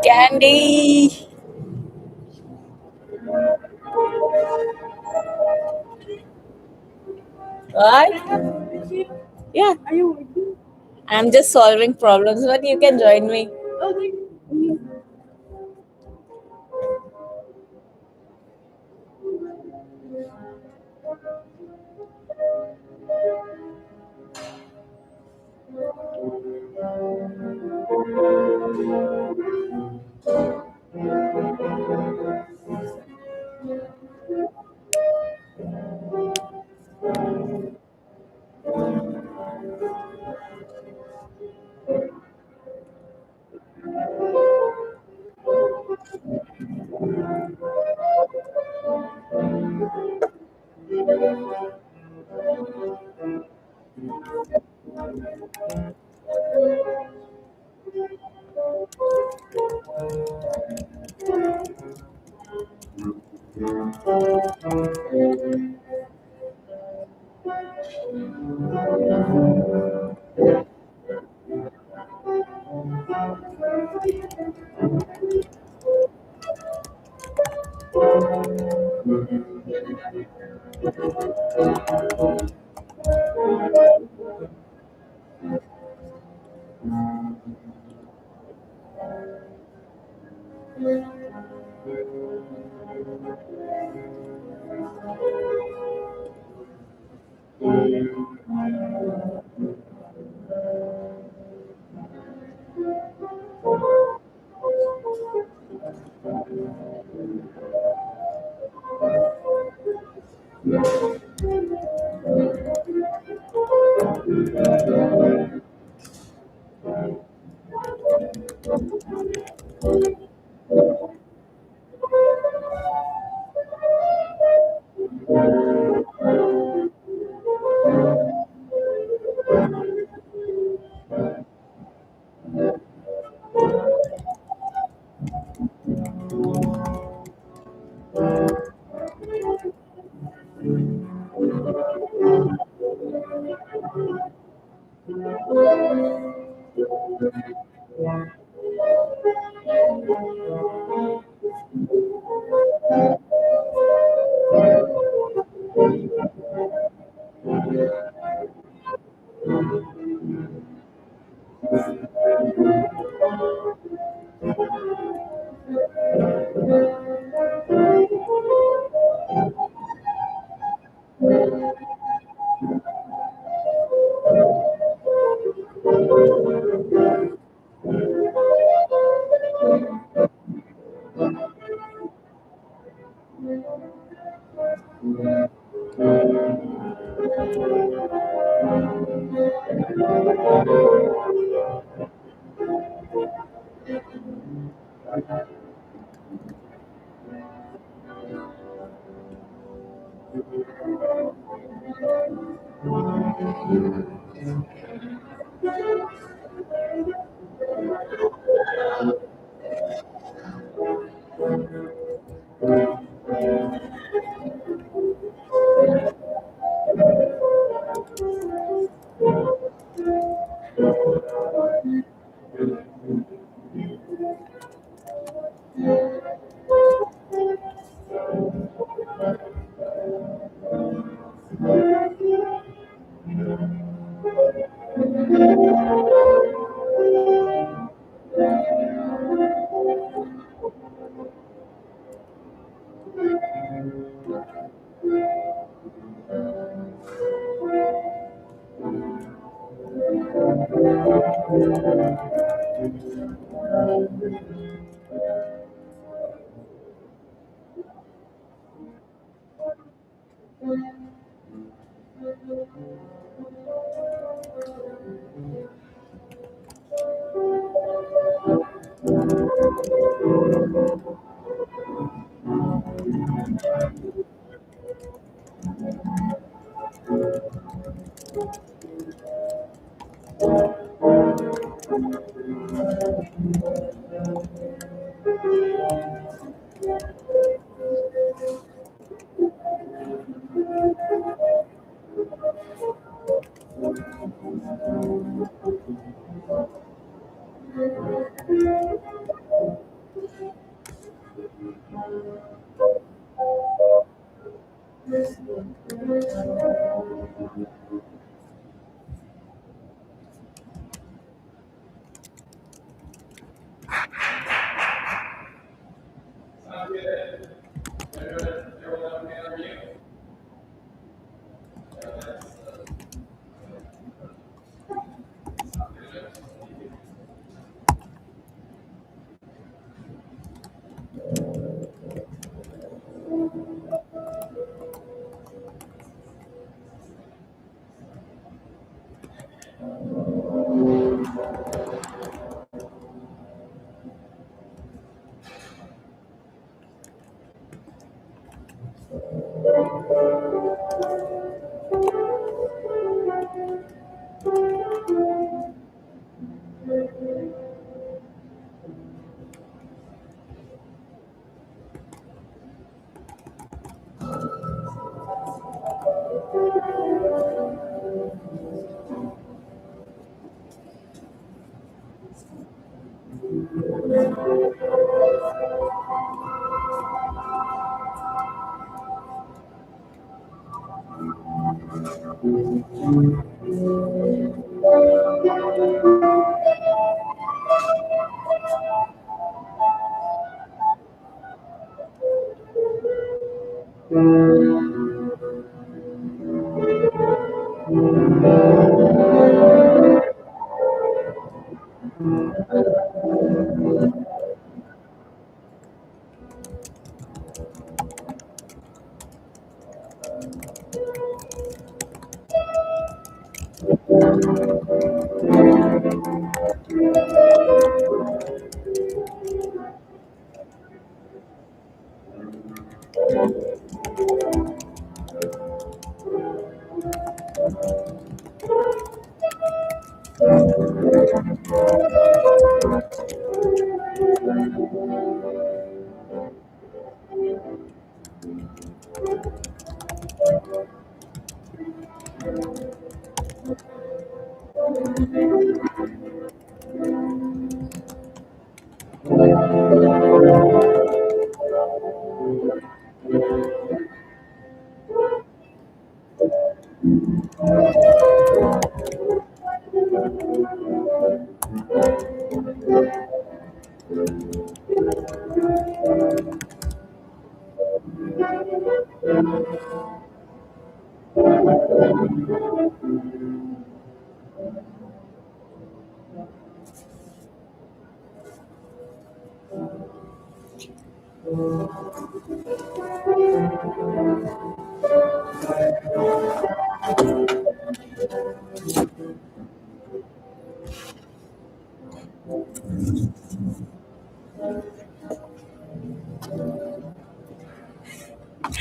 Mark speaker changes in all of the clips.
Speaker 1: Candy. What? Yeah, I'm just solving problems, but you can join me.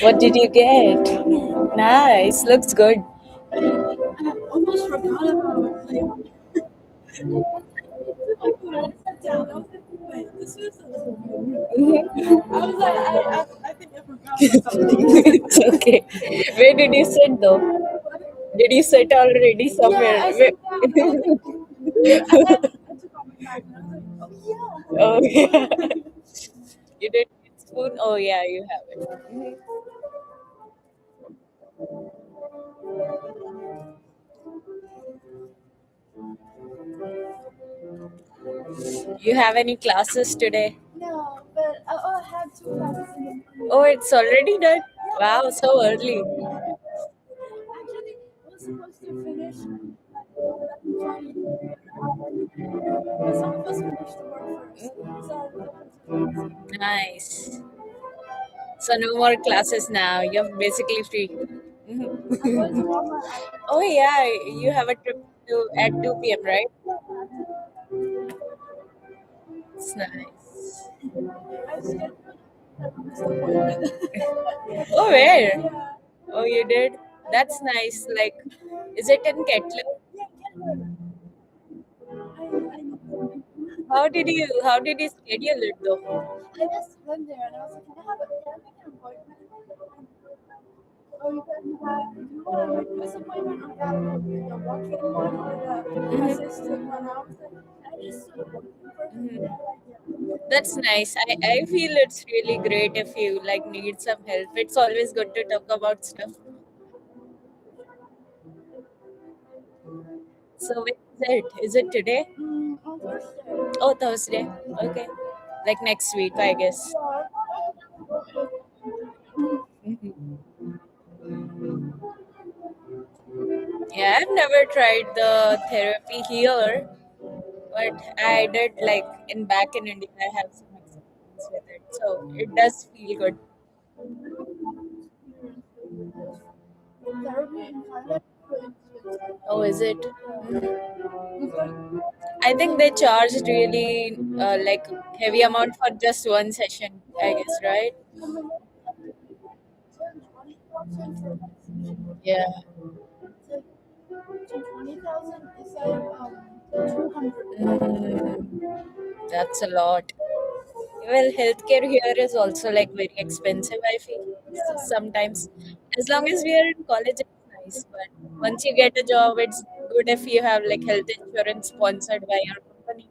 Speaker 1: What did you get? Nice. Looks good. It's okay. Where did you sit though? Did you sit already somewhere? Oh yeah. You did get spoon? Oh yeah, you have it. You have any classes today? Oh, it's already done. Wow, so early. Nice. So no more classes now. You're basically free. Mhm. Oh yeah, you have a trip to at 2 p.m. right? It's nice. Oh where? Oh you did? That's nice. Like, is it in Kettler? How did you schedule it though? That's nice. I feel it's really great if you like need some help. It's always good to talk about stuff. So when is it? Is it today? Oh, Thursday. Okay. Like next week, I guess. Mhm. Yeah, I've never tried the therapy here, but I did like in back in India. I have some experience with it, so it does feel good. Oh, is it? I think they charged really like heavy amount for just one session. I guess, right? Yeah. Mm, that's a lot. Well, healthcare here is also like very expensive, I feel. Sometimes. As long as we are in college, it's nice. But once you get a job, it's good if you have like health insurance sponsored by your company.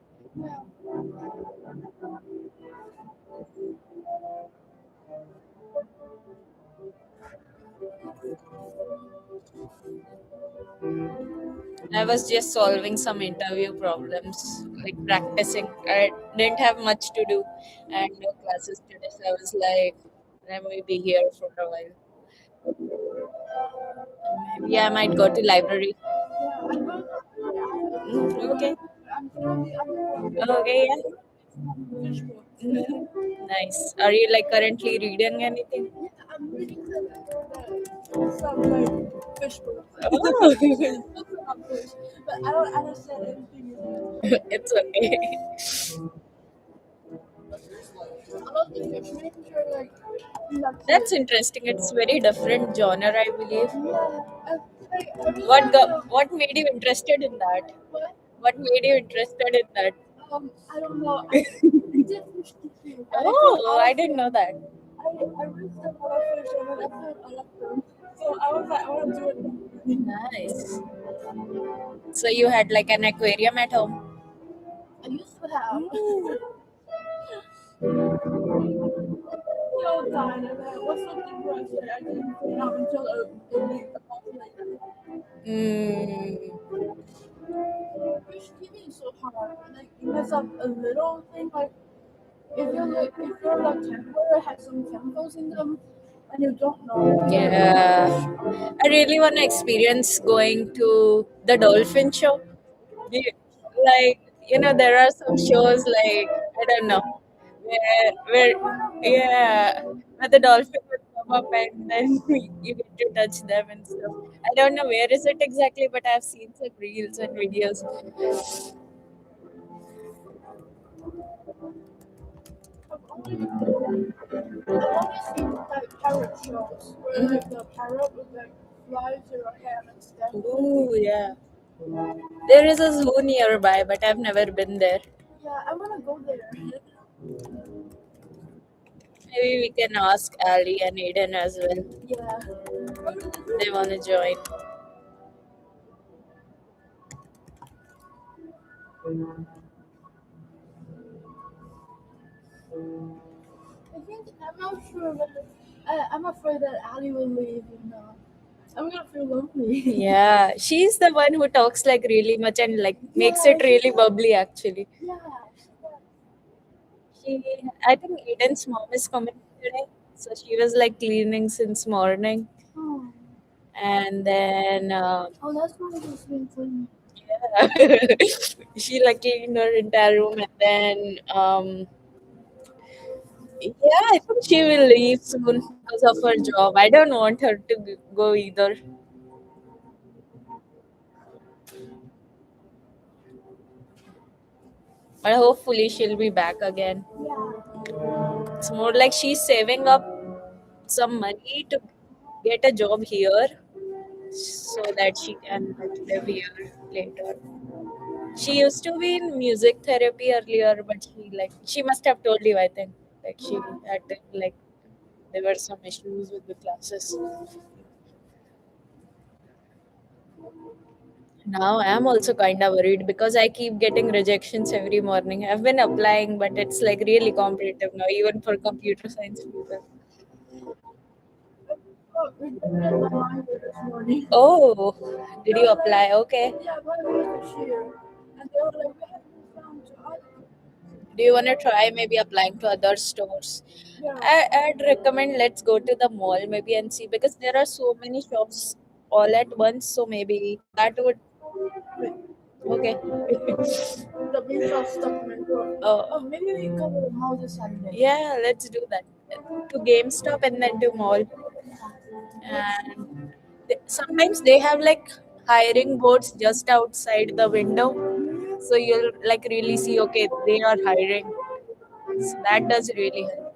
Speaker 1: I was just solving some interview problems, like practicing. I didn't have much to do and no classes today. So I was like, I may be here for a while. Maybe I might go to library. Okay. Okay, yeah. Mhm. Nice. Are you like currently reading anything? Oh, it's okay. That's interesting. It's very different genre, I believe. What made you interested in that? What made you interested in that? Oh, I didn't know that. Nice. So you had like an aquarium at home? Mm. Mm. Yeah. I really want to experience going to the dolphin show. Do- Like, there are some shows like, I don't know, where yeah, where the dolphin would come up and then you get to touch them and stuff. I don't know where is it exactly, but I've seen some reels and videos. Ooh, yeah. There is a zoo nearby, but I've never been there. Maybe we can ask Ali and Aiden as well. They want to join. Yeah, she's the one who talks like really much and like makes it really bubbly actually. She, I think Aiden's mom is coming today, so she was like cleaning since morning, and then yeah, she like cleaned her entire room, and then yeah, I think she will leave soon because of her job. I don't want her to go either, but hopefully she'll be back again. It's more like she's saving up some money to get a job here so that she can like live here later. She used to be in music therapy earlier, but she must have told you, I think, like she had to, like there were some issues with the classes. Now I'm also kind of worried because I keep getting rejections every morning. I've been applying, but it's like really competitive now, even for computer science people. Oh, did you apply? Okay. Do you want to try maybe applying to other stores? I'd recommend let's go to the mall maybe and see because there are so many shops all at once. So maybe that would okay. Yeah, let's do that. To GameStop and then to mall. And sometimes they have like hiring boards just outside the window, so you'll like really see okay they are hiring. So that does really help.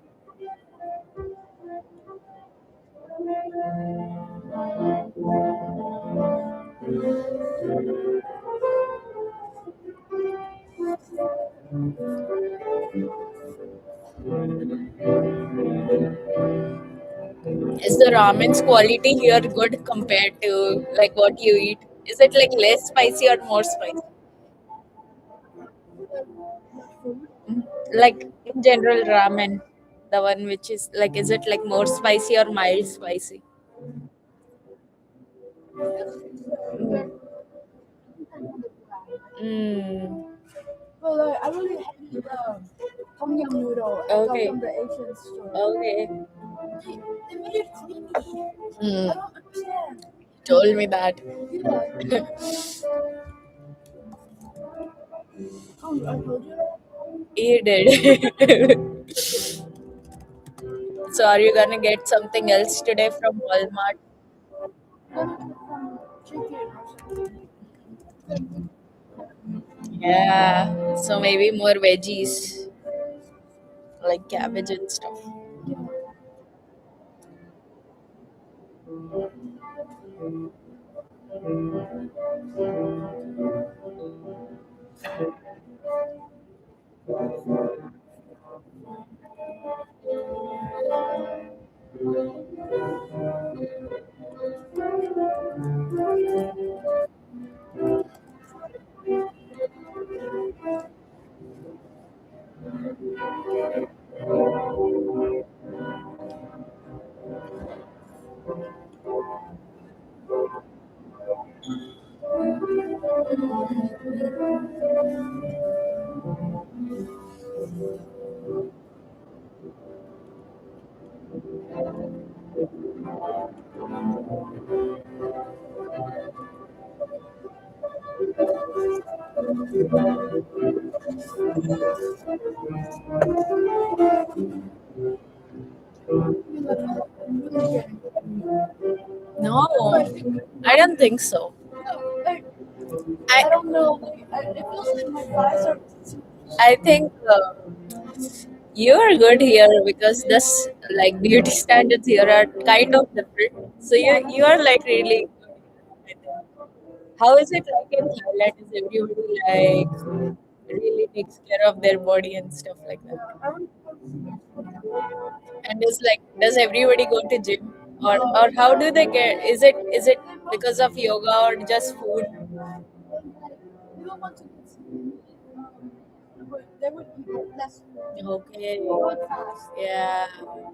Speaker 1: Is the ramen's quality here good compared to like what you eat? Is it like less spicy or more spicy? Like in general ramen, the one which is like, is it like more spicy or mild spicy? Mm. Okay. Okay. Mm. Told me that. He did. So are you gonna get something else today from Walmart? Yeah. So maybe more veggies like cabbage and stuff. No, I don't think so. I think you're good here because this like beauty standards here are kind of different. So you are like really good. I think. How is it like in Thailand? Is everybody like really takes care of their body and stuff like that? And is like, does everybody go to gym or how do they get? Is it because of yoga or just food? Okay. Yeah,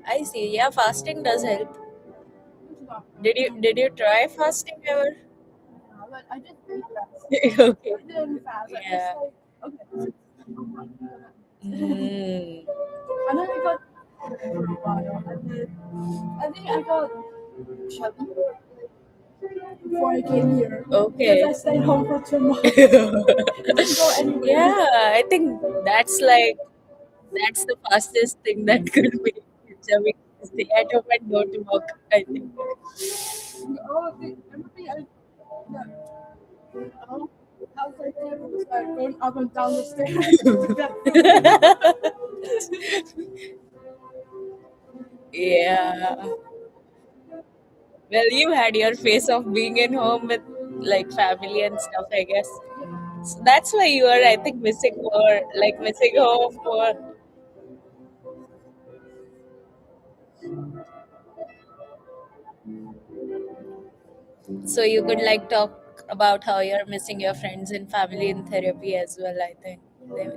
Speaker 1: I see. Yeah, fasting does help. Did you try fasting ever? Okay. Yeah. Mm. Okay. Yeah, I think that's the fastest thing that could be Jamaican. Stay at home and don't work. I think. Yeah. Well, you had your face of being in home with like family and stuff, I guess. So that's why you are, I think, missing more, like missing home more. So you could like talk about how you're missing your friends and family in therapy as well. I think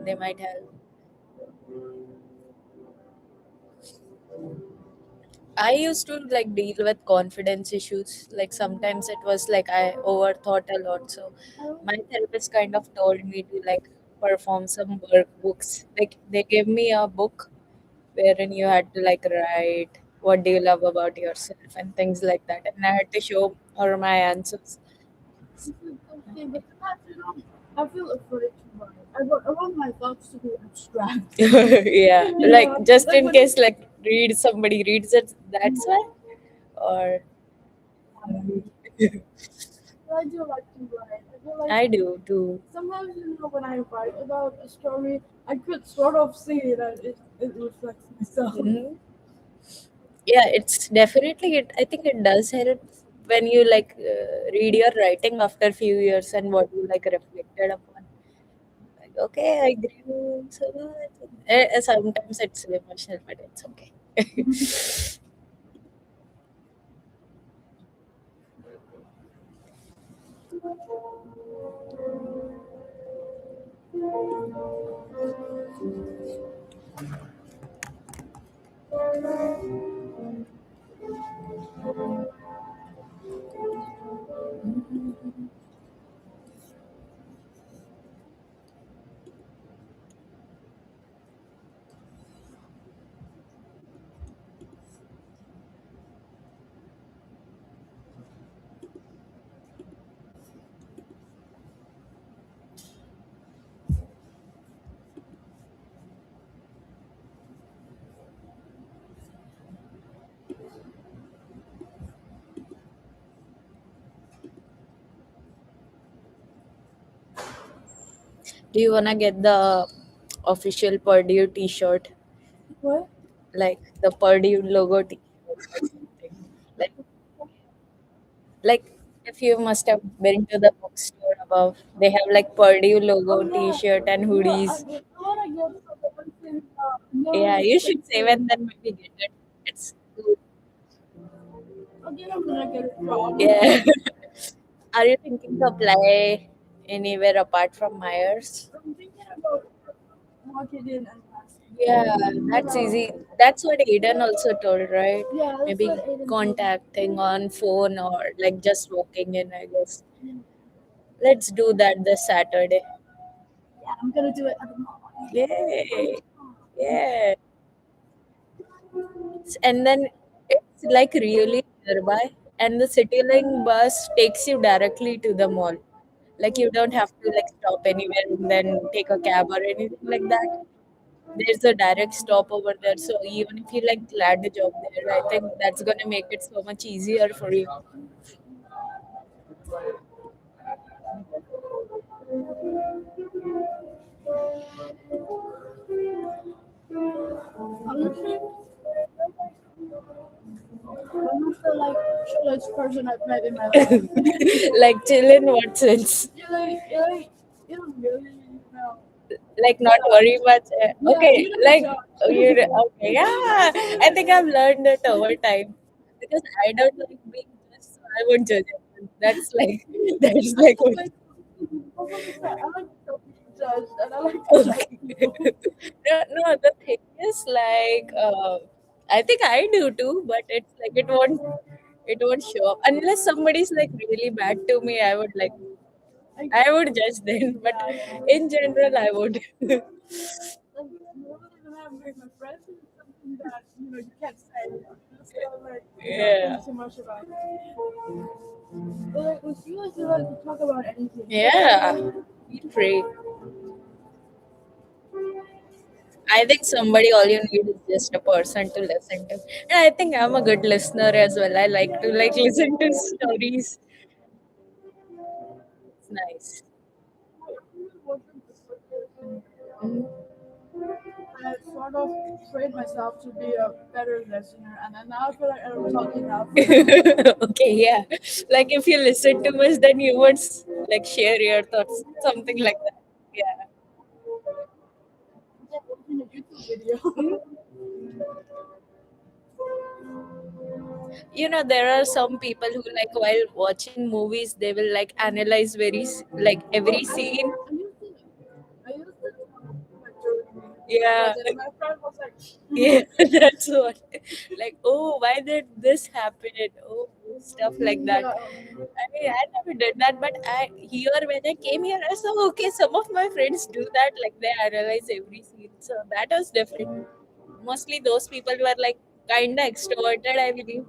Speaker 1: they might help. I used to like deal with confidence issues. Like sometimes it was like I overthought a lot. So my therapist kind of told me to like perform some workbooks. Like they gave me a book wherein you had to like write what do you love about yourself and things like that. And I had to show her my answers. Yeah, like just in case like somebody reads it, that's why. Or I do too. Mhm. Yeah, it's definitely it. I think it does help when you like read your writing after few years and what you like reflected upon. Like, okay, I grew so much. Sometimes it's emotional, but it's okay. Do you wanna get the official Purdue T-shirt,
Speaker 2: What?
Speaker 1: like the Purdue logo T-shirt or something? Like, like if you must have been to the bookstore above, they have like Purdue logo
Speaker 2: Yeah.
Speaker 1: T-shirt and hoodies.
Speaker 2: I want to get something
Speaker 1: Yeah,
Speaker 2: no
Speaker 1: you should save and then maybe get it. It's good.
Speaker 2: again, I'm gonna get a job.
Speaker 1: Yeah. Are you thinking to apply anywhere apart from Myers?
Speaker 2: I'm thinking about marketing and
Speaker 1: Yeah,
Speaker 2: you
Speaker 1: that's
Speaker 2: know.
Speaker 1: easy. That's what Aiden also told, right?
Speaker 2: Yeah, that's what
Speaker 1: Maybe
Speaker 2: Aiden told me.
Speaker 1: contacting on phone or like just walking in, I guess. Let's do that this Saturday.
Speaker 2: Yeah, I'm gonna do it at the mall.
Speaker 1: Yay! Yeah. And then it's like really nearby, and the CityLink bus takes you directly to the mall. Like you don't have to like stop anywhere and then take a cab or anything like that. There's a direct stop over there, so even if you like land a job there, I think that's gonna make it so much easier for you.
Speaker 2: Honestly, I'm not the like chillest person I've met in my life.
Speaker 1: Like chill in what sense?
Speaker 2: You don't really,
Speaker 1: Like not
Speaker 2: yeah,
Speaker 1: worry much.
Speaker 2: yeah,
Speaker 1: Okay,
Speaker 2: you don't
Speaker 1: like you.
Speaker 2: judge.
Speaker 1: Okay, yeah. I think I've learned it over time because I don't like being judged, so I won't judge anyone. That's like that's
Speaker 2: I
Speaker 1: like
Speaker 2: just
Speaker 1: what.
Speaker 2: like, what was I say? I like to be judged and I like to judge
Speaker 1: Okay.
Speaker 2: people.
Speaker 1: No, the thing is like I think I do too, but it's like it won't show up unless somebody's like really bad to me.
Speaker 2: I get
Speaker 1: I
Speaker 2: it.
Speaker 1: would judge then, but
Speaker 2: Yeah, I know.
Speaker 1: in general, I would.
Speaker 2: Like, normally when I'm with my friends, it's something that, you can't say. So, like,
Speaker 1: Yeah,
Speaker 2: think too much about it. But, like, with you, I feel like we talk about anything.
Speaker 1: yeah. Feel free. I think somebody all you need is just a person to listen to, and I think I'm a good listener as well. I like to like listen to stories. It's nice.
Speaker 2: I really wasn't the person.
Speaker 1: Mhm.
Speaker 2: I sort of trained myself to be a better listener, and then now I feel like I don't talk enough.
Speaker 1: Okay, yeah. Like if you listen to us, then you would like share your thoughts, something like that. Yeah.
Speaker 2: Yeah, watching a YouTube video.
Speaker 1: There are some people who like while watching movies, they will like analyze like
Speaker 2: Oh,
Speaker 1: every scene.
Speaker 2: I used to like during
Speaker 1: Yeah.
Speaker 2: but then my friend was like,
Speaker 1: Yeah, that's what. Like, oh, why did this happen? Oh, stuff like that.
Speaker 2: yeah,
Speaker 1: I mean, I never did that, but when I came here, I saw okay, some of my friends do that, like they analyze every scene. So that was different. Mostly those people were like kinda extroverted, I believe.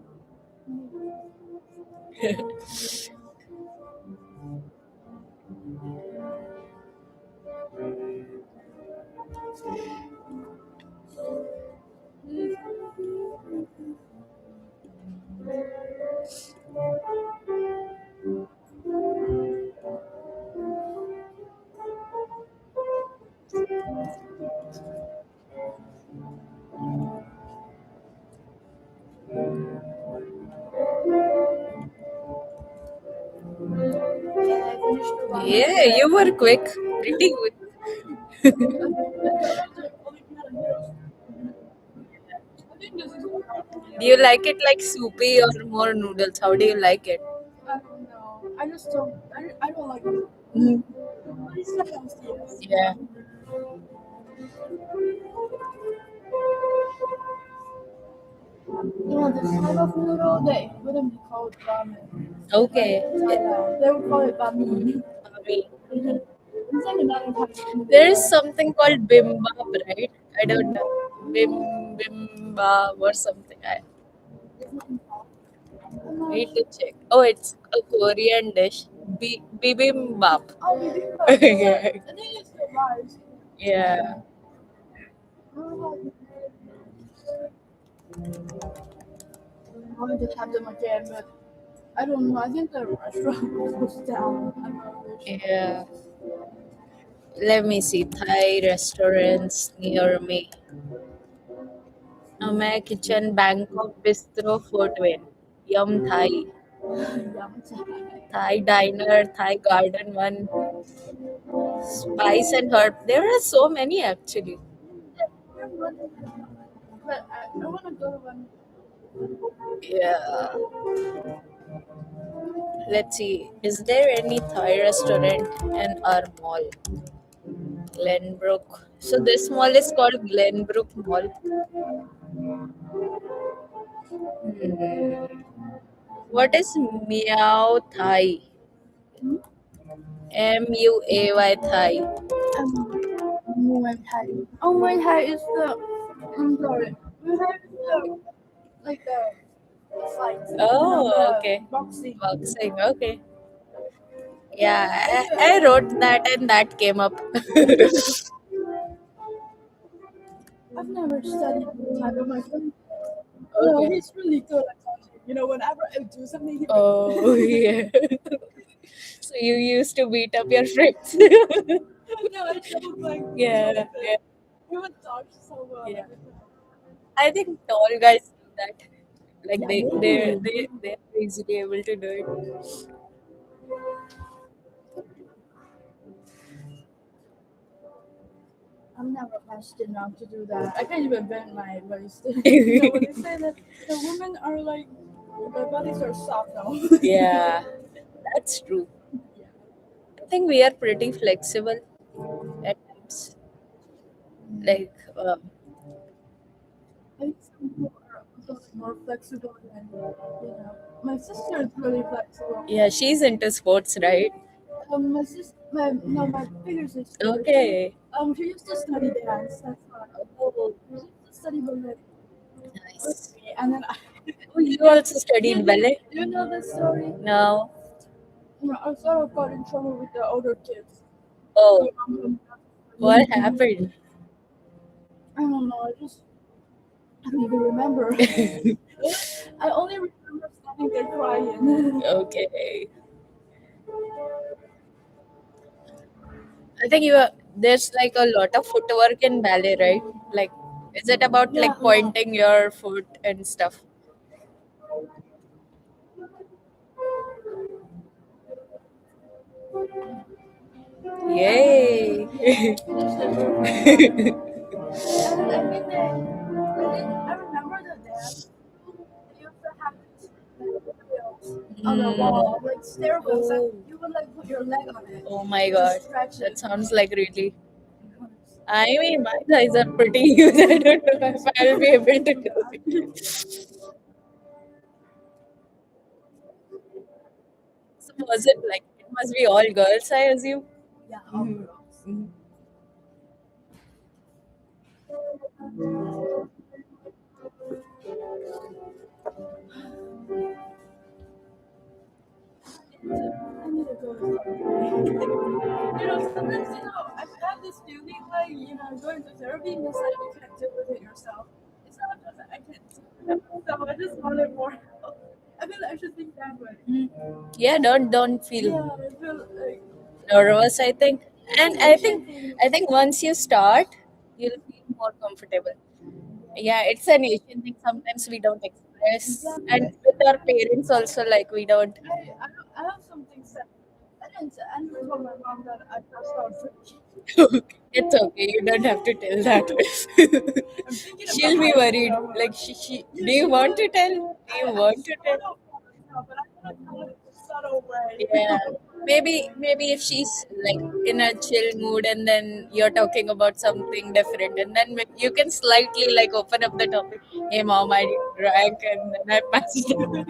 Speaker 2: and I finished the ramen
Speaker 1: Yeah,
Speaker 2: today.
Speaker 1: you were quick, pretty quick.
Speaker 2: The ramen took only had noodles. I think this is what
Speaker 1: Do you like it like soupy or more noodles? How do you like it?
Speaker 2: I don't know. I just don't. I don't like it.
Speaker 1: Mhm.
Speaker 2: But it's sometimes yes.
Speaker 1: Yeah.
Speaker 2: This type of noodle they wouldn't be called ramen. Like
Speaker 1: Okay.
Speaker 2: in Thailand, they would call it bami.
Speaker 1: Maybe.
Speaker 2: It's like another type of
Speaker 1: There is
Speaker 2: noodle.
Speaker 1: something called bimbap, right? I don't know. Bimbap or something. I
Speaker 2: I'm not
Speaker 1: need
Speaker 2: sure.
Speaker 1: to check. Oh, it's a Korean dish. Bibimbap.
Speaker 2: Oh, bibimbap. Yeah,
Speaker 1: Yeah.
Speaker 2: I think it's the rice.
Speaker 1: Yeah.
Speaker 2: I wanted to have them again, but I don't know. I think the restaurant closed down. I'm not really sure.
Speaker 1: Yeah. Let me see. Thai restaurants near me. Amay Kitchen, Bangkok Bistro, Fort Wayne. Yum Thai.
Speaker 2: Yum Thai.
Speaker 1: Thai Diner, Thai Garden one. Spice and Herb. There are so many actually.
Speaker 2: Yeah, there's one in but I want to go to one.
Speaker 1: Yeah. Let's see. Is there any Thai restaurant in our mall? Glenbrook. So this mall is called Glenbrook Mall. Hmm. What is Meow Thai?
Speaker 2: Hmm?
Speaker 1: Muay Thai.
Speaker 2: Um, Muay Thai. Oh, Muay Thai is the. I'm sorry. Muay Thai is the like the fights.
Speaker 1: Oh,
Speaker 2: The
Speaker 1: okay.
Speaker 2: boxing.
Speaker 1: Boxing. Okay. Yeah,
Speaker 2: Anyway,
Speaker 1: I wrote that and that came up.
Speaker 2: I've never studied Muay Thai, but my friend,
Speaker 1: Okay.
Speaker 2: he's really good at talking. Whenever I do something, he makes
Speaker 1: Oh, yeah. So you used to beat up your friends.
Speaker 2: no, I don't like
Speaker 1: Yeah,
Speaker 2: with
Speaker 1: yeah,
Speaker 2: it. He would talk so well
Speaker 1: yeah.
Speaker 2: every time.
Speaker 1: I think tall guys do that. Like
Speaker 2: Yeah, they do.
Speaker 1: they're easily able to do it.
Speaker 2: I'm never fast enough to do that. I can't even bend my waist. When they say that women are like their bodies are soft now.
Speaker 1: Yeah, that's true. I think we are pretty flexible at times. Like,
Speaker 2: I think some people are also like more flexible than My sister is really flexible.
Speaker 1: yeah, she's into sports, right?
Speaker 2: My sister, my no, my bigger sister,
Speaker 1: Okay.
Speaker 2: she used to study dance. That's why
Speaker 1: Oh,
Speaker 2: she used to study ballet with
Speaker 1: nice.
Speaker 2: me, and then
Speaker 1: Oh, you also studied ballet?
Speaker 2: you know the story.
Speaker 1: No.
Speaker 2: I sort of got in trouble with the older kids. So
Speaker 1: Oh,
Speaker 2: I
Speaker 1: what happened?
Speaker 2: don't know. I don't even remember. I only remember standing there crying.
Speaker 1: Okay. I think there's like a lot of footwork in ballet, right? Like, is it about
Speaker 2: Yeah,
Speaker 1: like
Speaker 2: a lot.
Speaker 1: pointing your foot and stuff? Yay!
Speaker 2: It's the perfect. And I think I remember the dance. They used to have these like wheels on the
Speaker 1: Mm.
Speaker 2: wall, like stair wheels, and
Speaker 1: Oh,
Speaker 2: you would like put your leg on it
Speaker 1: oh my
Speaker 2: to
Speaker 1: God.
Speaker 2: stretch
Speaker 1: That
Speaker 2: it.
Speaker 1: sounds like really. I mean, my thighs are pretty huge. I don't know if I'll be able to do it. So was it like it must be all girls, I assume?
Speaker 2: Yeah, all
Speaker 1: Mhm.
Speaker 2: girls.
Speaker 1: Mhm.
Speaker 2: I need to go to therapy. Sometimes I have this feeling like going to therapy means that you can't deal with it yourself. It's not just that I can't deal with it myself. I just wanted more help. I feel like I should think that way.
Speaker 1: Yeah, don't feel
Speaker 2: Yeah, I feel like
Speaker 1: nervous, I think.
Speaker 2: it's
Speaker 1: And
Speaker 2: an Asian thing.
Speaker 1: I think once you start, you'll feel more comfortable. Yeah, it's an Asian thing. Sometimes we don't
Speaker 2: Yeah,
Speaker 1: express, and with our parents also, like we don't.
Speaker 2: I have something said. I never told my mom that I passed out drinking.
Speaker 1: It's okay. You don't have to tell that.
Speaker 2: I'm thinking about
Speaker 1: She'll be
Speaker 2: hiding
Speaker 1: worried.
Speaker 2: from her.
Speaker 1: Like she.
Speaker 2: Yeah,
Speaker 1: Do you
Speaker 2: she
Speaker 1: want
Speaker 2: would.
Speaker 1: to tell? Do you
Speaker 2: I
Speaker 1: want to tell?
Speaker 2: sort of want to tell, but I want to tell it in a subtle way.
Speaker 1: Yeah. Maybe if she's like in a chill mood and then you're talking about something different and then you can slightly like open up the topic. Hey mom, I drank and then I passed out.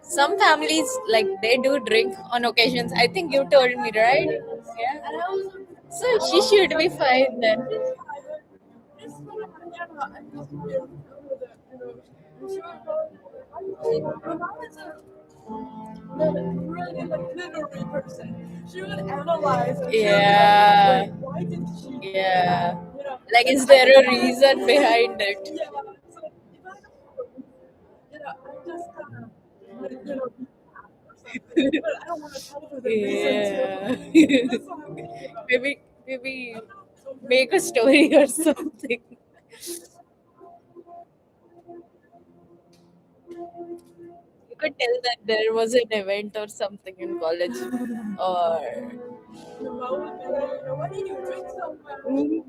Speaker 1: Some families like they do drink on occasions. I think you told me, right? Yeah.
Speaker 2: And I was
Speaker 1: So she should be fine then.
Speaker 2: this private, this one, I just feel with it, And she would go, my mom is a really like literary person. She would analyze and she would be like,
Speaker 1: Yeah.
Speaker 2: wait, why did she do that?
Speaker 1: Yeah. Like,
Speaker 2: And
Speaker 1: is
Speaker 2: I
Speaker 1: there
Speaker 2: think
Speaker 1: a
Speaker 2: I
Speaker 1: reason behind it?
Speaker 2: yeah, so if I don't, I be fat or something. But I don't want to tell her the reason
Speaker 1: Yeah.
Speaker 2: too. That's what I'm thinking about.
Speaker 1: Maybe
Speaker 2: I'm not so good.
Speaker 1: make a story or something. You could tell that there was an event or something in college, or
Speaker 2: The mom would be like, why did you drink so much?
Speaker 1: Mhm.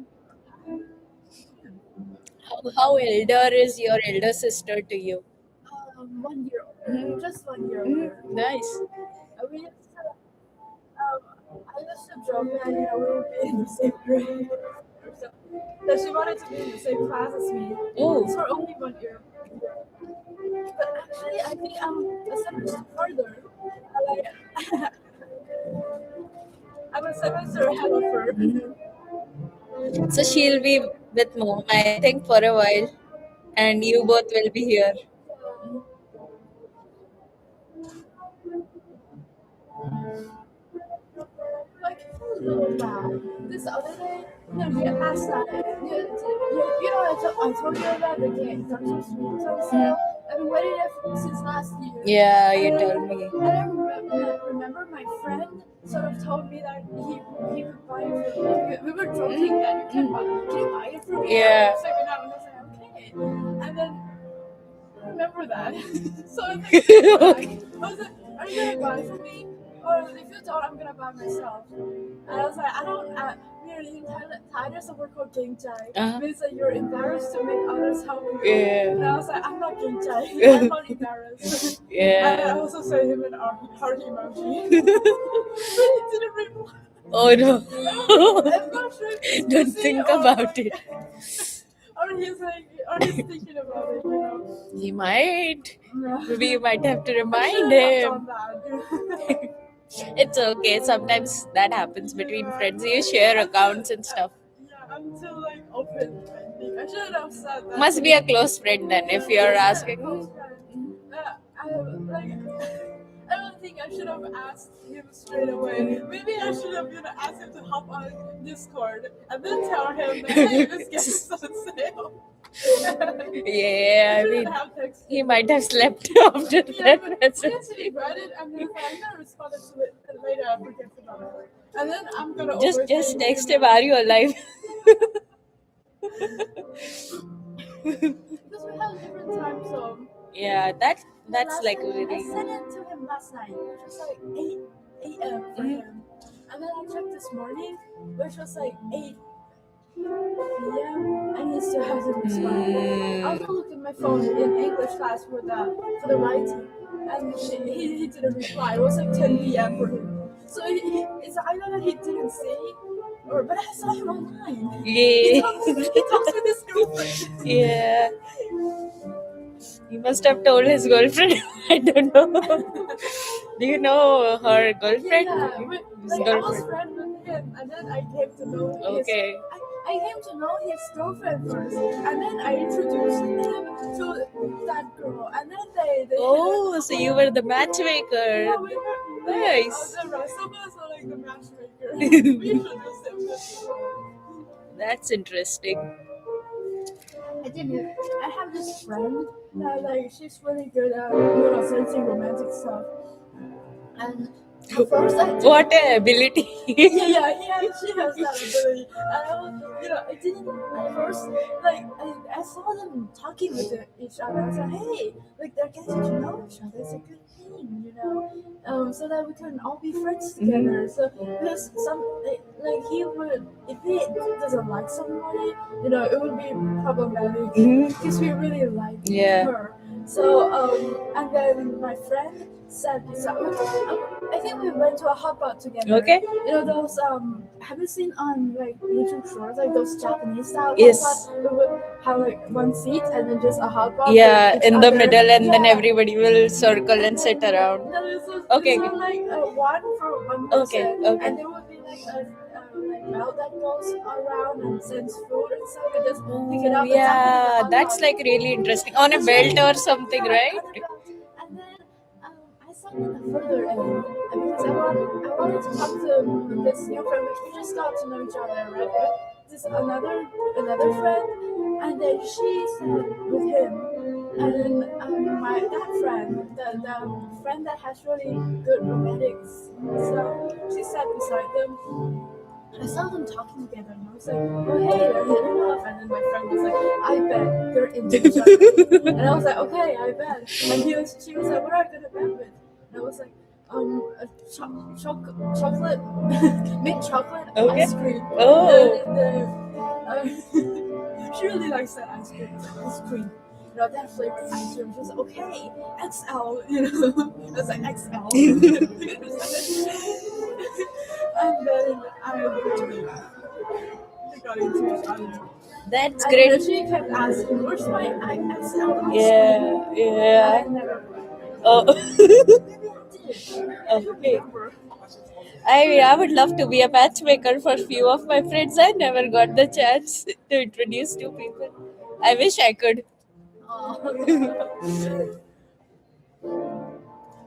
Speaker 1: How elder is your elder sister to you?
Speaker 2: 1 year older,
Speaker 1: Mhm.
Speaker 2: just 1 year
Speaker 1: Mhm.
Speaker 2: older.
Speaker 1: Nice.
Speaker 2: We used to, I used to joke that we would be in the same grade or something. That she wanted to be in the same class as me. It's
Speaker 1: Oh,
Speaker 2: for only 1 year. But actually, I think I'm a semester further. Like, I'm a semester ahead of her.
Speaker 1: so she'll be with mom, I think, for a while, and you both will be here.
Speaker 2: Like, little bad. This other day, no, yeah, last night, I told you about the game, Dungeon Sweets on
Speaker 1: Mhm.
Speaker 2: sale. I've been waiting there since last year.
Speaker 1: Yeah,
Speaker 2: And
Speaker 1: you
Speaker 2: then,
Speaker 1: told me.
Speaker 2: and I remember my friend sort of told me that he could buy it for me. We were joking that can you buy it for me?
Speaker 1: Yeah.
Speaker 2: So we know, and I was like, okay. And then remember that. So I was like, okay,
Speaker 1: Okay.
Speaker 2: fine. I was like, are you gonna buy for me? Or if you don't, I'm gonna buy myself. And I was like, I don't. Really, in Thai, there's a word called king chai.
Speaker 1: Uh-huh.
Speaker 2: Means that you're embarrassed to make others help you.
Speaker 1: Yeah.
Speaker 2: And I was like, I'm not king chai. I'm not embarrassed. And I
Speaker 1: Yeah.
Speaker 2: also sent him an heart emoji. But he didn't reply.
Speaker 1: Oh no.
Speaker 2: I'm not sure if he's
Speaker 1: Don't
Speaker 2: busy
Speaker 1: think
Speaker 2: or
Speaker 1: about it.
Speaker 2: like, or he's thinking about it.
Speaker 1: He might. Maybe you might have to
Speaker 2: I
Speaker 1: remind
Speaker 2: shouldn't have done
Speaker 1: him.
Speaker 2: that.
Speaker 1: It's okay. Sometimes that happens between friends. You share accounts and stuff.
Speaker 2: Yeah, until like open. I think I shouldn't have said that.
Speaker 1: Must be a close friend then if you're
Speaker 2: He's a
Speaker 1: asking.
Speaker 2: close friend. I don't think I should have asked him straight away. Maybe I should have asked him to hop on Discord and then tell him that hey, this game is on sale.
Speaker 1: Yeah, I
Speaker 2: Shouldn't
Speaker 1: mean,
Speaker 2: have texted
Speaker 1: he
Speaker 2: him.
Speaker 1: might have slept after
Speaker 2: Yeah,
Speaker 1: that
Speaker 2: but
Speaker 1: message.
Speaker 2: he read it and then I'm gonna respond to it later. I forget about it, and then I'm gonna
Speaker 1: Just
Speaker 2: overthink.
Speaker 1: text him, are you alive?
Speaker 2: Because we have different time zones.
Speaker 1: Yeah,
Speaker 2: Yeah,
Speaker 1: that's
Speaker 2: last
Speaker 1: like
Speaker 2: night I
Speaker 1: really.
Speaker 2: sent it to him last night, which was like 8 a.m. for
Speaker 1: Mhm.
Speaker 2: him. And then I checked this morning, which was like 8 p.m. and he still hasn't responded. I also looked at my phone in English class for the writing, and he didn't reply. It was like 10 p.m. for him. So it's either that he didn't see, but I saw him online.
Speaker 1: Yeah.
Speaker 2: He talks with his girlfriend.
Speaker 1: Yeah. He must have told his girlfriend. I don't know. Do you know her girlfriend?
Speaker 2: Yeah,
Speaker 1: His
Speaker 2: I was
Speaker 1: girlfriend.
Speaker 2: friends with him, and then I came to know
Speaker 1: Okay.
Speaker 2: I came to know his girlfriend first, and then I introduced him to that girl, and then they
Speaker 1: Oh, so you were the matchmaker.
Speaker 2: yeah, we were
Speaker 1: Nice.
Speaker 2: the rest of us are like the matchmaker. We introduced him to
Speaker 1: That's interesting.
Speaker 2: I have this friend that like she's really good at searching romantic stuff, and at first I didn't.
Speaker 1: What a ability.
Speaker 2: She has that ability. And I was, I didn't at first like I saw them talking with each other. I was like, hey, like they're getting to know each other. It's a good thing. So that we can all be friends together. So because like he would if he doesn't like somebody, it would be problematic because we really like
Speaker 1: Yeah.
Speaker 2: her. So and then my friend said, I think we went to a hot pot together.
Speaker 1: Okay.
Speaker 2: Those have you seen on like YouTube shorts like those Japanese style
Speaker 1: Yes.
Speaker 2: hot pot? We would have like one seat and then just a hot pot.
Speaker 1: Yeah,
Speaker 2: with each
Speaker 1: in the
Speaker 2: other.
Speaker 1: middle, and then
Speaker 2: Yeah.
Speaker 1: everybody will circle and sit around.
Speaker 2: No, this was
Speaker 1: Okay.
Speaker 2: like one for one person.
Speaker 1: Okay.
Speaker 2: And there would be like a like belt that goes around and sends food and stuff. And just pick it up.
Speaker 1: Yeah, that's like really interesting. On a belt or something, right?
Speaker 2: And then I sat in the further end because I wanted to talk to this new friend. We just got to know each other, right? But this another friend, and then she sat with him, and then my that friend, the friend that has really good romantics. So she sat beside them. I saw them talking together, and I was like, "Oh hey, they're hitting off." And then my friend was like, "I bet they're into each other." And I was like, "Okay, I bet." And she was like, "What are you gonna bet with?" And I was like, a chocolate, mint chocolate
Speaker 1: Okay.
Speaker 2: ice cream."
Speaker 1: Oh.
Speaker 2: She really likes that ice cream. It's like ice cream. That flavored ice cream. She was like, "Okay, XL." I was like, "XL." And then they got into each other.
Speaker 1: That's
Speaker 2: And
Speaker 1: great.
Speaker 2: then she kept asking, "Where's my XL ice
Speaker 1: Yeah,
Speaker 2: cream?"
Speaker 1: yeah.
Speaker 2: I never got
Speaker 1: Oh.
Speaker 2: it. I don't
Speaker 1: Okay.
Speaker 2: remember.
Speaker 1: I would love to be a matchmaker for few of my friends. I never got the chance to introduce two people. I wish I could.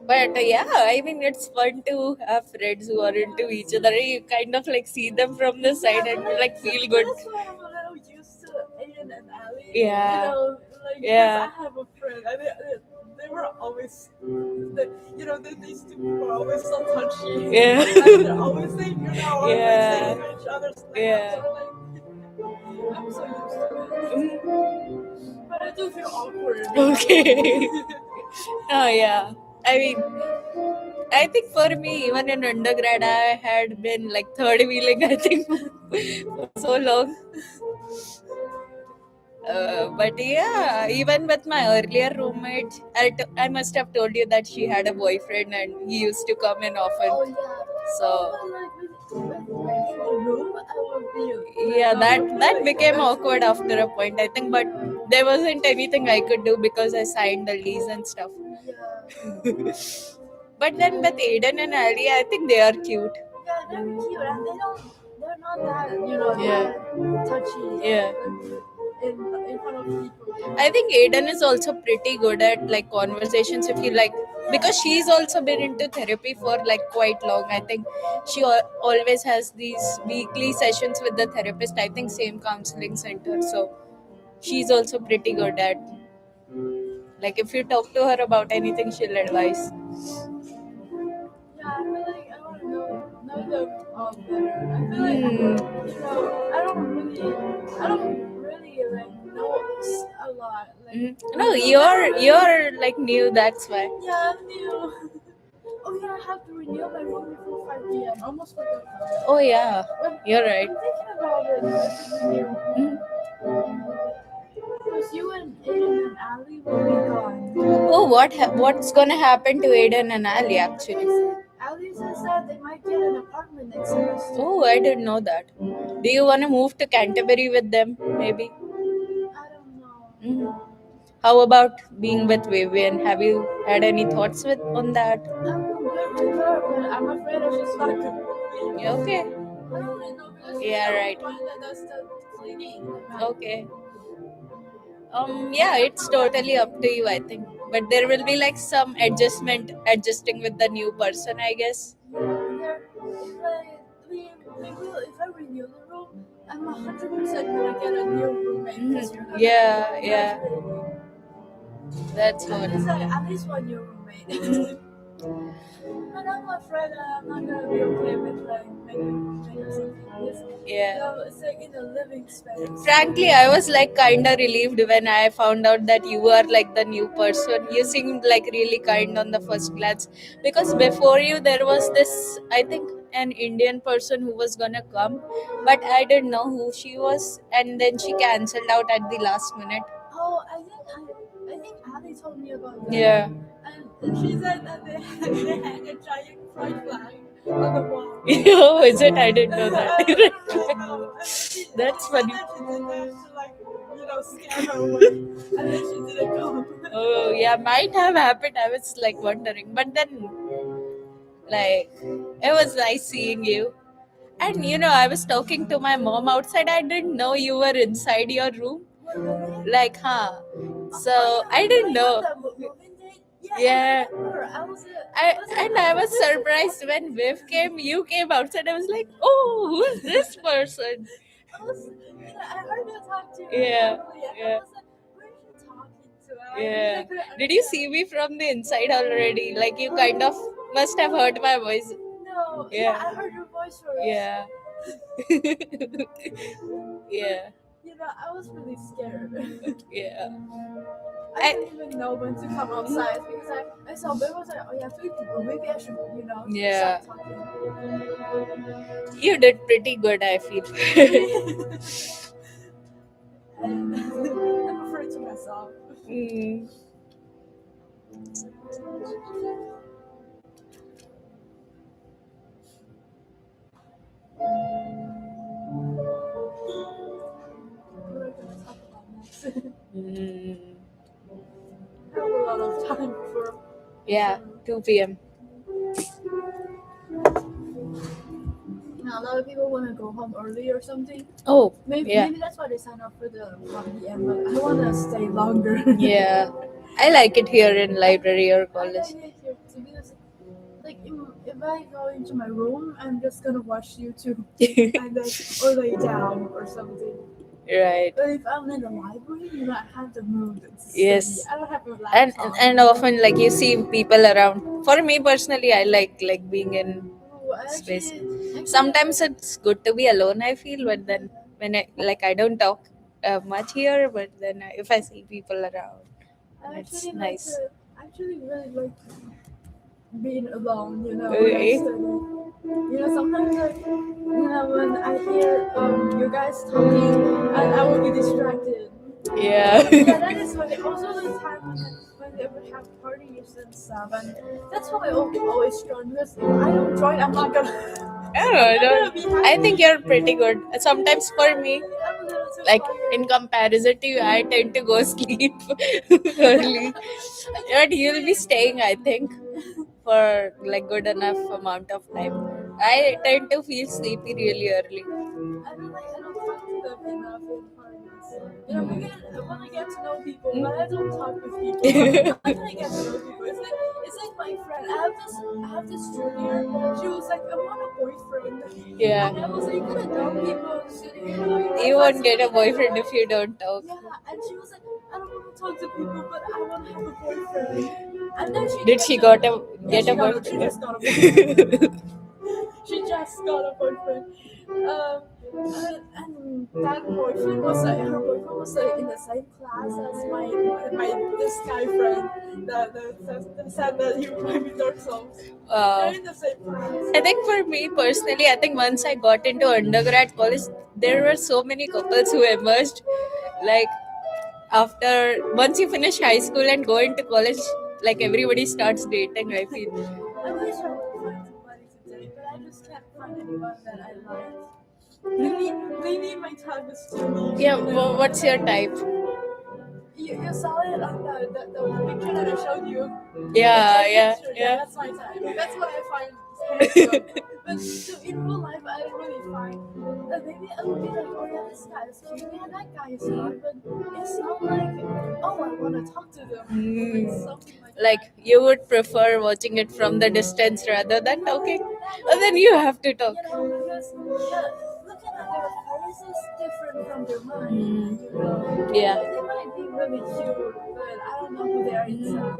Speaker 1: But yeah, I mean, it's fun to have friends who are into each other. You kind of like see them from the side and like feel good.
Speaker 2: That's why I'm a little used to Aiden and Ali.
Speaker 1: Yeah.
Speaker 2: Because
Speaker 1: Yeah.
Speaker 2: I have a friend, and they were always, these two people are always so touchy.
Speaker 1: Yeah.
Speaker 2: And they're always saying,
Speaker 1: Yeah.
Speaker 2: saying each other's names.
Speaker 1: Yeah.
Speaker 2: I'm so used to it. But I do feel awkward.
Speaker 1: Okay. Oh yeah. I mean, I think for me, even in undergrad, I had been like third wheeling. I think for so long. But yeah, even with my earlier roommate, I must have told you that she had a boyfriend and he used to come in often.
Speaker 2: Oh yeah.
Speaker 1: So
Speaker 2: Like in the room, I would be.
Speaker 1: yeah, that
Speaker 2: Like,
Speaker 1: became awkward after a point, I think. But there wasn't anything I could do because I signed the lease and stuff.
Speaker 2: Yeah.
Speaker 1: But then with Aiden and Ali, I think they are cute.
Speaker 2: Yeah, they're cute, and they're not that,
Speaker 1: Yeah.
Speaker 2: that touchy.
Speaker 1: Yeah.
Speaker 2: In front of people.
Speaker 1: I think Aiden is also pretty good at like conversations if you like, because she's also been into therapy for like quite long. I think she always has these weekly sessions with the therapist. I think same counseling center. So she's also pretty good at, like, if you talk to her about anything, she'll advise.
Speaker 2: Yeah, I feel like I want to know them all better. I feel like I don't really like know a lot. Like
Speaker 1: No, you're like new. That's why.
Speaker 2: yeah, I'm new. Oh yeah, I have to renew my room before 5 p.m. Almost forgot about it.
Speaker 1: Oh yeah, you're right.
Speaker 2: I'm thinking about it. I should renew. Because you and Aiden and Ali will be gone.
Speaker 1: Oh, what's gonna happen to Aiden and Ali actually?
Speaker 2: Ali says that they might get an apartment next semester.
Speaker 1: Oh, I didn't know that. Do you want to move to Canterbury with them? Maybe.
Speaker 2: I don't know.
Speaker 1: Mhm. How about being with Vivian? Have you had any thoughts on that?
Speaker 2: I'm good with her, but I'm afraid that she's not good with me.
Speaker 1: Yeah, okay.
Speaker 2: I don't really know because
Speaker 1: Yeah,
Speaker 2: she's
Speaker 1: right.
Speaker 2: the one that does the cleaning.
Speaker 1: Okay. Yeah, it's totally up to you, I think. But there will be like some adjusting with the new person, I guess.
Speaker 2: Yeah, if I renew the room, I'm 100% gonna get a new roommate this year.
Speaker 1: Yeah, yeah. That's
Speaker 2: At least,
Speaker 1: fun.
Speaker 2: at least one new roommate. But I'm afraid that I'm not gonna be okay with like making something.
Speaker 1: Yeah.
Speaker 2: It's like in a living space.
Speaker 1: Frankly, I was like kind of relieved when I found out that you are like the new person. You seemed like really kind on the first glance, because before you there was this, I think, an Indian person who was gonna come, but I didn't know who she was, and then she cancelled out at the last minute.
Speaker 2: Oh, I think Ali told me about that.
Speaker 1: Yeah.
Speaker 2: And she said that they hang a giant pride flag on the wall.
Speaker 1: Oh, is it? I didn't know that.
Speaker 2: I don't really know. And then
Speaker 1: That's
Speaker 2: she
Speaker 1: funny.
Speaker 2: said that she did that to like, scare her away. And then she didn't come.
Speaker 1: Oh, yeah, might have happened. I was like wondering, but then, like, it was nice seeing you. And I was talking to my mom outside. I didn't know you were inside your room. Like, huh? So I didn't know. Yeah. I was surprised when Viv came. You came outside. I was like, oh, who's this person?
Speaker 2: I heard you talk to
Speaker 1: Yeah,
Speaker 2: Emily, and
Speaker 1: yeah.
Speaker 2: I was like, where are you talking to? And
Speaker 1: Yeah.
Speaker 2: I couldn't
Speaker 1: Did you
Speaker 2: understand.
Speaker 1: see me from the inside already? Like you kind of must have heard my voice.
Speaker 2: No, yeah,
Speaker 1: Yeah.
Speaker 2: I heard your voice first.
Speaker 1: Yeah. Yeah.
Speaker 2: You know, I was really scared.
Speaker 1: Yeah.
Speaker 2: I didn't even know when to come outside because I saw Ben was like, oh yeah, 3 people. Maybe I should,
Speaker 1: Yeah.
Speaker 2: stop talking.
Speaker 1: You did pretty good, I feel.
Speaker 2: And I'm afraid to mess up.
Speaker 1: Mm.
Speaker 2: What are we gonna talk about next?
Speaker 1: Mm.
Speaker 2: I have a lot of time before.
Speaker 1: Yeah, 2 p.m.
Speaker 2: Now, a lot of people want to go home early or something.
Speaker 1: Oh,
Speaker 2: Maybe,
Speaker 1: yeah.
Speaker 2: maybe that's why they sign up for the 1 p.m. But I want to stay longer.
Speaker 1: Yeah. I like it here in library or
Speaker 2: I
Speaker 1: college.
Speaker 2: like it here too because, like, if I go into my room, I'm just gonna watch YouTube and then or lay down or something.
Speaker 1: Right.
Speaker 2: But if I'm in the library, I have to move to
Speaker 1: Yes.
Speaker 2: study. I don't have a
Speaker 1: And
Speaker 2: laptop.
Speaker 1: and often like you see people around. For me personally, I like being in
Speaker 2: Oh,
Speaker 1: space.
Speaker 2: actually,
Speaker 1: Sometimes it's good to be alone, I feel, but then when I don't talk much here, but then if I see people around,
Speaker 2: I
Speaker 1: it's
Speaker 2: actually
Speaker 1: nice.
Speaker 2: actually really like being alone, when I
Speaker 1: Okay.
Speaker 2: study. Sometimes when I hear you guys talking, and I will be distracted.
Speaker 1: Yeah.
Speaker 2: Yeah, that is funny. Also, the time when they would have parties and stuff, and that's why I always join because if I don't join, I'm not gonna.
Speaker 1: I don't know.
Speaker 2: I'm not gonna be happy.
Speaker 1: I think you're pretty good. Sometimes for me,
Speaker 2: I'm a little too
Speaker 1: like
Speaker 2: tired.
Speaker 1: in comparison to you, I tend to go sleep early. But you'll be staying, I think, for like good enough amount of time. I tend to feel sleepy really early.
Speaker 2: I don't talk to them enough in parties. Maybe I want to get to know people, but I don't talk with people. I'm gonna get to know people. It's like my friend. I have this junior. She was like, I want a boyfriend.
Speaker 1: Yeah.
Speaker 2: And I was like, you gotta know people.
Speaker 1: You won't get a boyfriend if you don't talk.
Speaker 2: Yeah, and she was like, I don't want to talk to people, but I want to have a boyfriend. And then
Speaker 1: Did she get a
Speaker 2: she
Speaker 1: boyfriend?
Speaker 2: just got a boyfriend. She just got a boyfriend. And that boyfriend was her boyfriend was in the same class as my this guy friend that said that you might be Dark Souls. They're in the same class.
Speaker 1: I think for me personally, I think once I got into undergrad college, there were so many couples who emerged. Like after once you finish high school and go into college, like everybody starts dating. I feel.
Speaker 2: I wish I would find somebody to date, but I just can't find anyone that I like. Maybe my type is too niche.
Speaker 1: Yeah. What's your type?
Speaker 2: You saw it on the picture that I showed you.
Speaker 1: Yeah.
Speaker 2: Yeah, that's my type. That's what I find handsome. But so in real life, I don't really find. Maybe I would be like, oh yeah, this guy is cute. Yeah, that guy is hot. But it's not like, oh, I want to talk to them. It's something
Speaker 1: Like you would prefer watching it from the distance rather than talking, and then you have to talk.
Speaker 2: Because looking at their face is different from their mind.
Speaker 1: Yeah.
Speaker 2: They might be really cute, but I don't know who they are inside.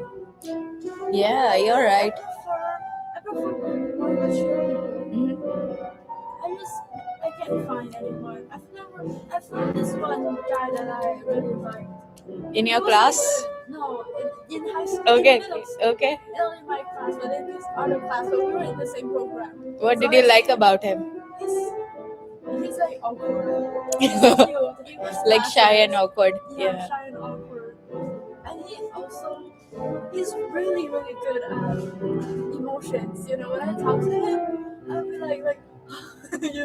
Speaker 1: Yeah, you're right.
Speaker 2: I prefer more mature people. I can't find anyone. I found this one guy that I really liked.
Speaker 1: In your class?
Speaker 2: No, in high school.
Speaker 1: Okay.
Speaker 2: Okay. Not in my class, but in this other class. But we were in the same program.
Speaker 1: What did you like about him?
Speaker 2: He's like awkward. He's cute. He was
Speaker 1: Like shy and awkward.
Speaker 2: Yeah, shy and awkward. And he's really, really good at emotions. When I talk to him, I'll be like,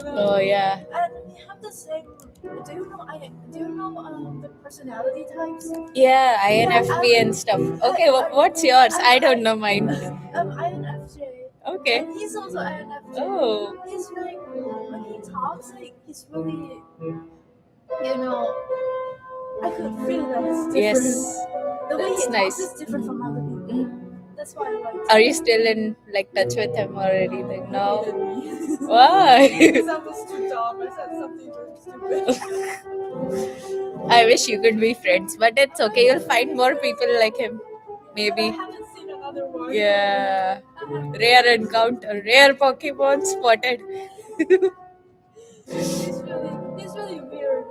Speaker 1: Oh yeah.
Speaker 2: And we have the same. Do you know the personality types?
Speaker 1: Yeah, INFP and stuff. Okay, what's yours? I don't know mine.
Speaker 2: INFJ.
Speaker 1: Okay.
Speaker 2: And he's also INFJ.
Speaker 1: Oh.
Speaker 2: He's like when he talks, he's really, I could feel that it's different.
Speaker 1: Yes.
Speaker 2: The way
Speaker 1: That's
Speaker 2: he
Speaker 1: nice.
Speaker 2: talks is different from other people. That's why I like him.
Speaker 1: Are you still in touch with him or anything? No.
Speaker 2: He hated me.
Speaker 1: Why?
Speaker 2: Because I was too dumb. I said something really stupid.
Speaker 1: I wish you could be friends, but it's okay. You'll find more people like him.
Speaker 2: But I
Speaker 1: Maybe.
Speaker 2: haven't seen another one.
Speaker 1: Yeah.
Speaker 2: I have
Speaker 1: Rare encounter. Rare Pokemon spotted.
Speaker 2: he's really weird.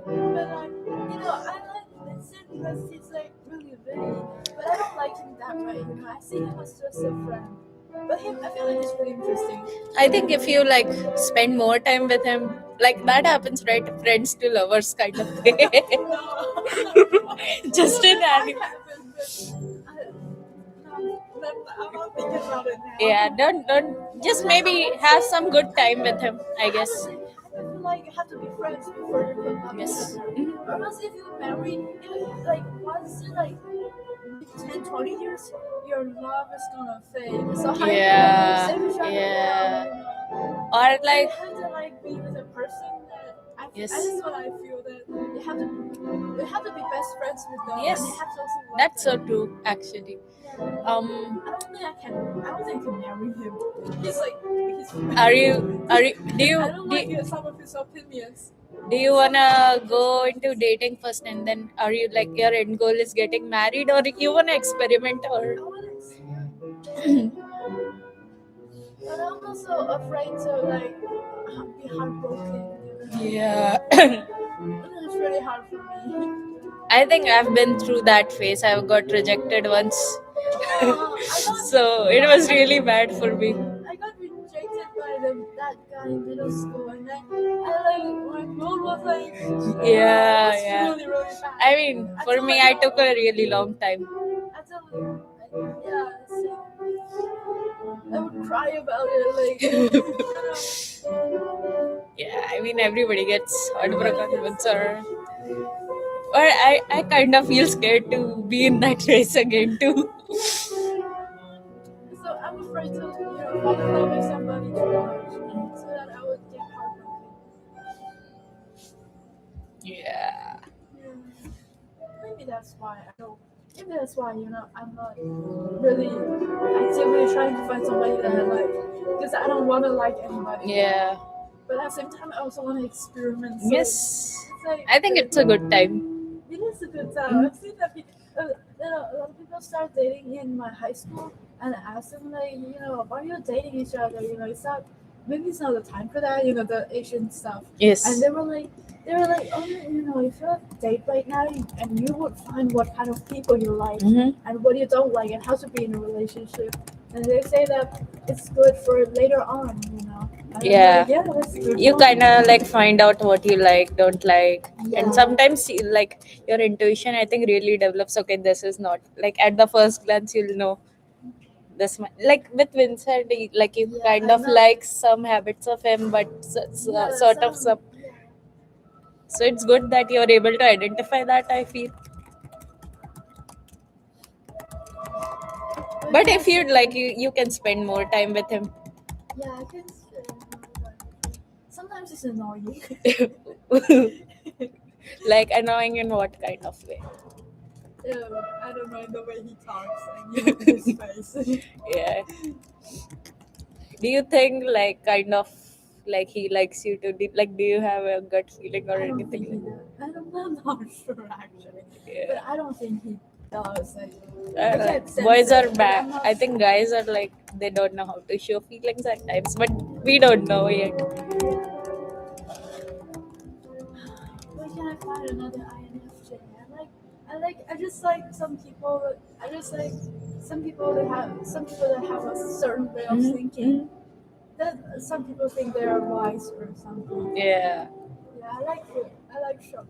Speaker 2: But like, I like Vincent because he's like really witty. But I don't like him that way. I see him as just a friend. But him, I feel like he's really interesting.
Speaker 1: I think if you like spend more time with him, like that happens, right? Friends to lovers kind of thing.
Speaker 2: No,
Speaker 1: Just
Speaker 2: that
Speaker 1: an
Speaker 2: might
Speaker 1: anime.
Speaker 2: happen, but I'm not thinking about it now.
Speaker 1: Yeah, don't just maybe have some good time with him, I guess.
Speaker 2: I feel like you have to be friends before you could love each
Speaker 1: Yes.
Speaker 2: other.
Speaker 1: Mhm.
Speaker 2: Or else if you marry, like once in like 10, 20 years, your love is gonna fade. So I
Speaker 1: Yeah,
Speaker 2: save each other
Speaker 1: yeah.
Speaker 2: now.
Speaker 1: Or
Speaker 2: You
Speaker 1: like,
Speaker 2: have to like be with a person that
Speaker 1: yes,
Speaker 2: that's what I feel that you have to be best friends with them,
Speaker 1: yes,
Speaker 2: and you have to also love
Speaker 1: that's so
Speaker 2: them.
Speaker 1: true, actually.
Speaker 2: Yeah.
Speaker 1: Um,
Speaker 2: I don't think I can marry him. He's like he's.
Speaker 1: are you,
Speaker 2: I don't
Speaker 1: do
Speaker 2: like
Speaker 1: you,
Speaker 2: some of his opinions.
Speaker 1: do you wanna go into dating first and then are you like your end goal is getting married or you wanna experiment or
Speaker 2: I want to experiment, but I'm also afraid to like be heartbroken.
Speaker 1: yeah.
Speaker 2: It's really hard for me.
Speaker 1: I think I've been through that phase. I got rejected once.
Speaker 2: I got
Speaker 1: So it was really bad for me.
Speaker 2: I got rejected by that guy in middle school, and then my mood was like
Speaker 1: Yeah,
Speaker 2: it was
Speaker 1: yeah.
Speaker 2: really bad.
Speaker 1: I mean, for me, I took a really long time.
Speaker 2: Until yeah, I would cry about it
Speaker 1: Yeah, I mean, everybody gets heartbroken once or I kind of feel scared to be in that phase again too.
Speaker 2: So I'm afraid to fall in love with somebody too much, so that I would get heartbroken.
Speaker 1: Yeah.
Speaker 2: Yeah. Maybe that's why I don't. Maybe that's why I'm not really actively trying to find somebody that I like, because I don't want to like anybody.
Speaker 1: Yeah.
Speaker 2: But at the same time, I also want to experiment. So
Speaker 1: Yes.
Speaker 2: it's like
Speaker 1: I think it's a good time.
Speaker 2: it is a good time. I've seen that a lot of people start dating in my high school, and I asked them like, why are you dating each other? It's not maybe it's not the time for that. The Asian stuff.
Speaker 1: Yes.
Speaker 2: And they were like, oh, if you date right now, and you would find what kind of people you like and what you don't like, and how to be in a relationship. And they say that it's good for later on. And
Speaker 1: Yeah.
Speaker 2: I'm like, yeah, that's a good
Speaker 1: You
Speaker 2: point.
Speaker 1: kind of like find out what you like, don't like,
Speaker 2: Yeah.
Speaker 1: and sometimes like your intuition, I think, really develops. Okay, this is not like at the first glance you'll know this. Like with Vincent, like you
Speaker 2: Yeah,
Speaker 1: kind
Speaker 2: I
Speaker 1: of
Speaker 2: know.
Speaker 1: like some habits of him, but sort of some.
Speaker 2: Yeah.
Speaker 1: So it's good that you're able to identify that, I feel. But if you'd like, you can spend more time with him.
Speaker 2: Yeah, I can spend more time with him. Sometimes it's annoying.
Speaker 1: Like annoying in what kind of way?
Speaker 2: I don't mind the way he talks and his face.
Speaker 1: Yeah. Do you think like kind of like he likes you to like do you have a gut feeling or
Speaker 2: I don't think
Speaker 1: anything
Speaker 2: he
Speaker 1: like
Speaker 2: does. I'm not sure actually, but
Speaker 1: yeah.
Speaker 2: I don't think he does. I
Speaker 1: Like
Speaker 2: can't sense
Speaker 1: boys
Speaker 2: it,
Speaker 1: are
Speaker 2: but
Speaker 1: bad.
Speaker 2: I'm not
Speaker 1: I think
Speaker 2: sure.
Speaker 1: guys are like they don't know how to show feelings at times, but we don't know yet.
Speaker 2: Where can I find another INFJ? I just like some people. I just like some people that have a certain way of thinking. That some people think they are wise or something.
Speaker 1: Yeah.
Speaker 2: Yeah, I like it. I like show.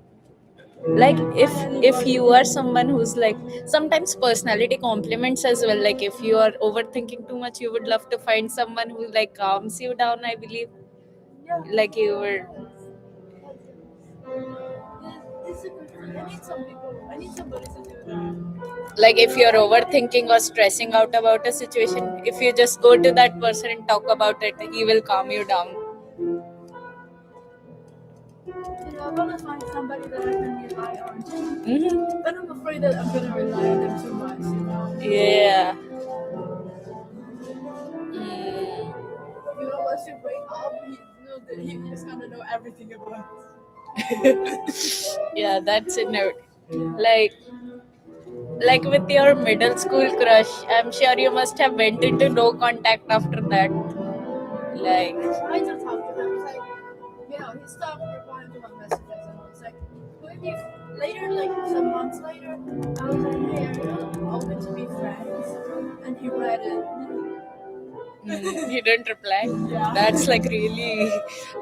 Speaker 1: Like if you are someone who's like sometimes personality compliments as well. Like if you are overthinking too much, you would love to find someone who like calms you down, I believe.
Speaker 2: Yeah.
Speaker 1: Like you were
Speaker 2: It's a good thing. I need somebody to do that.
Speaker 1: like if you're overthinking or stressing out about a situation, if you just go to that person and talk about it, he will calm you down.
Speaker 2: I want to find somebody that I can rely on. But I'm afraid that I'm gonna rely on them too much.
Speaker 1: Yeah.
Speaker 2: Once you break up, he's gonna know everything about it.
Speaker 1: Yeah, that's a note.
Speaker 2: Yeah.
Speaker 1: Like with your middle school crush, I'm sure you must have went into no contact after that. Like,
Speaker 2: I tried to talk to him. It's like, he stopped replying to my messages, and I was like, maybe later, like some months later, I was like, hey, are you open to be friends? And he read it.
Speaker 1: you didn't reply.
Speaker 2: Yeah.
Speaker 1: That's like really.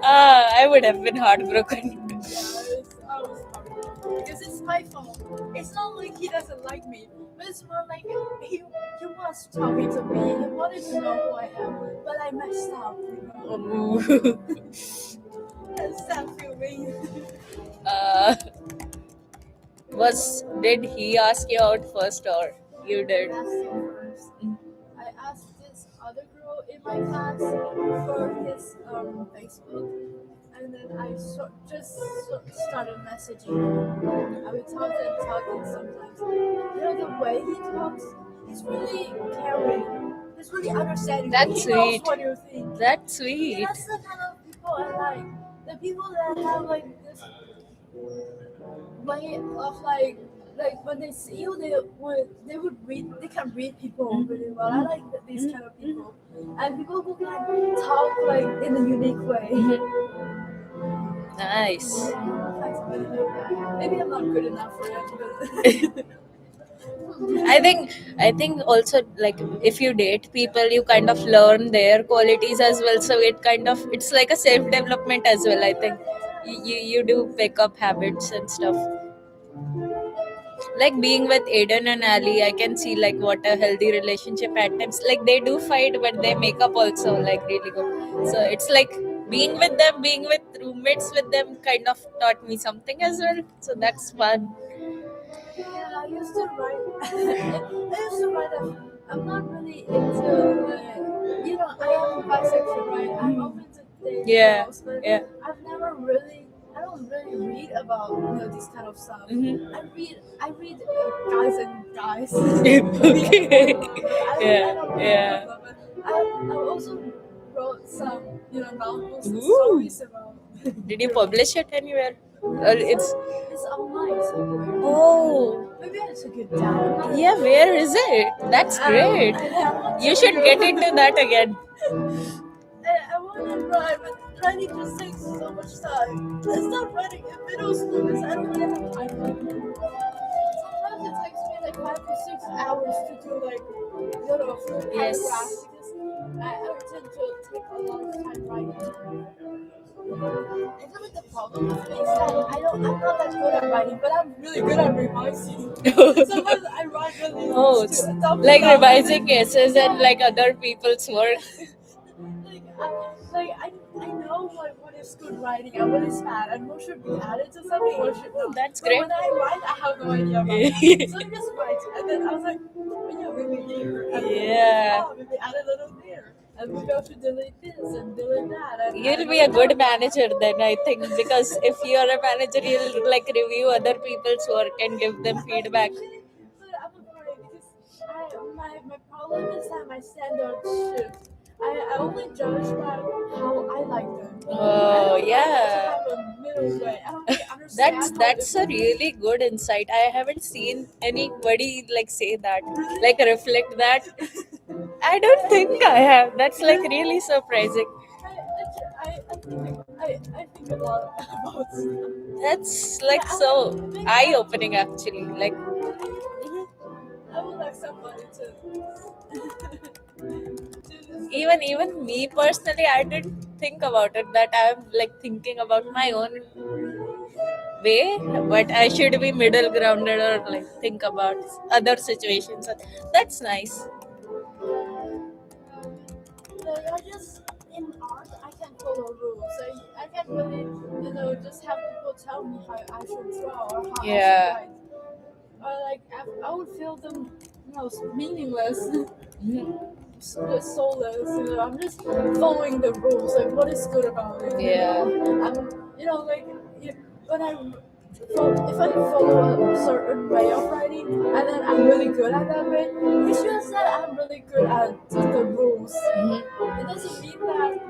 Speaker 1: I would have been heartbroken.
Speaker 2: I was heartbroken because it's my fault. It's not like he doesn't like me, but it's more like he was talking to me. He wanted to know who I am, but I messed up. That's sad feeling.
Speaker 1: uh, did he ask you out first or you
Speaker 2: I
Speaker 1: did?
Speaker 2: asked him first. I asked this other girl in my class for his Facebook, and then started messaging him. I would talk and talking sometimes. The way he talks, he's really caring. He's really understanding.
Speaker 1: That's
Speaker 2: He knows
Speaker 1: sweet.
Speaker 2: what you think.
Speaker 1: That's sweet.
Speaker 2: That's the kind of people I like. The people that have like this way of like when they see you, they can read people really well. I like these kind of people, and people who can talk like in a unique way.
Speaker 1: Nice.
Speaker 2: I really like that. Maybe I'm not good enough for it, but
Speaker 1: I think also like if you date people, you kind of learn their qualities as well. So it's like a self development as well. I think you do pick up habits and stuff. Like being with Aiden and Ali, I can see like what a healthy relationship at times. Like they do fight, but they make up also like really good. So it's like being with roommates with them, kind of taught me something as well. So that's fun.
Speaker 2: yeah, I used to write. I used to write. I'm not really into I am bisexual, right? I'm open to date
Speaker 1: Yeah,
Speaker 2: girls, but
Speaker 1: yeah.
Speaker 2: I've never really. I don't really read about this kind of stuff. I read guys and guys.
Speaker 1: Okay.
Speaker 2: I
Speaker 1: Yeah,
Speaker 2: don't read
Speaker 1: yeah.
Speaker 2: about them, but I also wrote some novels and
Speaker 1: Ooh.
Speaker 2: stories about.
Speaker 1: Did you publish it anywhere? It's
Speaker 2: It's online somewhere.
Speaker 1: oh
Speaker 2: Maybe I took it down.
Speaker 1: yeah. Where is it? That's great. You should get into that again.
Speaker 2: I want to write, but writing just takes so much time. I stopped writing in middle school because I don't really have time for it. Sometimes it takes me like 5 to 6 hours to do like
Speaker 1: Yes.
Speaker 2: paragraphs because I tend to take a lot of time writing. I feel like the problem with me is that I'm not that good at writing, but I'm really good at revising. Sometimes I write really
Speaker 1: Oh, it's
Speaker 2: dumb
Speaker 1: like
Speaker 2: stuff.
Speaker 1: revising essays and like other people's work.
Speaker 2: I know what is good writing and what is bad and what should be added to something, what should not.
Speaker 1: That's
Speaker 2: But
Speaker 1: great.
Speaker 2: when I write, I have no idea about that. So I just write, and then I was like, oh yeah, maybe here, and
Speaker 1: Yeah.
Speaker 2: maybe add a little there, and maybe I should delete this and delete that. And
Speaker 1: You'll be a good manager then, I think, because if you're a manager, you'll like review other people's work and give them feedback.
Speaker 2: But I'm afraid because my problem is that my standards shift. I only judge by how I like them.
Speaker 1: Oh
Speaker 2: I
Speaker 1: yeah.
Speaker 2: don't have a middle way. I don't really understand.
Speaker 1: That's a really good insight. I haven't seen anybody like say that, like reflect that. I don't think I have. That's like really surprising.
Speaker 2: I think a lot about stuff.
Speaker 1: That's like so eye opening actually. Like
Speaker 2: I would like somebody to
Speaker 1: even me personally, I didn't think about it that I'm like thinking about my own way, but I should be middle grounded or like think about other situations. That's nice.
Speaker 2: I just in art I can follow rules. I can really just have people tell me how I should draw or how I
Speaker 1: Yeah.
Speaker 2: should write. Or like I would feel them meaningless. Soulless, I'm just following the rules. Like, what is good about it?
Speaker 1: Yeah.
Speaker 2: When if I follow a certain way of writing, and then I'm really good at that way, it shows that I'm really good at the rules. It doesn't mean that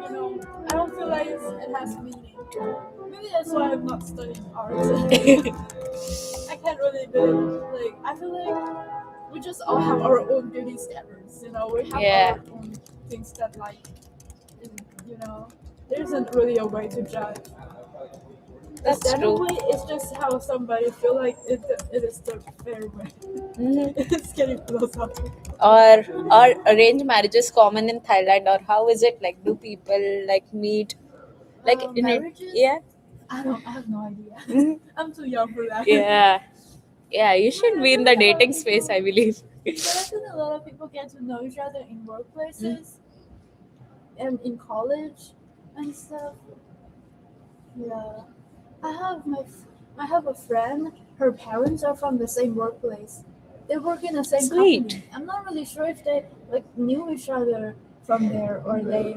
Speaker 2: I don't feel like it has meaning. Maybe that's why I'm not studying art. I can't really do it. Like I feel like we just all have our own beauty standards. You know, we have
Speaker 1: Yeah,
Speaker 2: our own things that like, you know, there isn't really a way to judge. Is
Speaker 1: that's
Speaker 2: that a
Speaker 1: true.
Speaker 2: way? It's just how somebody feel like it is the fair way.
Speaker 1: Hmm.
Speaker 2: It's getting philosophical.
Speaker 1: Or arranged marriages common in Thailand, or how is it like? Do people like meet like in it?
Speaker 2: Marriages?
Speaker 1: Yeah.
Speaker 2: I have no idea.
Speaker 1: Mhm.
Speaker 2: I'm too young for that.
Speaker 1: Yeah, yeah. You
Speaker 2: But
Speaker 1: should
Speaker 2: I
Speaker 1: be
Speaker 2: feel
Speaker 1: in the
Speaker 2: like a lot
Speaker 1: dating
Speaker 2: of
Speaker 1: space,
Speaker 2: people.
Speaker 1: I believe.
Speaker 2: But I feel like a lot of people get to know each other in
Speaker 1: Mm.
Speaker 2: workplaces and in college and stuff. Yeah, I have I have a friend. Her parents are from the same workplace. They work in the same
Speaker 1: Sweet.
Speaker 2: company. I'm not really sure if they like knew each other from there or they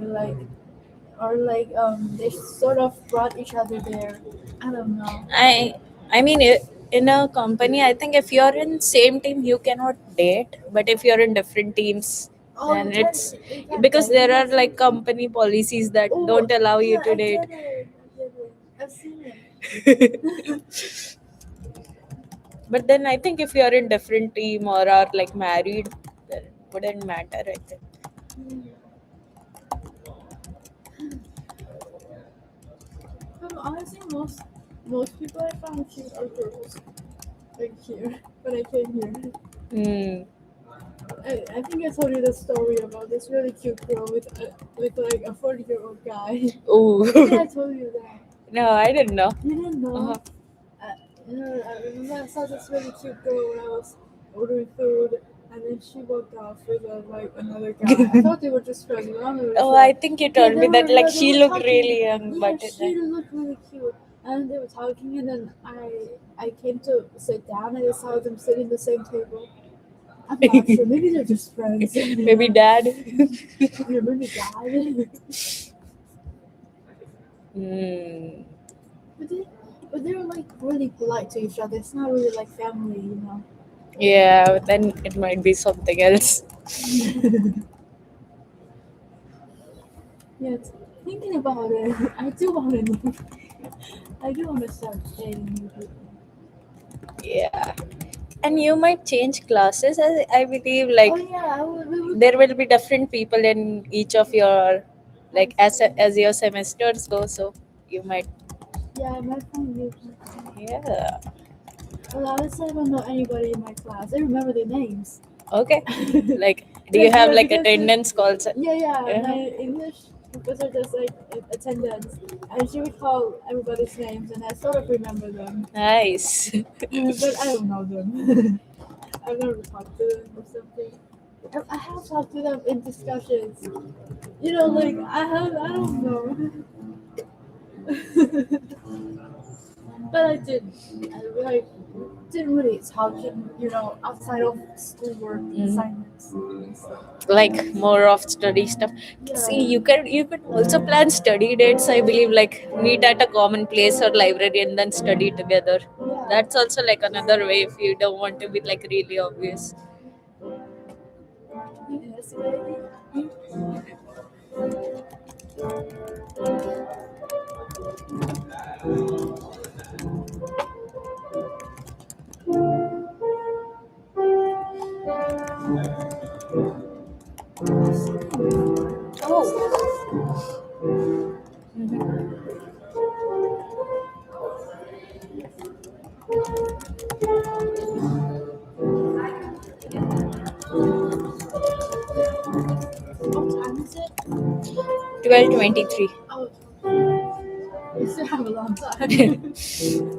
Speaker 2: sort of brought each other there. I don't know.
Speaker 1: I I mean, in a company, I think if you're in same team, you cannot date. But if you're in different teams,
Speaker 2: Oh,
Speaker 1: then it's
Speaker 2: you can
Speaker 1: because
Speaker 2: date in
Speaker 1: there
Speaker 2: the
Speaker 1: are
Speaker 2: same
Speaker 1: like
Speaker 2: team.
Speaker 1: company policies that
Speaker 2: Oh,
Speaker 1: don't allow you
Speaker 2: yeah,
Speaker 1: to
Speaker 2: I
Speaker 1: date.
Speaker 2: get it. I get it. I've seen it.
Speaker 1: But then I think if you're in different team or are like married, then it wouldn't matter. I think.
Speaker 2: Mm. But honestly, most people I found cute are girls. Like here, when I came here.
Speaker 1: Hmm.
Speaker 2: I think I told you the story about this really cute girl with like a 40-year-old guy. I think I
Speaker 1: Ooh.
Speaker 2: told you that.
Speaker 1: No, I didn't know.
Speaker 2: You didn't
Speaker 1: Uh-huh.
Speaker 2: know? I remember I saw this really cute girl when I was ordering food, and then she walked off with like another guy. I thought they were just friends, but I'm not really
Speaker 1: Oh,
Speaker 2: sure.
Speaker 1: I think you told me that like
Speaker 2: They
Speaker 1: she
Speaker 2: were
Speaker 1: looked
Speaker 2: talking.
Speaker 1: really young,
Speaker 2: Yeah,
Speaker 1: but
Speaker 2: she looked really cute, and they were talking, and then I came to sit down, and I saw them sitting at the same table. I'm not sure. Maybe they're just friends.
Speaker 1: maybe dad.
Speaker 2: Yeah, maybe dad.
Speaker 1: Hmm.
Speaker 2: but they but they're like really polite to each other. It's not really like family, you know.
Speaker 1: Yeah, then it might be something else.
Speaker 2: Yes, thinking about it, I do want to know. I do want to start dating new people.
Speaker 1: Yeah. And you might change classes, I believe,
Speaker 2: Oh
Speaker 1: like
Speaker 2: yeah, we would.
Speaker 1: there will be different people in each of your like as
Speaker 2: Classes.
Speaker 1: your semesters go, so you might.
Speaker 2: Yeah, I might find new people.
Speaker 1: Yeah.
Speaker 2: Well, honestly, I don't know anybody in my class. I remember their names.
Speaker 1: Okay. Like, do you
Speaker 2: Like
Speaker 1: have
Speaker 2: yeah,
Speaker 1: like
Speaker 2: because
Speaker 1: attendance calls?
Speaker 2: yeah, my
Speaker 1: Uh-huh.
Speaker 2: English professor does like attendance, and she would call everybody's names, and I sort of remember them,
Speaker 1: Nice.
Speaker 2: but I don't know them. I've never talked to them or something. I have talked to them in discussions. You know, like I don't know. But I didn't. I like didn't really talk in, outside of schoolwork
Speaker 1: Mhm.
Speaker 2: assignments and stuff.
Speaker 1: Like more of study stuff. See,
Speaker 2: Yeah.
Speaker 1: you could also plan study dates, I believe, like meet at a common place or library and then study together.
Speaker 2: Yeah.
Speaker 1: That's also like another way if you don't want to be like really obvious.
Speaker 2: Yeah, that's a good idea. I've seen them before. What's
Speaker 1: Oh.
Speaker 2: that?
Speaker 1: Mhm.
Speaker 2: What time is it?
Speaker 1: 12:23.
Speaker 2: Oh, we still have a long time.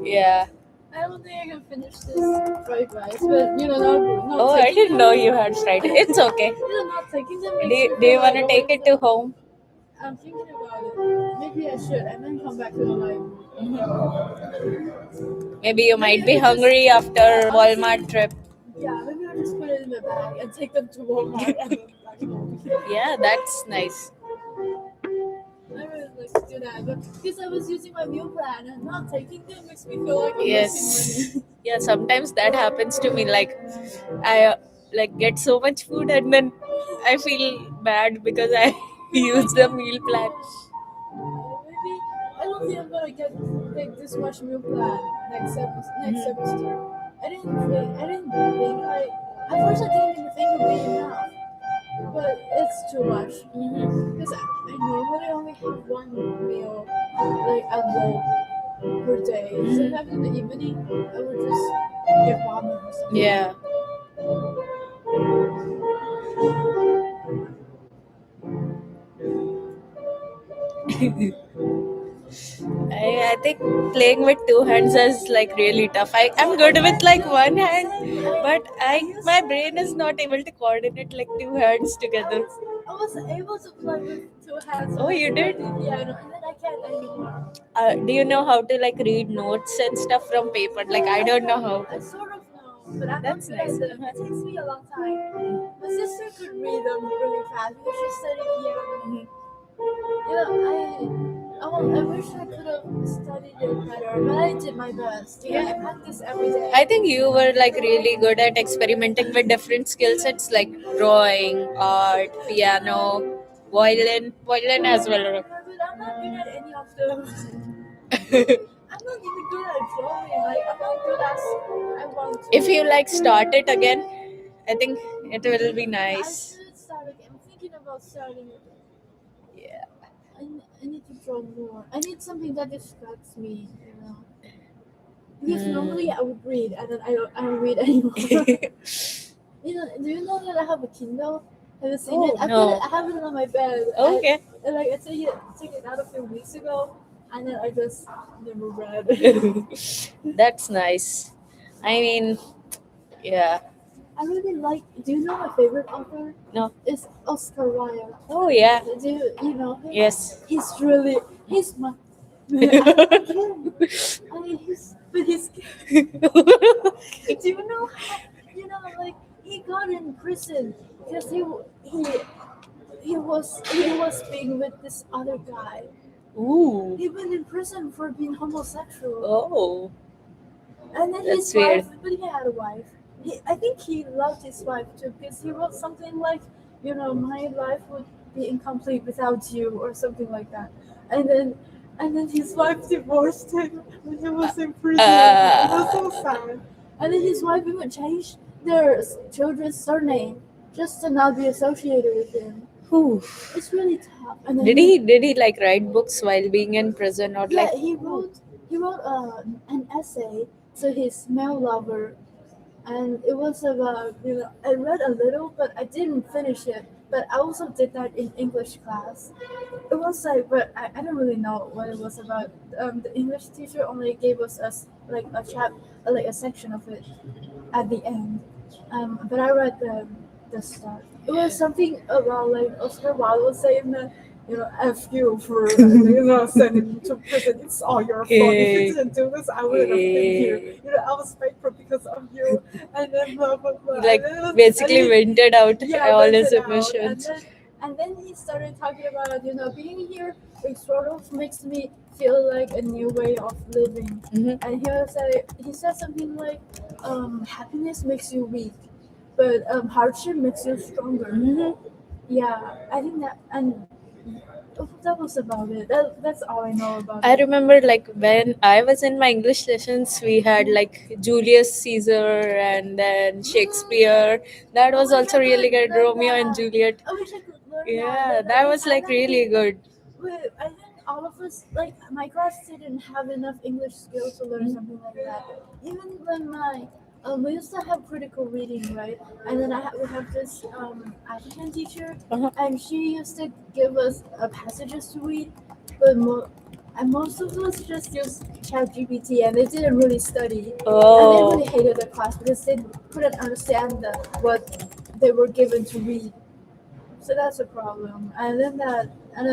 Speaker 1: Yeah.
Speaker 2: I don't think I can finish this fried rice, but not
Speaker 1: Oh, I
Speaker 2: taking
Speaker 1: didn't know you
Speaker 2: them.
Speaker 1: had fried. It's okay.
Speaker 2: Not taking them
Speaker 1: Do
Speaker 2: makes
Speaker 1: you,
Speaker 2: me
Speaker 1: do
Speaker 2: feel
Speaker 1: you want
Speaker 2: like
Speaker 1: to take
Speaker 2: going
Speaker 1: it to
Speaker 2: to.
Speaker 1: home?
Speaker 2: I'm thinking about it. Maybe I should, and then come back to the library.
Speaker 1: Maybe you
Speaker 2: Maybe
Speaker 1: might
Speaker 2: I
Speaker 1: be
Speaker 2: could just,
Speaker 1: hungry after Walmart
Speaker 2: honestly,
Speaker 1: trip.
Speaker 2: yeah, maybe I'll just put it in the bag and take them to Walmart and then back home.
Speaker 1: Yeah, that's nice.
Speaker 2: I really like to do that, but because I was using my meal plan and not taking them makes me feel like I'm wasting
Speaker 1: Yes.
Speaker 2: money.
Speaker 1: Yeah, sometimes that happens to me. Like, I like get so much food and then I feel bad because I use the meal plan.
Speaker 2: Maybe I don't think I'm gonna get take this much meal plan next
Speaker 1: Mhm.
Speaker 2: semester. I didn't think like at first I didn't even think it would be enough, but it's too much
Speaker 1: Mhm.
Speaker 2: because I normally only have one meal like at work per day.
Speaker 1: Mhm.
Speaker 2: Sometimes in the evening I would just get ramen or something.
Speaker 1: Yeah. I think playing with two hands is like really tough. I'm good with like one hand,
Speaker 2: Same.
Speaker 1: but
Speaker 2: I
Speaker 1: I
Speaker 2: used
Speaker 1: my brain is not able to coordinate like two hands together.
Speaker 2: I was able to play with two hands
Speaker 1: Oh,
Speaker 2: when I
Speaker 1: you did?
Speaker 2: studied piano, and then I can't anymore.
Speaker 1: Do you know how to like read notes and stuff from paper? Like I don't know how.
Speaker 2: I sort of know, but I'm not
Speaker 1: That's
Speaker 2: good
Speaker 1: nice.
Speaker 2: at them. It takes me a long time. My sister could read them really fast because she studied piano.
Speaker 1: Mhm.
Speaker 2: You know, I wish I could have studied it better, but I did my best. You know, I
Speaker 1: Yeah.
Speaker 2: practice every day.
Speaker 1: I think you were like really good at experimenting with different skill sets like drawing, art, piano, violin as well.
Speaker 2: Yeah, but I'm not good at any of them. I'm not even good at drawing. Like I'm not good as I want
Speaker 1: If you
Speaker 2: to.
Speaker 1: like start it again, I think it will be
Speaker 2: I
Speaker 1: nice.
Speaker 2: should start again. I'm thinking about starting it.
Speaker 1: Yeah.
Speaker 2: I need to draw more. I need something that distracts me, you know. Because normally
Speaker 1: Hmm.
Speaker 2: I would read and then I don't read anymore. You know, do you know that I have a Kindle? Have you seen it?
Speaker 1: Oh no.
Speaker 2: I have it on my bed.
Speaker 1: Okay.
Speaker 2: I took it out a few weeks ago, and then I just never read.
Speaker 1: That's nice. I mean, yeah.
Speaker 2: I really like. Do you know my favorite author?
Speaker 1: No.
Speaker 2: Is Oscar Wilde.
Speaker 1: Oh yeah.
Speaker 2: You know him?
Speaker 1: Yes.
Speaker 2: He's my. I love him. I mean, he's. Do you know how? You know, like he got in prison because he was being with this other guy.
Speaker 1: Ooh.
Speaker 2: He went in prison for being homosexual,
Speaker 1: Oh,
Speaker 2: and then
Speaker 1: that's
Speaker 2: his wife.
Speaker 1: weird.
Speaker 2: But he had a wife. I think he loved his wife too because he wrote something like, you know, my life would be incomplete without you, or something like that. And then, and then his wife divorced him when he was in prison. It was so
Speaker 1: Uh,
Speaker 2: sad. And then his wife even changed their children's surname just to not be associated with him.
Speaker 1: whew.
Speaker 2: It's really tough. And then
Speaker 1: Did he like write books while being in prison or
Speaker 2: yeah,
Speaker 1: like?
Speaker 2: he wrote an essay to his male lover, and it was about, you know, I read a little, but I didn't finish it. But I also did that in English class. It was like, but I don't really know what it was about. The English teacher only gave us like like a section of it at the end. But I read the start. It was something about like Oscar Wilde was saying that, you know, F you for you know sending me to prison. It's all your fault. If you
Speaker 1: Eh,
Speaker 2: didn't do this, I wouldn't have been here.
Speaker 1: eh.
Speaker 2: You know, I was bankrupt because of you. And then blah blah blah.
Speaker 1: He
Speaker 2: And
Speaker 1: like
Speaker 2: then
Speaker 1: basically vented out
Speaker 2: yeah,
Speaker 1: all
Speaker 2: went
Speaker 1: his
Speaker 2: it out.
Speaker 1: emotions.
Speaker 2: And then he started talking about, you know, being here. It sort of makes me feel like a new way of living.
Speaker 1: Hmm.
Speaker 2: And he said something like, happiness makes you weak, but hardship makes you stronger.
Speaker 1: Hmm.
Speaker 2: Yeah, I think that, and that was about it. That's all I know about
Speaker 1: I
Speaker 2: it.
Speaker 1: remember like when I was in my English lessons, we had like Julius Caesar and then Shakespeare. That
Speaker 2: I
Speaker 1: was
Speaker 2: wish I
Speaker 1: also really
Speaker 2: could
Speaker 1: good.
Speaker 2: learn
Speaker 1: Romeo and
Speaker 2: that.
Speaker 1: Juliet.
Speaker 2: I wish I could learn that,
Speaker 1: Yeah,
Speaker 2: but
Speaker 1: that was
Speaker 2: I'm
Speaker 1: like
Speaker 2: not
Speaker 1: really
Speaker 2: good.
Speaker 1: good.
Speaker 2: I think all of us, like my class, didn't have enough English skills to learn something like that. Even when we used to have critical reading, right? And then we have this African teacher,
Speaker 1: Uh-huh.
Speaker 2: and she used to give us passages to read, but and most of us just used ChatGPT, and they didn't really study, and they really
Speaker 1: Oh,
Speaker 2: hated the class because they couldn't understand what they were given to read. So that's a problem. And then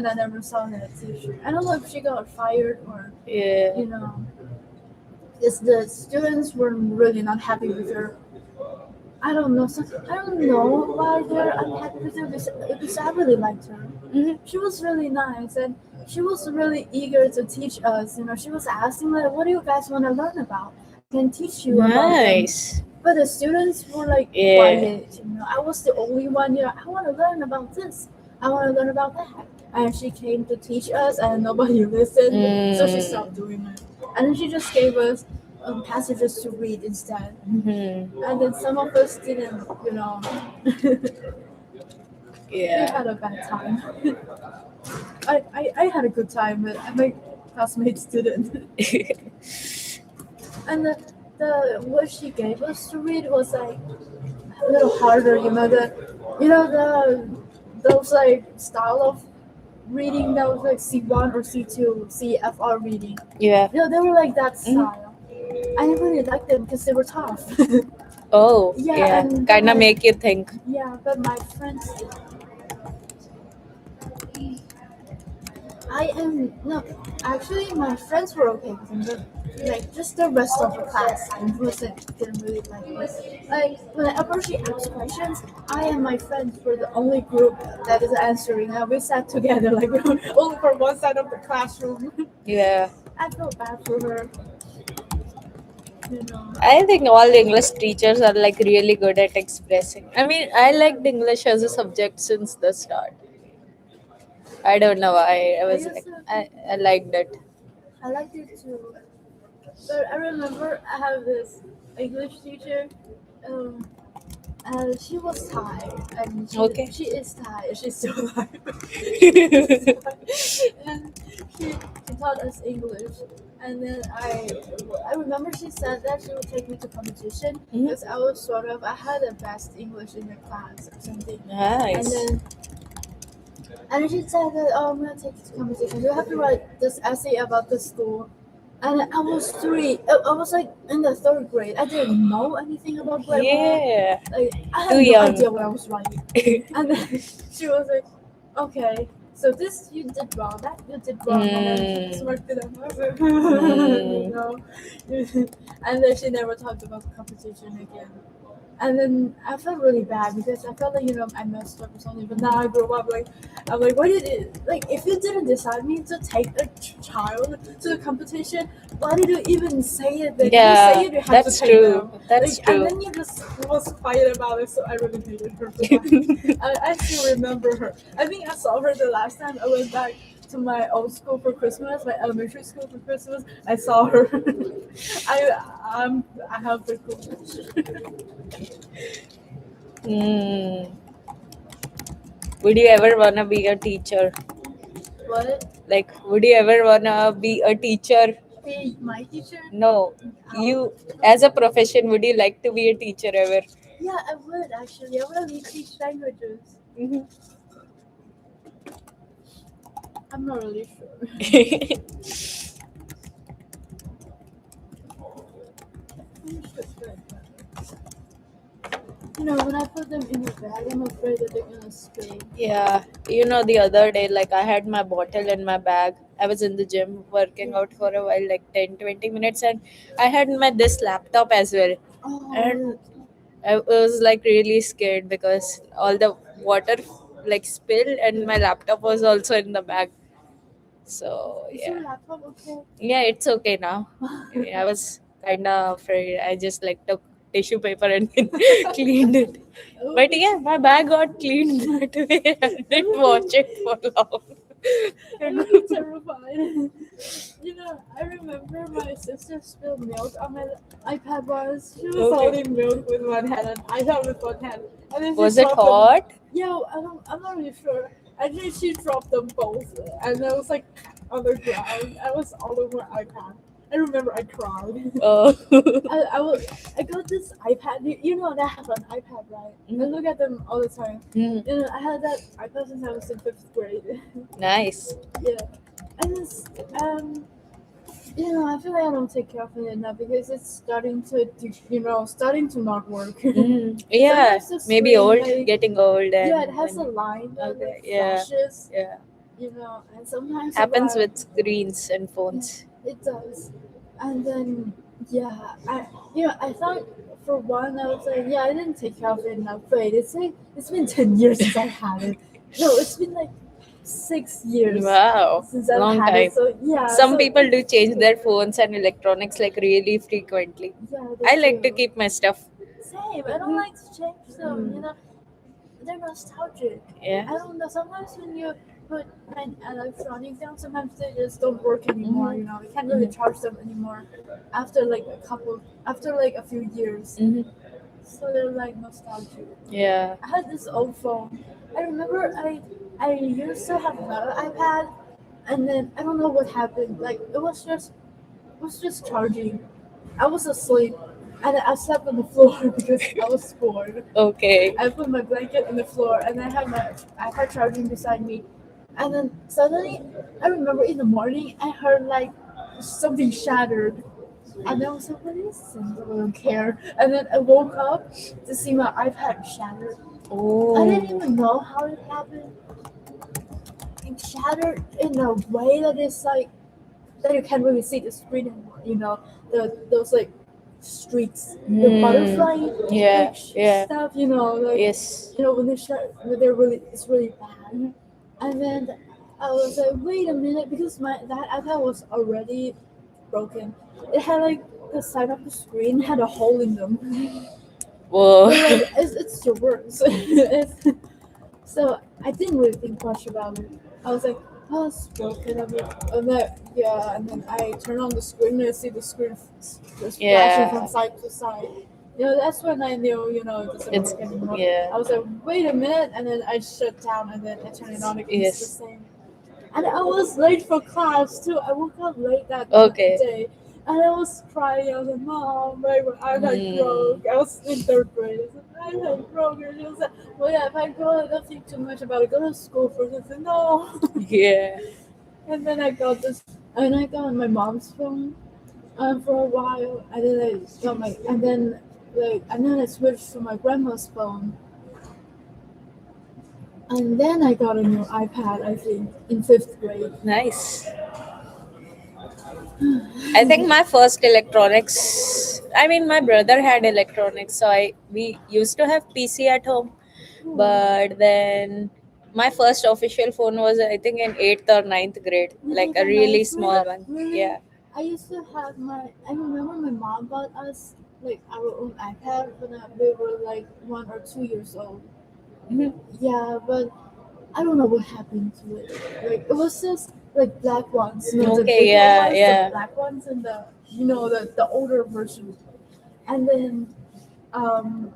Speaker 2: I never saw that teacher. I don't know if she got fired or,
Speaker 1: yeah.
Speaker 2: you know, because the students were really not happy with her. I don't know. So I don't know why they're unhappy with her because I really liked her.
Speaker 1: Hmm.
Speaker 2: She was really nice, and she was really eager to teach us. You know, she was asking like, "What do you guys want to learn about? I can teach you about them."
Speaker 1: Nice.
Speaker 2: But the students were like
Speaker 1: Yeah.
Speaker 2: quiet. You know, I was the only one. You know, I want to learn about this. I want to learn about that. And she came to teach us, and nobody listened, so she
Speaker 1: Mm.
Speaker 2: stopped doing it. and then she just gave us passages to read instead.
Speaker 1: Hmm.
Speaker 2: And then some of us didn't, we
Speaker 1: Yeah.
Speaker 2: had a bad time. I had a good time, but my classmates didn't. And the what she gave us to read was like a little harder, the those like style of reading that was like C1 or C2 CFR reading.
Speaker 1: Yeah.
Speaker 2: They were like that
Speaker 1: Mhm.
Speaker 2: style. I didn't really like them because they were tough.
Speaker 1: Oh,
Speaker 2: Yeah,
Speaker 1: yeah.
Speaker 2: and but
Speaker 1: Kind of make you think.
Speaker 2: my friends, I am no, actually my friends were okay with them, but like just the rest of the class didn't really like it. Like whenever she asked questions, I and my friends were the only group that is answering, and we sat together like only for one side of the classroom.
Speaker 1: Yeah.
Speaker 2: I felt bad for her, you know.
Speaker 1: I think all English teachers are like really good at expressing. I mean, I liked English as a subject since the start. I don't know why. I
Speaker 2: I
Speaker 1: was
Speaker 2: used
Speaker 1: like,
Speaker 2: to,
Speaker 1: I liked it.
Speaker 2: I liked it too, but I remember I have this English teacher. Um, she was Thai, and
Speaker 1: Okay.
Speaker 2: she is Thai. She's still alive. She's Thai. And she taught us English. And then I remember she said that she would take me to competition
Speaker 1: Mhm.
Speaker 2: because I was sort of I had the best English in the class or something. And
Speaker 1: Nice.
Speaker 2: then she said that, oh, I'm gonna take you to competition. You have to write this essay about the school. And I was three. I was like in the third grade. I didn't know anything about grammar.
Speaker 1: Yeah.
Speaker 2: Like I
Speaker 1: Too
Speaker 2: had no
Speaker 1: young.
Speaker 2: idea what I was writing. And then she was like, "Okay, so this you did wrong. That you did wrong." And then she just
Speaker 1: Mm.
Speaker 2: marked it up. I was like,
Speaker 1: Mm.
Speaker 2: And then she never talked about the competition again. And then I felt really bad because I felt like I messed up or something. But now I grew up, like I'm like, why did it like if you didn't decide me to take a child to the competition, why did you even say it? Then you say
Speaker 1: Yeah,
Speaker 2: it, you have to
Speaker 1: that's
Speaker 2: take
Speaker 1: true.
Speaker 2: them.
Speaker 1: That's
Speaker 2: Like and
Speaker 1: true.
Speaker 2: then you just was quiet about it. So I really hated her for that. I still remember her. I think I saw her the last time I went back to my old school for Christmas, my elementary school for Christmas. I saw her. I have the cool.
Speaker 1: Mm. Would you ever wanna be a teacher?
Speaker 2: What?
Speaker 1: Like, would you ever wanna be a teacher?
Speaker 2: Be my teacher?
Speaker 1: No.
Speaker 2: Oh.
Speaker 1: You, as a profession, would you like to be a teacher ever?
Speaker 2: Yeah, I would actually. I would teach languages.
Speaker 1: Mhm.
Speaker 2: I'm not really sure. I'm sure, when I put them in the bag, I'm afraid that they're gonna stay.
Speaker 1: Yeah, the other day, like I had my bottle in my bag. I was in the gym working
Speaker 2: Yeah.
Speaker 1: out for a while, like 10-20 minutes, and I had my this laptop as well.
Speaker 2: Oh,
Speaker 1: And I was like really scared because all the water like spilled, and my laptop was also in the bag. So
Speaker 2: is
Speaker 1: yeah,
Speaker 2: your laptop okay?
Speaker 1: yeah, it's okay now. Yeah, I was kind of afraid. I just like took tissue paper and then cleaned it.
Speaker 2: Oh,
Speaker 1: But yeah, my bag got cleaned that way. I
Speaker 2: I
Speaker 1: didn't
Speaker 2: would be,
Speaker 1: watch it for
Speaker 2: I would
Speaker 1: long.
Speaker 2: be terrified. I remember my sister spilled milk on my iPad once. She was
Speaker 1: Okay.
Speaker 2: holding milk with one hand and iPad with one hand, and then she
Speaker 1: Was it
Speaker 2: dropped them.
Speaker 1: hot?
Speaker 2: Yeah, I'm not really sure. I think she dropped them both, and I was like on the ground. I was all over my iPad. I remember I cried.
Speaker 1: Oh.
Speaker 2: I got this iPad. That I have an iPad, right? I look at them all the time.
Speaker 1: Mm,
Speaker 2: I had that iPad since I was in fifth grade.
Speaker 1: nice.
Speaker 2: Yeah, and I feel like I don't take care of it enough because it's starting to not work.
Speaker 1: Yeah,
Speaker 2: Sometimes the
Speaker 1: maybe
Speaker 2: screen,
Speaker 1: old,
Speaker 2: like,
Speaker 1: getting old,
Speaker 2: yeah, it
Speaker 1: and
Speaker 2: has a
Speaker 1: then
Speaker 2: line that
Speaker 1: okay,
Speaker 2: like
Speaker 1: yeah,
Speaker 2: flashes,
Speaker 1: yeah.
Speaker 2: and sometimes if
Speaker 1: Happens
Speaker 2: I,
Speaker 1: with screens and
Speaker 2: yeah,
Speaker 1: phones.
Speaker 2: it does. And then, yeah, I thought for one, I was like, yeah, I didn't take care of it enough. Wait, it's been 10 years since I had it. No, it's been like 6 years
Speaker 1: Wow,
Speaker 2: since I've
Speaker 1: long
Speaker 2: had it.
Speaker 1: time.
Speaker 2: So yeah,
Speaker 1: Some
Speaker 2: so
Speaker 1: people do change their phones and electronics like really frequently.
Speaker 2: yeah, they
Speaker 1: I like to
Speaker 2: do.
Speaker 1: keep my stuff.
Speaker 2: Same. I don't like to change them.
Speaker 1: Mm,
Speaker 2: They're nostalgic.
Speaker 1: yeah.
Speaker 2: I don't know. Sometimes when you put my electronics down, sometimes they just don't work anymore. You know, you can't really charge them anymore after like a few years. So they're like nostalgic.
Speaker 1: Yeah.
Speaker 2: I had this old phone. I remember I used to have another iPad, and then I don't know what happened. Like it was just charging. I was asleep, and I slept on the floor because I was bored.
Speaker 1: Okay.
Speaker 2: I put my blanket on the floor, and I had my iPad charging beside me. And then suddenly, I remember in the morning, I heard like something shattered. And I was like, what is this? I don't care. And then I woke up to see my iPad shattered. I didn't
Speaker 1: Oh.
Speaker 2: even know how it happened. It shattered in a way that is like that you can't really see the screen anymore. You know, those like streaks, the butterfly
Speaker 1: Yeah.
Speaker 2: like
Speaker 1: Yeah.
Speaker 2: stuff. You know, like
Speaker 1: Yes.
Speaker 2: when they're really it's really bad. And then I was like, wait a minute, because my that iPad was already broken. It had like the side of the screen had a hole in them.
Speaker 1: Whoa.
Speaker 2: But like it's yours. It's, so I didn't really think much about it. I was like, oh, it's broken. And then yeah, and then I turn on the screen and I see the screen just flashing from
Speaker 1: Yeah.
Speaker 2: side to side. You know, that's when I knew, it doesn't
Speaker 1: It's
Speaker 2: work anymore.
Speaker 1: yeah.
Speaker 2: I was like, wait a minute, and then I shut down and then I turn it on again. It's the
Speaker 1: Yes.
Speaker 2: same. And I was late for class too. I woke up late that
Speaker 1: Okay.
Speaker 2: day, and I was crying. I was like, "Mom, my iPad
Speaker 1: Mm.
Speaker 2: broke." I was in third grade. I said, "My iPad broke," and she was like, "Well, yeah, if I go, don't think too much about it. Go to school first." I said, "No."
Speaker 1: Yeah.
Speaker 2: And then I got this, and I got my mom's phone, for a while, and then I got my, and then I switched to my grandma's phone, and then I got a new iPad. I think in fifth grade.
Speaker 1: Nice. I think my first electronics. I mean, my brother had electronics, so I we used to have PC at home. But then my first official phone was, I think, in eighth or ninth grade,
Speaker 2: You
Speaker 1: like
Speaker 2: think
Speaker 1: a
Speaker 2: a
Speaker 1: really
Speaker 2: nice
Speaker 1: small one.
Speaker 2: really?
Speaker 1: Yeah.
Speaker 2: I used to have I remember my mom bought us like our own iPad when we were like 1 or 2 years old.
Speaker 1: Mhm.
Speaker 2: Yeah, but I don't know what happened to it. Like it was just like black ones, the
Speaker 1: Okay.
Speaker 2: bigger
Speaker 1: Yeah.
Speaker 2: ones, the
Speaker 1: Yeah.
Speaker 2: black ones, and the older version. And then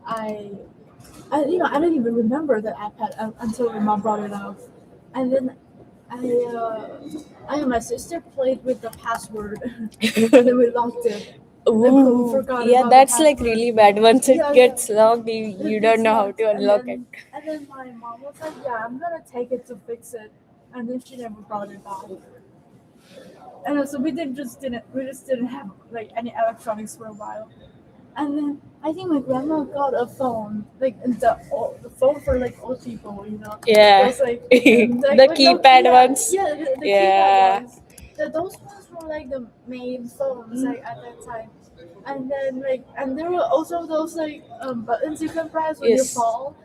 Speaker 2: I didn't even remember the iPad until my mom brought it up, and then I I and my sister played with the password, and then we locked it. Like we
Speaker 1: Ooh.
Speaker 2: forgot
Speaker 1: Yeah,
Speaker 2: about the
Speaker 1: that's like
Speaker 2: password.
Speaker 1: really bad. Once it
Speaker 2: Yeah,
Speaker 1: gets locked, you
Speaker 2: it
Speaker 1: don't
Speaker 2: gets
Speaker 1: know how
Speaker 2: locked,
Speaker 1: to
Speaker 2: and
Speaker 1: unlock it.
Speaker 2: then my mom was like, "Yeah, I'm gonna take it to fix it," and then she never brought it back. And so we just didn't have like any electronics for a while. And then I think my grandma got a phone, like the phone for like old people,
Speaker 1: Yeah.
Speaker 2: those
Speaker 1: The
Speaker 2: like no,
Speaker 1: keypad ones.
Speaker 2: yeah, the keypad
Speaker 1: Yeah.
Speaker 2: ones. Those ones were like the main phones
Speaker 1: Mm.
Speaker 2: like at that time. And then and there were also those buttons you can press when you
Speaker 1: Yes.
Speaker 2: fall,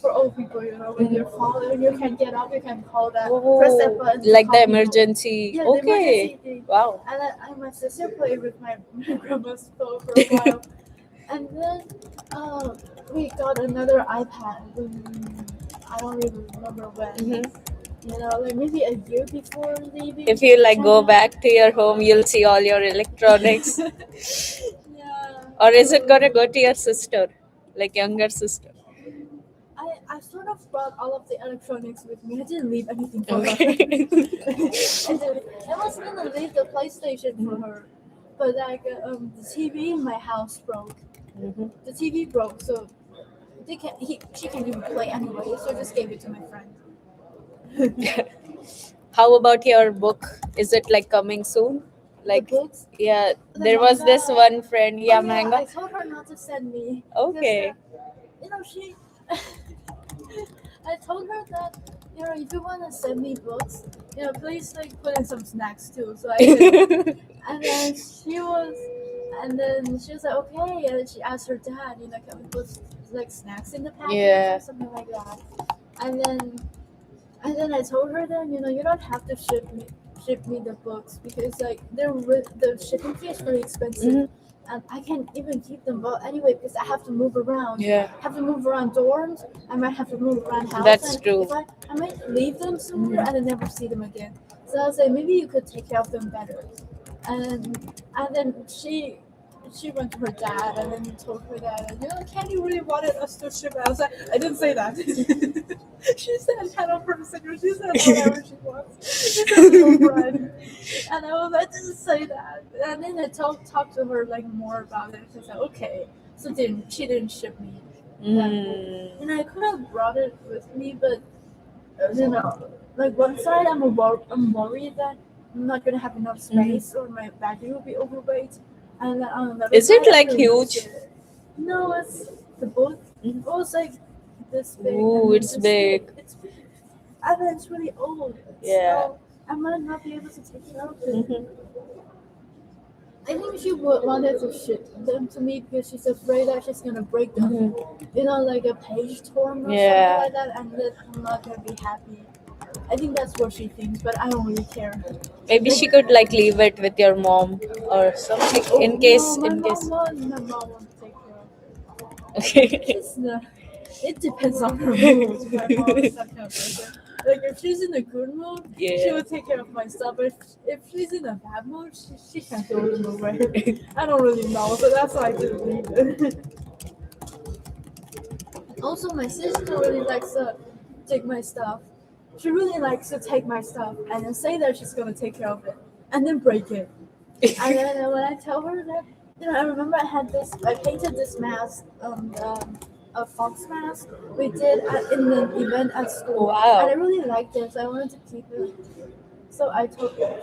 Speaker 2: for old people, when you fall and you can't get up, you can press that
Speaker 1: Oh,
Speaker 2: button to
Speaker 1: like the
Speaker 2: call people.
Speaker 1: emergency.
Speaker 2: Yeah, the
Speaker 1: Okay.
Speaker 2: emergency thing.
Speaker 1: Wow.
Speaker 2: And my sister played with my grandma's phone for a while. And then we got another iPad. I don't even remember when.
Speaker 1: Hmm.
Speaker 2: Like maybe a year before
Speaker 1: If
Speaker 2: leaving
Speaker 1: you like go
Speaker 2: China.
Speaker 1: back to your home, you'll see all your electronics.
Speaker 2: Yeah.
Speaker 1: Or is it gonna go to your sister, like younger sister?
Speaker 2: I sort of brought all of the electronics with me. I didn't leave anything for her.
Speaker 1: Okay.
Speaker 2: I was gonna leave the PlayStation for her, but the TV in my house broke.
Speaker 1: Mhm.
Speaker 2: The TV broke, so she can't even play anyway. So I just gave it to my friend.
Speaker 1: How about your book? Is it like coming soon?
Speaker 2: The
Speaker 1: Like,
Speaker 2: books,
Speaker 1: yeah,
Speaker 2: the
Speaker 1: there was this
Speaker 2: manga.
Speaker 1: one friend,
Speaker 2: Oh
Speaker 1: yeah,
Speaker 2: yeah,
Speaker 1: manga.
Speaker 2: I told her not to send me because
Speaker 1: Okay.
Speaker 2: she. I told her that if you want to send me books, please like put in some snacks too, so I can. And then she was like, okay, and then she asked her dad, can we put like snacks in the package
Speaker 1: Yeah.
Speaker 2: or something like that. And then I told her then, you don't have to ship me the books because like the shipping fee is really expensive.
Speaker 1: Mhm.
Speaker 2: and I can't even keep them. But anyway, because I have to move around,
Speaker 1: Yeah,
Speaker 2: have to move around dorms. I might have to move around house,
Speaker 1: that's
Speaker 2: and
Speaker 1: true.
Speaker 2: if I might leave them somewhere and then never see them again. So I was like, maybe you could take care of them better. And then she went to her dad and then told her dad, Candy really wanted us to ship. I was like, I didn't say that. She said kind of person. She said whatever she wants. She said little friend. And I didn't say that. And then I talked to her like more about it. She said, okay. So she didn't ship me.
Speaker 1: Mm.
Speaker 2: And I could have brought it with me, but like one side I'm worried that I'm not gonna have enough space or my baggage will be overweight, and then on the other
Speaker 1: Is it
Speaker 2: side I'm
Speaker 1: like
Speaker 2: really
Speaker 1: huge?
Speaker 2: scared. No, it's the both.
Speaker 1: Mhm.
Speaker 2: Both like this big,
Speaker 1: Ooh,
Speaker 2: and then
Speaker 1: it's
Speaker 2: it's big.
Speaker 1: big.
Speaker 2: It's big, and then it's really old.
Speaker 1: Yeah.
Speaker 2: So I might not be able to take care of it.
Speaker 1: Mhm.
Speaker 2: I think she would wanted to ship them to me because she's afraid that she's gonna break them.
Speaker 1: Mhm.
Speaker 2: Like a page torn or something
Speaker 1: Yeah.
Speaker 2: like that, and then I'm not gonna be happy. I think that's what she thinks, but I don't really care.
Speaker 1: Maybe
Speaker 2: Like,
Speaker 1: she could like leave it with your mom or something
Speaker 2: oh
Speaker 1: in
Speaker 2: no,
Speaker 1: case,
Speaker 2: my
Speaker 1: in
Speaker 2: mom
Speaker 1: case.
Speaker 2: won't. My mom won't take care of it.
Speaker 1: Okay.
Speaker 2: She's not. It depends on her mood. My mom is that kind of person. Like if she's in a good mood, she
Speaker 1: Yeah.
Speaker 2: will take care of my stuff. But if she's in a bad mood, she can throw them away. I don't really know, so that's why I didn't leave it. Also, my sister really likes to take my stuff. She really likes to take my stuff and then say that she's gonna take care of it and then break it. And then when I tell her that, I remember I painted this mask, a fox mask we did in an event at school, and I
Speaker 1: Wow.
Speaker 2: really liked it, so I wanted to keep it. So I told her,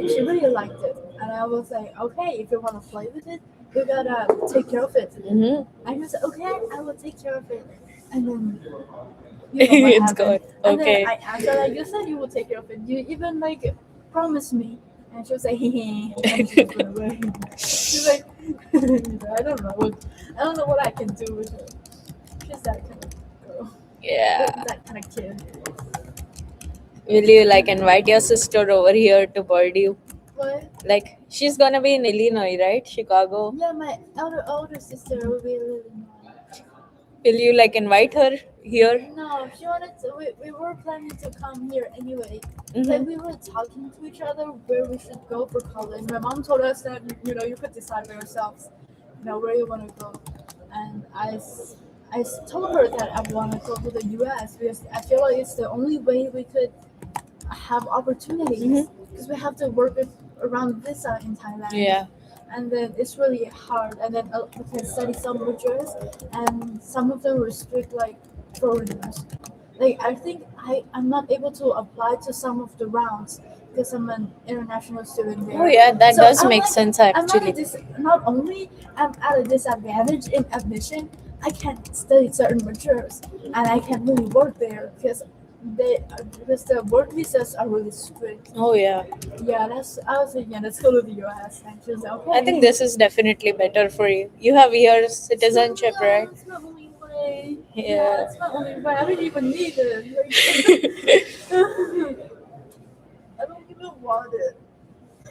Speaker 2: she really liked it, and I was like, okay, if you want to play with it, you gotta take care of it.
Speaker 1: Mm-hmm.
Speaker 2: And she said, okay, I will take care of it. And then what
Speaker 1: It's
Speaker 2: happened.
Speaker 1: good.
Speaker 2: And then
Speaker 1: Okay.
Speaker 2: I asked her, like, you said you would take care of it. You even like promised me. And she was like, hee and she just went away. She's like, I don't know what I can do with her. She's that kind of girl,
Speaker 1: Yeah.
Speaker 2: that kind of kid.
Speaker 1: Will you like invite your sister over here to Purdue?
Speaker 2: But
Speaker 1: Like she's gonna be in Illinois, right? Chicago.
Speaker 2: yeah, my older sister will be really nice.
Speaker 1: Will you like invite her here?
Speaker 2: No, she wanted to. We were planning to come here anyway. Like
Speaker 1: Mm-hmm.
Speaker 2: we were talking to each other where we should go for college. My mom told us that you could decide for yourselves, where you want to go. And told her that I want to go to the U.S. because I feel like it's the only way we could have opportunities
Speaker 1: Mm-hmm.
Speaker 2: because we have to work around visa in Thailand.
Speaker 1: Yeah.
Speaker 2: And then it's really hard. And then we can study some majors, and some of them restrict like foreigners. Like I think I'm not able to apply to some of the rounds because I'm an international student
Speaker 1: Oh
Speaker 2: there.
Speaker 1: yeah, that
Speaker 2: So
Speaker 1: does make sense
Speaker 2: I'm at a
Speaker 1: actually.
Speaker 2: not only I'm at a disadvantage in admission, I can't study certain majors, and I can't really work there because the work visas are really strict.
Speaker 1: Oh yeah.
Speaker 2: Yeah, I was like, yeah, let's go to the US. And she was like,
Speaker 1: I think
Speaker 2: okay.
Speaker 1: this is definitely better for you. You have your citizenship,
Speaker 2: Yeah,
Speaker 1: right?
Speaker 2: that's my only way. Yeah,
Speaker 1: Yeah.
Speaker 2: that's my only way. I don't even need it. Like, I don't even want it.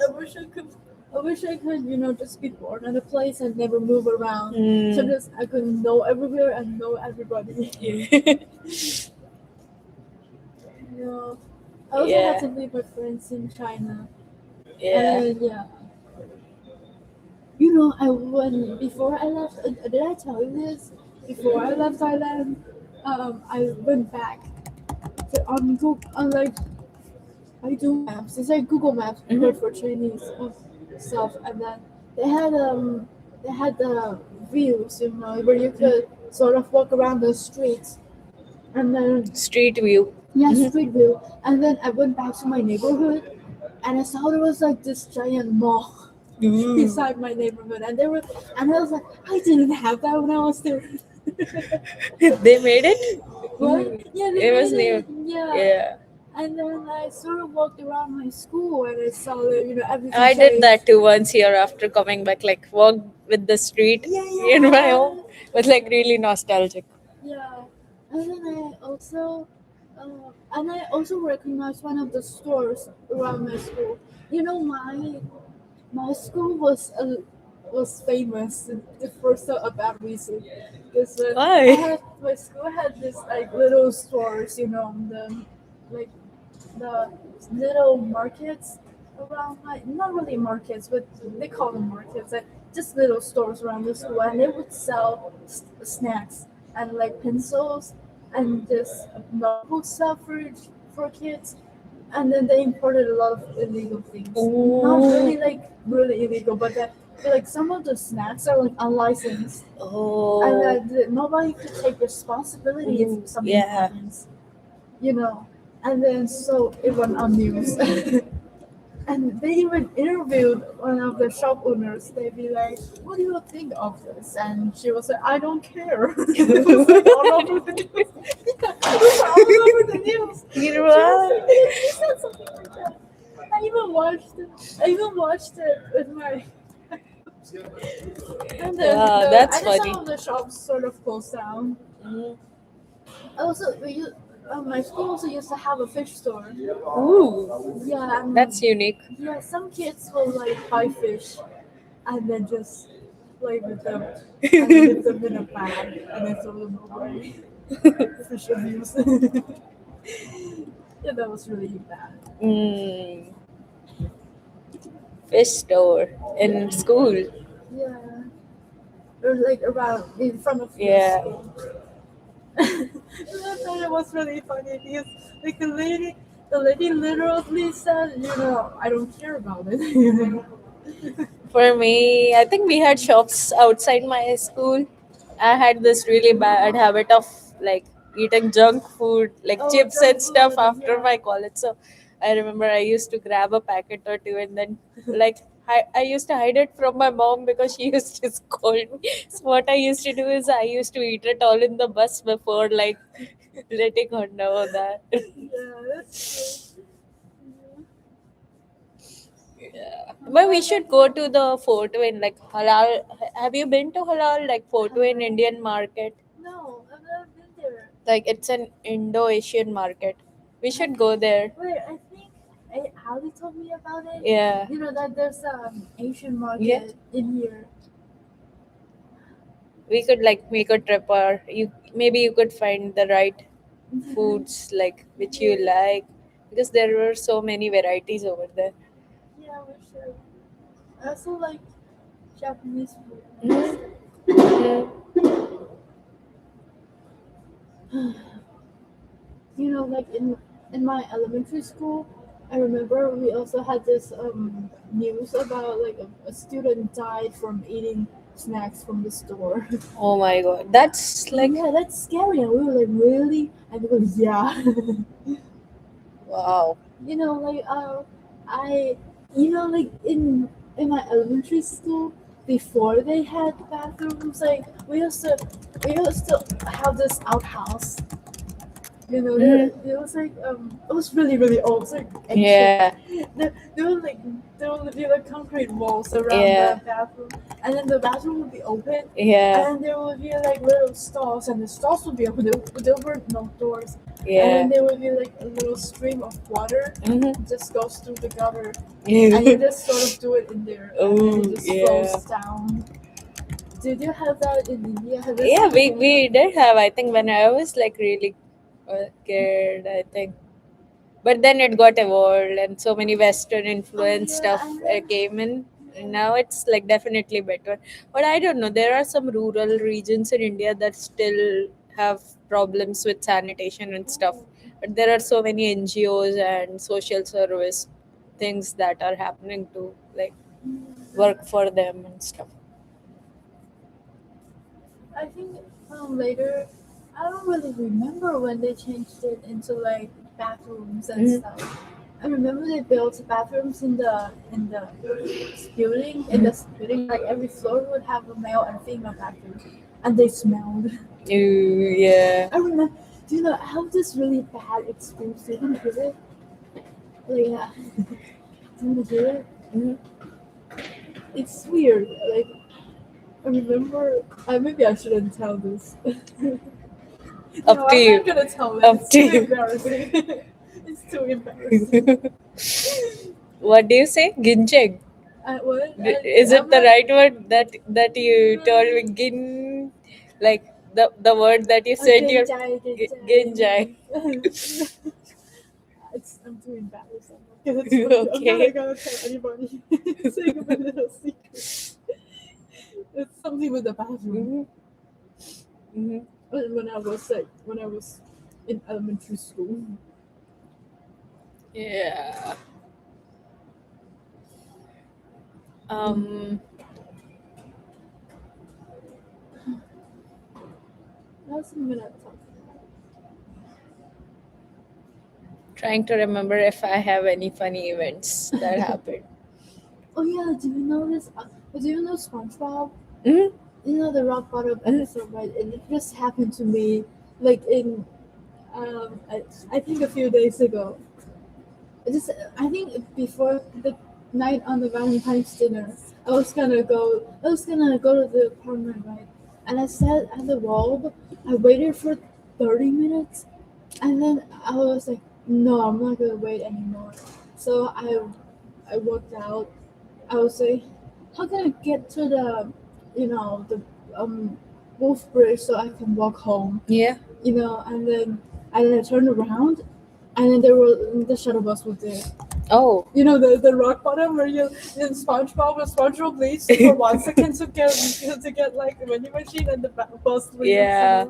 Speaker 2: I wish I could. I wish I could, just be born in a place and never move around. So
Speaker 1: Mm.
Speaker 2: just I could know everywhere and know everybody.
Speaker 1: Yeah.
Speaker 2: I also had
Speaker 1: Yeah.
Speaker 2: to leave my friends in China.
Speaker 1: Yeah.
Speaker 2: And yeah, I when before I left. Did I tell you this? Before I left Thailand, I went back on Google on like I do maps. It's like Google Maps but
Speaker 1: Mm-hmm.
Speaker 2: for Chinese stuff, and then they had the views, where you could sort of walk around the streets, and then
Speaker 1: Street view.
Speaker 2: yeah,
Speaker 1: Mm-hmm.
Speaker 2: street view, and then I went back to my neighborhood, and I saw there was like this giant mall
Speaker 1: Ooh.
Speaker 2: beside my neighborhood, and I was like, I didn't have that when I was there.
Speaker 1: They made it?
Speaker 2: What?
Speaker 1: Mm.
Speaker 2: Yeah, they
Speaker 1: It was
Speaker 2: made
Speaker 1: new.
Speaker 2: it. Yeah.
Speaker 1: Yeah.
Speaker 2: And then I sort of walked around my school and I saw that, everything
Speaker 1: I did
Speaker 2: changed.
Speaker 1: that too once here after coming back, like walked with the street
Speaker 2: Yeah,
Speaker 1: in my home.
Speaker 2: yeah.
Speaker 1: It was like really nostalgic.
Speaker 2: Yeah. And then I also recognized one of the stores around my school. My school was was famous for a bad reason. Because
Speaker 1: Why?
Speaker 2: my school had this like little stores, like the little markets around my not really markets, but they call them markets. Like just little stores around the school, and they would sell snacks and like pencils and just notebook stuff for kids. And then they imported a lot of illegal things. Not
Speaker 1: Oh,
Speaker 2: really like really illegal, but like some of the snacks are like unlicensed, and
Speaker 1: oh,
Speaker 2: nobody could take responsibility if something
Speaker 1: yeah.
Speaker 2: happens, you know. And then so it went on news. And they even interviewed one of the shop owners. They'd be like, "What do you think of this?" And she was like, "I don't care." It was like all over the news. Yeah, it was all over the news.
Speaker 1: You
Speaker 2: She was
Speaker 1: are.
Speaker 2: like, she said something like that. I even watched it. I even watched it with my. And then
Speaker 1: Yeah, that's
Speaker 2: and then some
Speaker 1: funny.
Speaker 2: of the shops sort of closed down.
Speaker 1: Mhm.
Speaker 2: Also, my school also used to have a fish store.
Speaker 1: Ooh,
Speaker 2: Yeah,
Speaker 1: that's unique.
Speaker 2: yeah. Some kids will like buy fish and then just play with them and leave them in a bag and then throw them away. Fish abuse. Yeah, that was really bad.
Speaker 1: Mm, fish store in school.
Speaker 2: Yeah, or like around in front of your
Speaker 1: Yeah.
Speaker 2: school. And I thought it was really funny because like the lady literally said, I don't care about it.
Speaker 1: For me, I think we had shops outside my school. I had this really bad habit of like eating junk food, like
Speaker 2: Oh,
Speaker 1: chips and
Speaker 2: junk
Speaker 1: stuff
Speaker 2: food,
Speaker 1: after
Speaker 2: yeah.
Speaker 1: my college. So I remember I used to grab a packet or two and then like I used to hide it from my mom because she used to scold me. So what I used to do is I used to eat it all in the bus before like letting her know that.
Speaker 2: Yeah, that's true. Yeah.
Speaker 1: Yeah. But we should go to the photo in like halal. Have you been to halal like photo in
Speaker 2: Hello.
Speaker 1: Indian market?
Speaker 2: No, I've never been there.
Speaker 1: Like it's an Indo-Asian market. We
Speaker 2: I,
Speaker 1: should go there.
Speaker 2: wait, I think Ali told me about it.
Speaker 1: Yeah.
Speaker 2: You know that there's Asian
Speaker 1: Yeah.
Speaker 2: market in here.
Speaker 1: We could like make a trip or you maybe you could find the right foods like which you
Speaker 2: Yeah,
Speaker 1: like because there were so many varieties over there.
Speaker 2: yeah, we should. I also like Japanese food and
Speaker 1: Mhm.
Speaker 2: stuff.
Speaker 1: Mhm.
Speaker 2: Like in my elementary school, I remember we also had this news about like a student died from eating snacks from the store.
Speaker 1: Oh my god. That's like
Speaker 2: Yeah, that's scary. And we were like, really? And it was, yeah.
Speaker 1: wow.
Speaker 2: Like I, like in my elementary school, before they had bathrooms, like we used to have this outhouse.
Speaker 1: Mhm.
Speaker 2: It was like it was really really old. It's like ancient.
Speaker 1: Yeah.
Speaker 2: There would be like concrete walls around
Speaker 1: Yeah.
Speaker 2: the bathroom, and then the bathroom would be open, and
Speaker 1: Yeah.
Speaker 2: then there would be like little stalls, and the stalls would be open. There were no doors, and then
Speaker 1: Yeah.
Speaker 2: there would be like a little stream of water
Speaker 1: Mm-hmm.
Speaker 2: just goes through the gutter, and you
Speaker 1: Yeah.
Speaker 2: just sort of do it in there, and then
Speaker 1: Oh,
Speaker 2: it just
Speaker 1: yeah.
Speaker 2: flows down. Did you have that in India? Have you
Speaker 1: Yeah,
Speaker 2: seen
Speaker 1: we,
Speaker 2: it?
Speaker 1: we did have, I think, when I was like really kid, I think. But then it got evolved and so many Western
Speaker 2: Oh
Speaker 1: influence
Speaker 2: yeah,
Speaker 1: stuff
Speaker 2: and then
Speaker 1: came in. And
Speaker 2: yeah.
Speaker 1: now it's like definitely better. But I don't know, there are some rural regions in India that still have problems with sanitation and stuff.
Speaker 2: Oh,
Speaker 1: But there are so many NGOs and social service things that are happening to like
Speaker 2: yeah.
Speaker 1: work for them and stuff.
Speaker 2: I think later, I don't really remember when they changed it into like bathrooms and
Speaker 1: Mhm.
Speaker 2: stuff. I remember they built bathrooms in the building. In this building, like every floor would have a male and female bathroom, and they smelled.
Speaker 1: Ooh, yeah.
Speaker 2: I remember. Do you know? I have this really bad experience. Do you want to hear it? Like, yeah. Do you want to hear it?
Speaker 1: Mhm.
Speaker 2: It's weird. Like, I remember. Maybe I shouldn't tell this. No,
Speaker 1: Up to
Speaker 2: I'm
Speaker 1: you.
Speaker 2: not gonna tell it.
Speaker 1: Up
Speaker 2: It's
Speaker 1: to
Speaker 2: too
Speaker 1: you.
Speaker 2: embarrassing. It's too embarrassing.
Speaker 1: What do you say? Gincheng.
Speaker 2: what?
Speaker 1: Is
Speaker 2: I'm
Speaker 1: it the
Speaker 2: not.
Speaker 1: right word that you told me? Like the word that you said your
Speaker 2: Genjai,
Speaker 1: Genjai.
Speaker 2: genjai. I'm too embarrassed. I'm not gonna tell you. I'm not
Speaker 1: Okay.
Speaker 2: gonna tell anybody. It's like a little secret. It's something with the bathroom.
Speaker 1: Hmm. Hmm.
Speaker 2: When I was in elementary school.
Speaker 1: Yeah.
Speaker 2: Mm.
Speaker 1: Um,
Speaker 2: That's something I talk.
Speaker 1: trying to remember if I have any funny events that happened.
Speaker 2: Oh yeah, do you know this? Do you know SpongeBob?
Speaker 1: Hmm.
Speaker 2: You know the rock bottom
Speaker 1: Hmm.
Speaker 2: episode, right? And it just happened to me, like in I think a few days ago. Just I think before the night on the Valentine's dinner, I was gonna go to the apartment, right? And I sat at the wall. I waited for 30 minutes, and then I was like, no, I'm not gonna wait anymore. So I walked out. I was like, how can I get to the um Wolf Bridge so I can walk home?
Speaker 1: Yeah.
Speaker 2: And then I turned around, and then the shuttle bus was there.
Speaker 1: Oh.
Speaker 2: The rock bottom where you in SpongeBob when SpongeBob leaves for 1 second to get like the vending machine and the bus leaves.
Speaker 1: Yeah.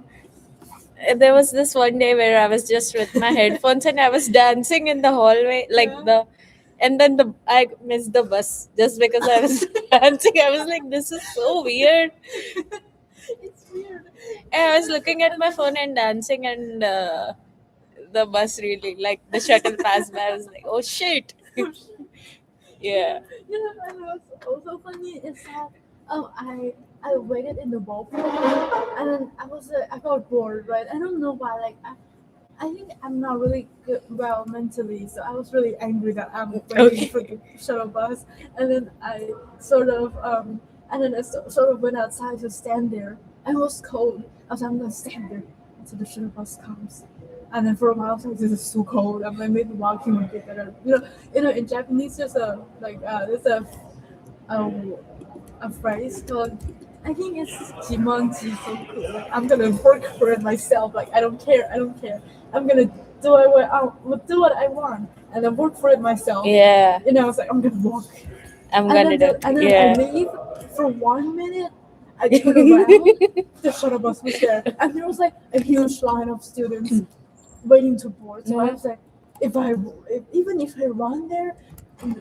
Speaker 1: There was this one day where I was just with my headphones and I was dancing in the hallway, like
Speaker 2: Yeah.
Speaker 1: and then I missed the bus just because I was dancing. I was like, this is so weird.
Speaker 2: It's weird.
Speaker 1: And I was looking at my phone and dancing, and the bus really, like the shuttle passed by. I was like, oh shit.
Speaker 2: Yeah,
Speaker 1: Yeah.
Speaker 2: and what's also funny is that I waited in the ballpark, and then I got bored, right? I don't know why. Like I think I'm not really good well mentally, so I was really angry that I'm waiting for
Speaker 1: Okay.
Speaker 2: the shuttle bus, and then I sort of sort of went outside to stand there. And it was cold. I was like, I'm gonna stand there until the shuttle bus comes. And then for a while, I was like, this is so cold. I'm like maybe walking a bit better. In Japanese, there's a a phrase called I think it's jimonji soku. Like I'm gonna work for it myself. Like I don't care. I'm gonna do what I want and then work for it myself.
Speaker 1: Yeah.
Speaker 2: I was like I'm gonna walk,
Speaker 1: I'm
Speaker 2: and
Speaker 1: gonna
Speaker 2: then
Speaker 1: do.
Speaker 2: I
Speaker 1: Yeah.
Speaker 2: leave for 1 minute. I turn around, the shuttle bus was there, and there was like a huge line of students waiting to board. So I
Speaker 1: Mhm.
Speaker 2: was like, even if I run there,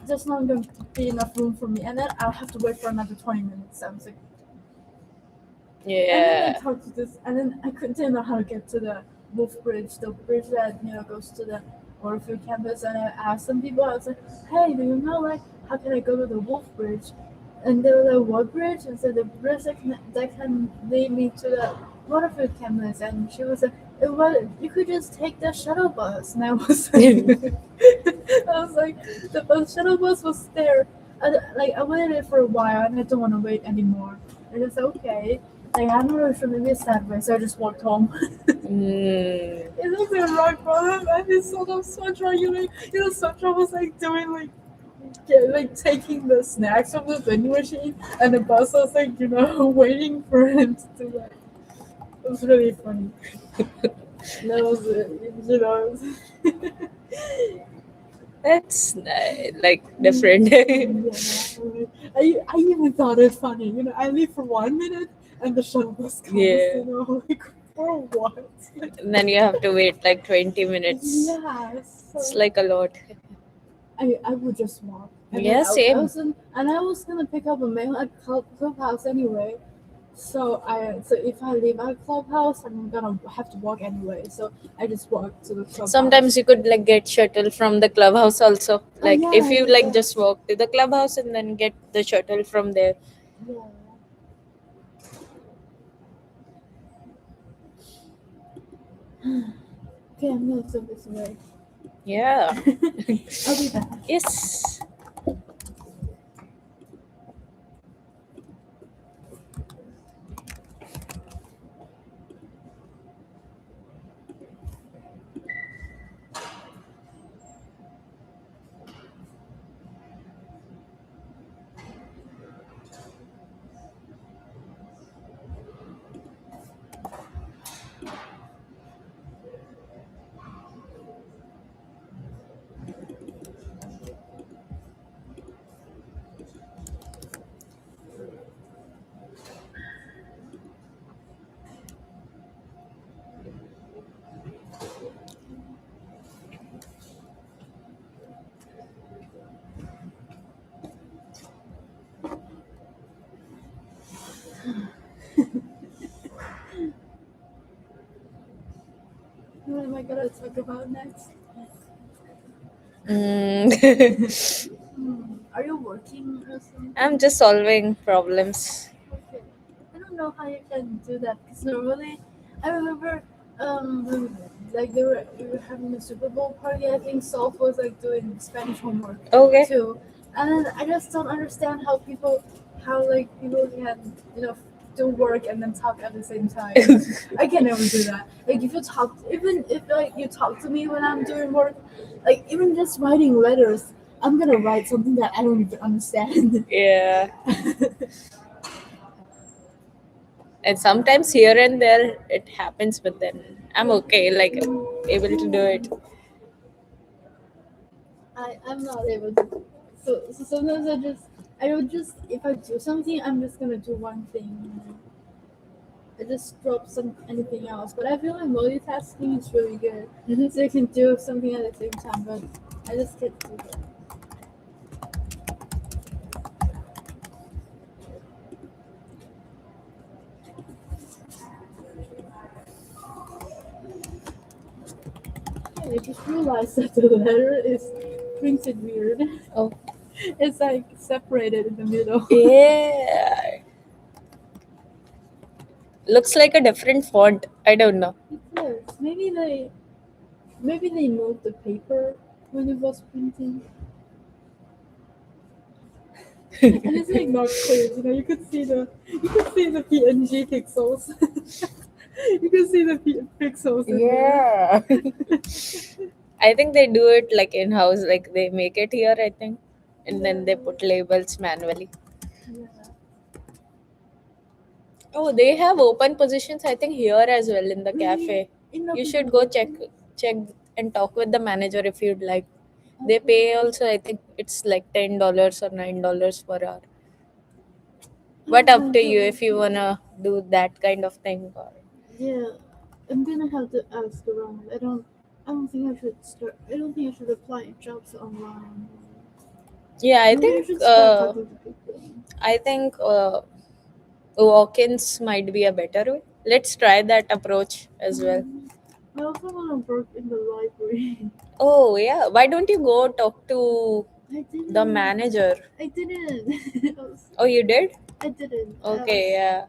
Speaker 2: there's not going to be enough room for me, and then I'll have to wait for another 20 minutes. I was like, and then I
Speaker 1: Yeah.
Speaker 2: talked to this, and then I didn't know how to get to the Wolf Bridge, the bridge that goes to the Warfield campus. And I asked some people, I was like, "Hey, do you know like how can I go to the Wolf Bridge?" And they were like, "What bridge?" And said, "The bridge that can lead me to the Waterfield campus." And she was like, "Well, you could just take the shuttle bus." And I was like, the shuttle bus was there. I waited for a while, and I don't want to wait anymore. And I said, okay. Like I'm not really sure, maybe it's that way, so I just walked home.
Speaker 1: Mm.
Speaker 2: It looks like rock bottom, and it's sort of Sandra. Sandra was like doing like taking the snacks from the vending machine, and the bus was like waiting for him to do that. It was really funny. That was
Speaker 1: That's like different.
Speaker 2: yeah. I even thought it funny. I leave for 1 minute, and the shuttle bus comes.
Speaker 1: Yeah.
Speaker 2: Like for what?
Speaker 1: And then you have to wait like 20 minutes.
Speaker 2: Yeah.
Speaker 1: It's
Speaker 2: So
Speaker 1: like a lot.
Speaker 2: I would just walk, and then
Speaker 1: Yeah, same.
Speaker 2: I was gonna pick up a mail at clubhouse anyway. So if I leave at clubhouse, I'm gonna have to walk anyway. So I just walk to the
Speaker 1: Sometimes
Speaker 2: clubhouse.
Speaker 1: you could like get shuttle from the clubhouse also.
Speaker 2: Oh
Speaker 1: Like if
Speaker 2: yeah,
Speaker 1: you like
Speaker 2: yeah,
Speaker 1: just walk to the clubhouse and then get the shuttle from there.
Speaker 2: yeah. Okay, I'm gonna throw this away.
Speaker 1: Yeah.
Speaker 2: I'll be back.
Speaker 1: Yes.
Speaker 2: What am I gonna talk about next?
Speaker 1: Mm.
Speaker 2: Are you working or
Speaker 1: I'm
Speaker 2: something?
Speaker 1: just solving problems.
Speaker 2: Okay. I don't know how you can do that because normally I remember like we were having a Super Bowl party. I think Soph was like doing Spanish homework
Speaker 1: Okay.
Speaker 2: too, and I just don't understand how like people can do work and then talk at the same time. I can never do that. Like if you talk, even if like you talk to me when I'm doing work, like even just writing letters, I'm gonna write something that I don't even understand.
Speaker 1: Yeah. And sometimes here and there it happens, but then I'm okay, like able to do it.
Speaker 2: I'm not able to. So sometimes I don't just if I do something I'm just gonna do one thing. I just drop some anything else. But I feel like multitasking is really good.
Speaker 1: Mhm.
Speaker 2: So you can do something at the same time. But I just can't do that. Yeah, I just realized that the letter is printed weird.
Speaker 1: Oh,
Speaker 2: It's like separated in the middle.
Speaker 1: yeah. Looks like a different font. I don't know.
Speaker 2: It is. Maybe they moved the paper when it was printing. And it's like not clear. You could see the PNG pixels. You can see the pixels in there.
Speaker 1: Yeah. I think they do it like in house, like they make it here, I think, and then they
Speaker 2: Yeah,
Speaker 1: put labels manually.
Speaker 2: yeah.
Speaker 1: Oh, they have open positions, I think, here as well in the
Speaker 2: Really,
Speaker 1: cafe.
Speaker 2: enough
Speaker 1: You should
Speaker 2: people
Speaker 1: go check
Speaker 2: working.
Speaker 1: check and talk with the manager if you'd like. They
Speaker 2: Okay.
Speaker 1: pay also, I think it's like $10 or $9 per hour.
Speaker 2: I
Speaker 1: But
Speaker 2: don't
Speaker 1: up
Speaker 2: mind
Speaker 1: to
Speaker 2: to
Speaker 1: you if
Speaker 2: ask
Speaker 1: you
Speaker 2: you.
Speaker 1: wanna do that kind of thing. Or
Speaker 2: Yeah, I'm gonna have to ask around. I don't think I should start. I don't think I should apply jobs online.
Speaker 1: yeah,
Speaker 2: Maybe I should start talking to people.
Speaker 1: I think walk-ins might be a better way. Let's try that approach as well.
Speaker 2: I also want to work in the library.
Speaker 1: Oh yeah, why don't you go talk to
Speaker 2: I
Speaker 1: the
Speaker 2: didn't.
Speaker 1: manager?
Speaker 2: I didn't.
Speaker 1: Oh, you did?
Speaker 2: I didn't.
Speaker 1: Okay, yeah,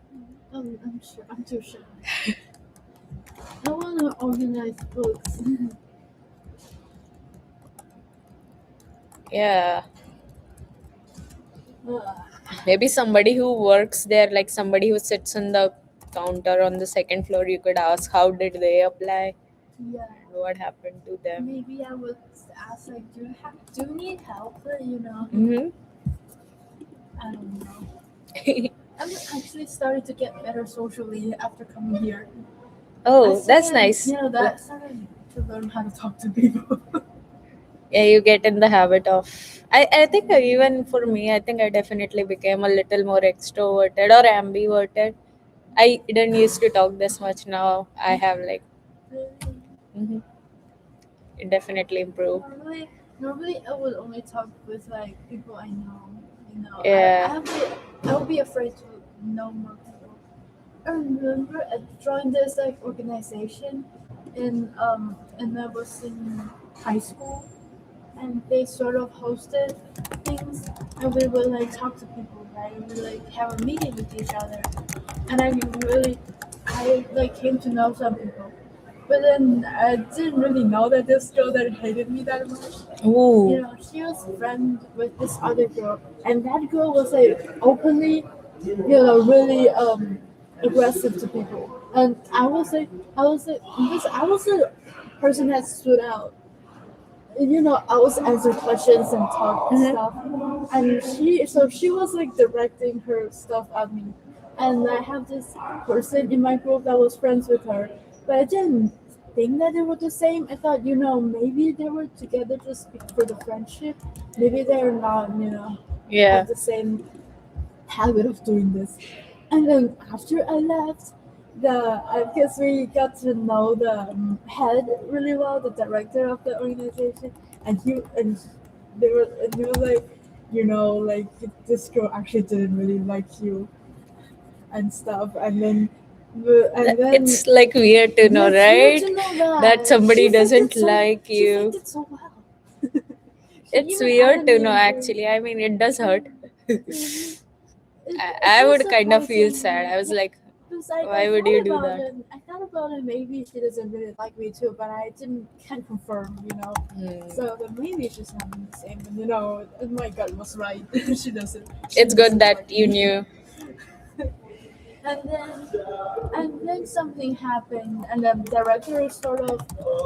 Speaker 2: I'm sure. I'm too shy. I want to organize books.
Speaker 1: yeah.
Speaker 2: uh,
Speaker 1: Maybe somebody who works there, like somebody who sits on the counter on the second floor, you could ask how did they apply
Speaker 2: yeah.
Speaker 1: and what happened to them.
Speaker 2: Maybe I would ask like, do you need help? Or,
Speaker 1: Mm-hmm.
Speaker 2: I don't know. I'm actually starting to get better socially after coming here.
Speaker 1: Oh, that's nice.
Speaker 2: I started to learn how to talk to people.
Speaker 1: Yeah, you get in the habit of. I think even for me, I think I definitely became a little more extroverted or ambiverted. I didn't used to talk this much. Now I have like, hmm it definitely improved.
Speaker 2: Normally I would only talk with like people I know.
Speaker 1: Yeah.
Speaker 2: I would be afraid to know more people. I remember I joined this like organization and I was in high school and they sort of hosted things and we would like talk to people, right? We would like have a meeting with each other and I like came to know some people. But then I didn't really know that this girl that hated me that much.
Speaker 1: Ooh.
Speaker 2: She was friends with this other girl, and that girl was like openly, really aggressive to people. And because I was the person that stood out. I was answering questions and talk
Speaker 1: Mhm.
Speaker 2: stuff, and she was like directing her stuff at me, and I have this person in my group that was friends with her, but I didn't think that they were the same. I thought, maybe they were together just for the friendship. Maybe they're not,
Speaker 1: Yeah.
Speaker 2: have the same habit of doing this. And then after I left, I guess we got to know the head really well, the director of the organization, and he was like, like this girl actually didn't really like you and stuff. And then And then
Speaker 1: It's like weird to
Speaker 2: yeah,
Speaker 1: know,
Speaker 2: it's weird
Speaker 1: right?
Speaker 2: to know
Speaker 1: That
Speaker 2: that
Speaker 1: somebody doesn't like
Speaker 2: she faked
Speaker 1: you.
Speaker 2: it so well. She
Speaker 1: It's
Speaker 2: even
Speaker 1: weird
Speaker 2: added
Speaker 1: to
Speaker 2: me
Speaker 1: know,
Speaker 2: in her.
Speaker 1: actually. I mean, it does hurt.
Speaker 2: Mhm. It's
Speaker 1: I
Speaker 2: just
Speaker 1: would kind of feel sad.
Speaker 2: surprising.
Speaker 1: I was
Speaker 2: Yeah,
Speaker 1: like,
Speaker 2: because I
Speaker 1: why would you
Speaker 2: thought
Speaker 1: do
Speaker 2: about
Speaker 1: that?
Speaker 2: it. I thought about it. Maybe she doesn't really like me too, but I didn't can't confirm.
Speaker 1: Hmm.
Speaker 2: So then maybe she's not the same. And my gut was right. she doesn't. She
Speaker 1: It's good
Speaker 2: doesn't
Speaker 1: that
Speaker 2: like
Speaker 1: you
Speaker 2: me.
Speaker 1: knew.
Speaker 2: And then something happened, and the director sort of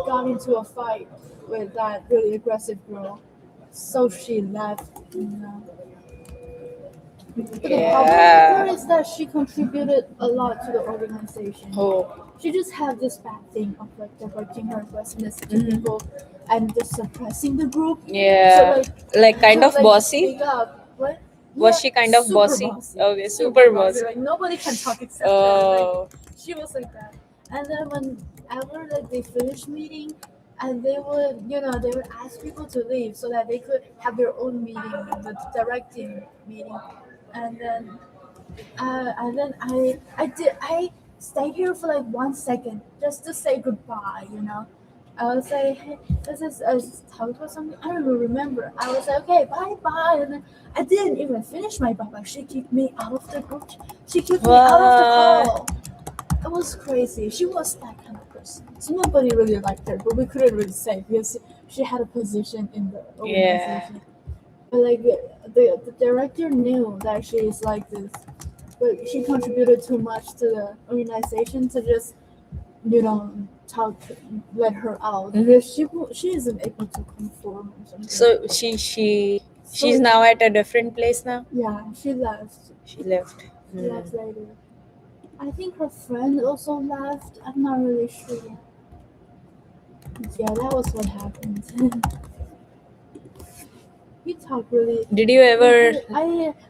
Speaker 2: got into a fight with that really aggressive girl. So she left. But the problem with her
Speaker 1: Yeah.
Speaker 2: is that she contributed a lot to the organization.
Speaker 1: Oh.
Speaker 2: She just had this bad thing of like directing her business to
Speaker 1: Hmm.
Speaker 2: people and just suppressing the group. So
Speaker 1: Yeah.
Speaker 2: like
Speaker 1: Like kind
Speaker 2: to
Speaker 1: of
Speaker 2: like speak
Speaker 1: bossy?
Speaker 2: up. What?
Speaker 1: Was
Speaker 2: Yeah,
Speaker 1: she kind of
Speaker 2: super
Speaker 1: bossy?
Speaker 2: bossy,
Speaker 1: Okay,
Speaker 2: super
Speaker 1: super
Speaker 2: bossy.
Speaker 1: bossy.
Speaker 2: Like nobody can talk except her. Like
Speaker 1: Oh.
Speaker 2: she was like that. And then whenever like they finished meeting, and they would ask people to leave so that they could have their own meeting, the directing meeting, and then I stayed here for like 1 second just to say goodbye. I was like, hey, this is a talk or something. I don't even remember. I was like, okay, bye bye, and then I didn't even finish my bye bye. She kicked me out of the group. She kicked me out of the
Speaker 1: What?
Speaker 2: call. It was crazy. She was that kind of person. So nobody really liked her, but we couldn't really say because she had a position in the
Speaker 1: Yeah.
Speaker 2: organization. But like the director knew that she is like this, but she contributed too much to the organization to just talk let her out
Speaker 1: Hmm.
Speaker 2: because she isn't able to conform or something.
Speaker 1: So she's
Speaker 2: So
Speaker 1: now at a different place now.
Speaker 2: yeah, she left.
Speaker 1: She left.
Speaker 2: She
Speaker 1: Hmm.
Speaker 2: left later. I think her friend also left. I'm not really sure. Yeah, that was what happened. We talked really.
Speaker 1: Did you ever?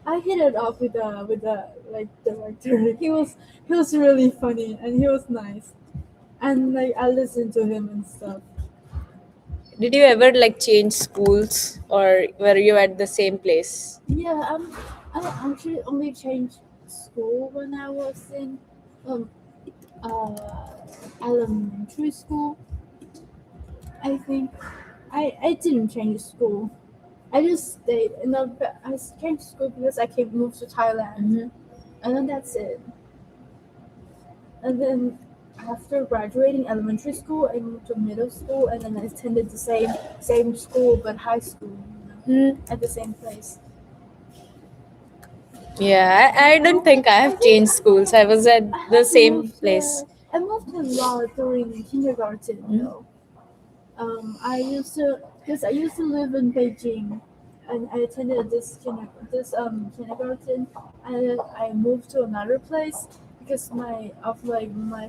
Speaker 2: I hit it off with the like director. He was really funny and he was nice. And like I listened to him and stuff.
Speaker 1: Did you ever like change schools, or were you at the same place?
Speaker 2: Yeah, I actually only changed school when I was in um uh elementary school. I think I didn't change school. I just stayed. I changed school because I came moved to Thailand,
Speaker 1: Hmm.
Speaker 2: and then that's it. And then after graduating elementary school, I moved to middle school, and then I attended the same school but high school,
Speaker 1: Hmm.
Speaker 2: at the same place.
Speaker 1: Yeah, I don't think I
Speaker 2: I
Speaker 1: have
Speaker 2: think
Speaker 1: changed schools. I was at
Speaker 2: I
Speaker 1: the
Speaker 2: have
Speaker 1: same
Speaker 2: moved.
Speaker 1: place.
Speaker 2: I moved a lot during kindergarten,
Speaker 1: Hmm.
Speaker 2: though. I used to live in Beijing, and I attended this kindergarten. I moved to another place because my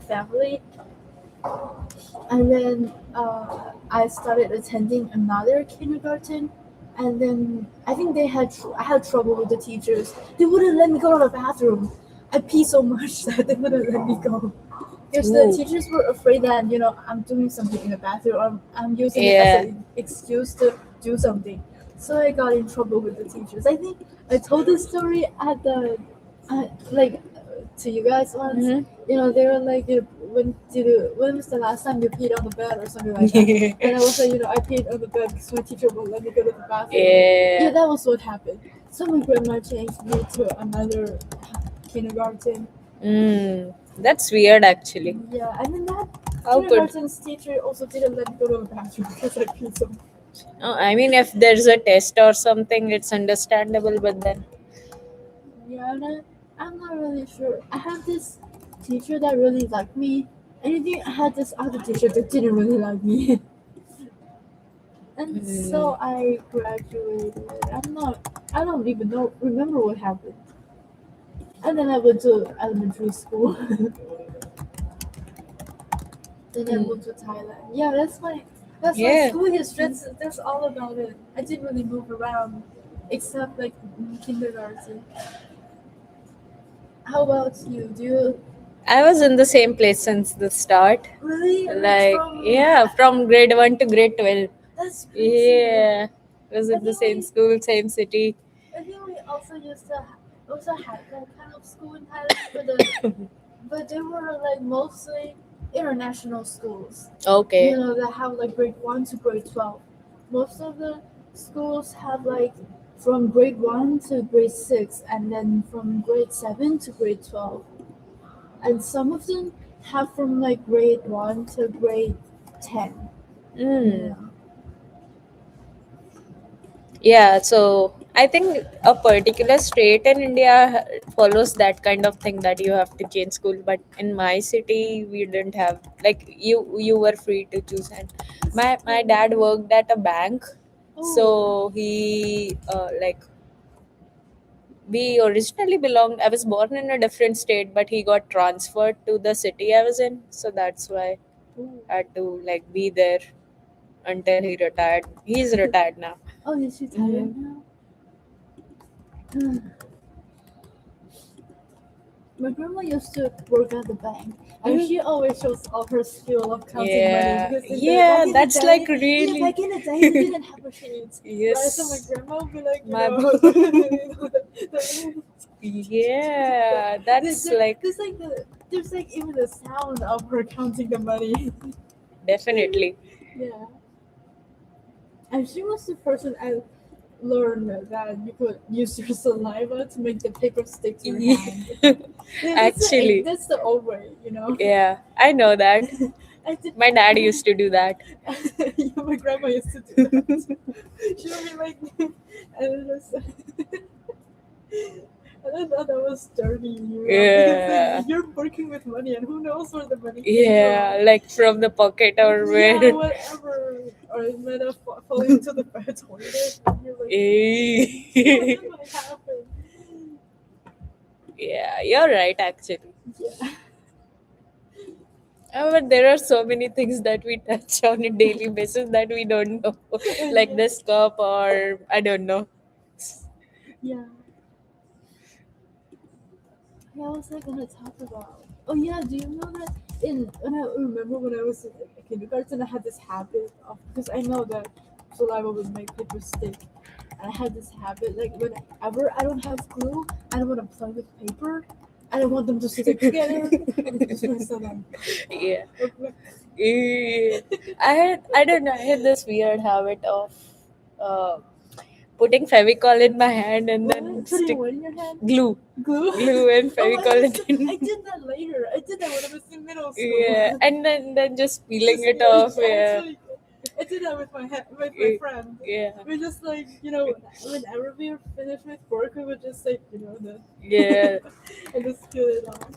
Speaker 2: family, and then I started attending another kindergarten, and then I think I had trouble with the teachers. They wouldn't let me go to the bathroom. I pee so much that they wouldn't let me go. Because the
Speaker 1: Ooh.
Speaker 2: teachers were afraid that I'm doing something in the bathroom, or I'm using it as
Speaker 1: Yeah.
Speaker 2: an excuse to do something. So I got in trouble with the teachers. I think I told this story at to you guys once.
Speaker 1: Hmm.
Speaker 2: They were like, when was the last time you peed on the bed or something like that? And I was like, I peed on the bed because my teacher won't let me go to the bathroom. Yeah,
Speaker 1: Yeah.
Speaker 2: that was what happened. So my grandma changed me to another kindergarten.
Speaker 1: Mm. That's weird, actually.
Speaker 2: Yeah, and then that
Speaker 1: How could?
Speaker 2: kindergarten's teacher also didn't let me go to the bathroom because I peed so much.
Speaker 1: I mean, if there's a test or something, it's understandable. But then,
Speaker 2: Yeah, I'm not really sure. I had this teacher that really liked me, and I think I had this other teacher that didn't really like me. And
Speaker 1: mm,
Speaker 2: so I graduated. I don't even remember what happened. And then I went to elementary school. Then I
Speaker 1: mm,
Speaker 2: moved to Thailand. Yeah, that's my
Speaker 1: yeah.
Speaker 2: school history. That's all about it. I didn't really move around, except like in kindergarten. How about you? Do you
Speaker 1: I was in the same place since the start.
Speaker 2: really like
Speaker 1: Like, yeah, from grade 1 to grade 12.
Speaker 2: That's crazy.
Speaker 1: Yeah. Was
Speaker 2: I
Speaker 1: in the
Speaker 2: think
Speaker 1: same
Speaker 2: we
Speaker 1: school, same city.
Speaker 2: I think we also used to also had that kind of school in Thailand, but but they were like mostly international schools.
Speaker 1: Okay.
Speaker 2: That have like grade 1 to grade 12. Most of the schools have like from grade 1 to grade 6, and then from grade 7 to grade 12. And some of them have from like grade 1 to grade 10.
Speaker 1: Mm.
Speaker 2: Yeah.
Speaker 1: Yeah, so I think a particular state in India follows that kind of thing that you have to change school. But in my city, we didn't have, like, you were free to choose. And my dad worked at a bank,
Speaker 2: Oh.
Speaker 1: so he like we originally belonged. I was born in a different state, but he got transferred to the city I was in, so that's why
Speaker 2: Oh.
Speaker 1: I had to like be there until he retired. He's retired now.
Speaker 2: Oh, is she tired
Speaker 1: Mhm.
Speaker 2: now? My grandma used to work at the bank, and
Speaker 1: Mhm.
Speaker 2: she always shows off her skill of counting money
Speaker 1: Yeah,
Speaker 2: because back
Speaker 1: yeah,
Speaker 2: in the
Speaker 1: that's like
Speaker 2: day, yeah,
Speaker 1: really.
Speaker 2: back in the day, we didn't have machines, right? So my
Speaker 1: Yes,
Speaker 2: grandma would be like,
Speaker 1: my. Yeah, that's like
Speaker 2: there's like there's like even the sound of her counting the money.
Speaker 1: definitely.
Speaker 2: Yeah, and she was the person I learned that you could use your saliva to make the paper stick to your hand. Yeah,
Speaker 1: Actually,
Speaker 2: that's the old way.
Speaker 1: yeah, I know that.
Speaker 2: I did.
Speaker 1: My dad used to do that.
Speaker 2: Yeah, my grandma used to do that. She would be like, and it was, and I thought that was dirty, because like
Speaker 1: Yeah,
Speaker 2: you're working with money, and who knows where the money came
Speaker 1: yeah,
Speaker 2: from.
Speaker 1: like from the pocket or
Speaker 2: Yeah,
Speaker 1: where.
Speaker 2: whatever, or it might have fallen into the toilet, and you're like, what
Speaker 1: Eh.
Speaker 2: might happen?
Speaker 1: Yeah, you're right, actually.
Speaker 2: Yeah,
Speaker 1: But there are so many things that we touch on a daily basis that we don't know, like
Speaker 2: yeah,
Speaker 1: this cup or I don't know.
Speaker 2: yeah. Yeah, what was I gonna talk about? Oh yeah, do you know that when I remember when I was in kindergarten, I had this habit of, because I know that saliva would make paper stick, and I had this habit like whenever I don't have glue, I don't want to play with paper. I don't want them to stick together. I would just press them.
Speaker 1: Yeah. Eh, I don't know, I had this weird habit of uh, putting Fevicol in my hand and then
Speaker 2: What? Putting
Speaker 1: stick
Speaker 2: what in your hand?
Speaker 1: glue,
Speaker 2: Glue?
Speaker 1: glue and
Speaker 2: Oh,
Speaker 1: Fevicol
Speaker 2: I
Speaker 1: in.
Speaker 2: did that later. I did that when I was in middle school.
Speaker 1: Yeah, and then just peeling
Speaker 2: Just
Speaker 1: it off.
Speaker 2: yeah, it's
Speaker 1: Yeah,
Speaker 2: like I did that with my
Speaker 1: Eh,
Speaker 2: friend.
Speaker 1: yeah,
Speaker 2: We just like whenever we were finished with work, we would just like the
Speaker 1: yeah.
Speaker 2: and just peel it off.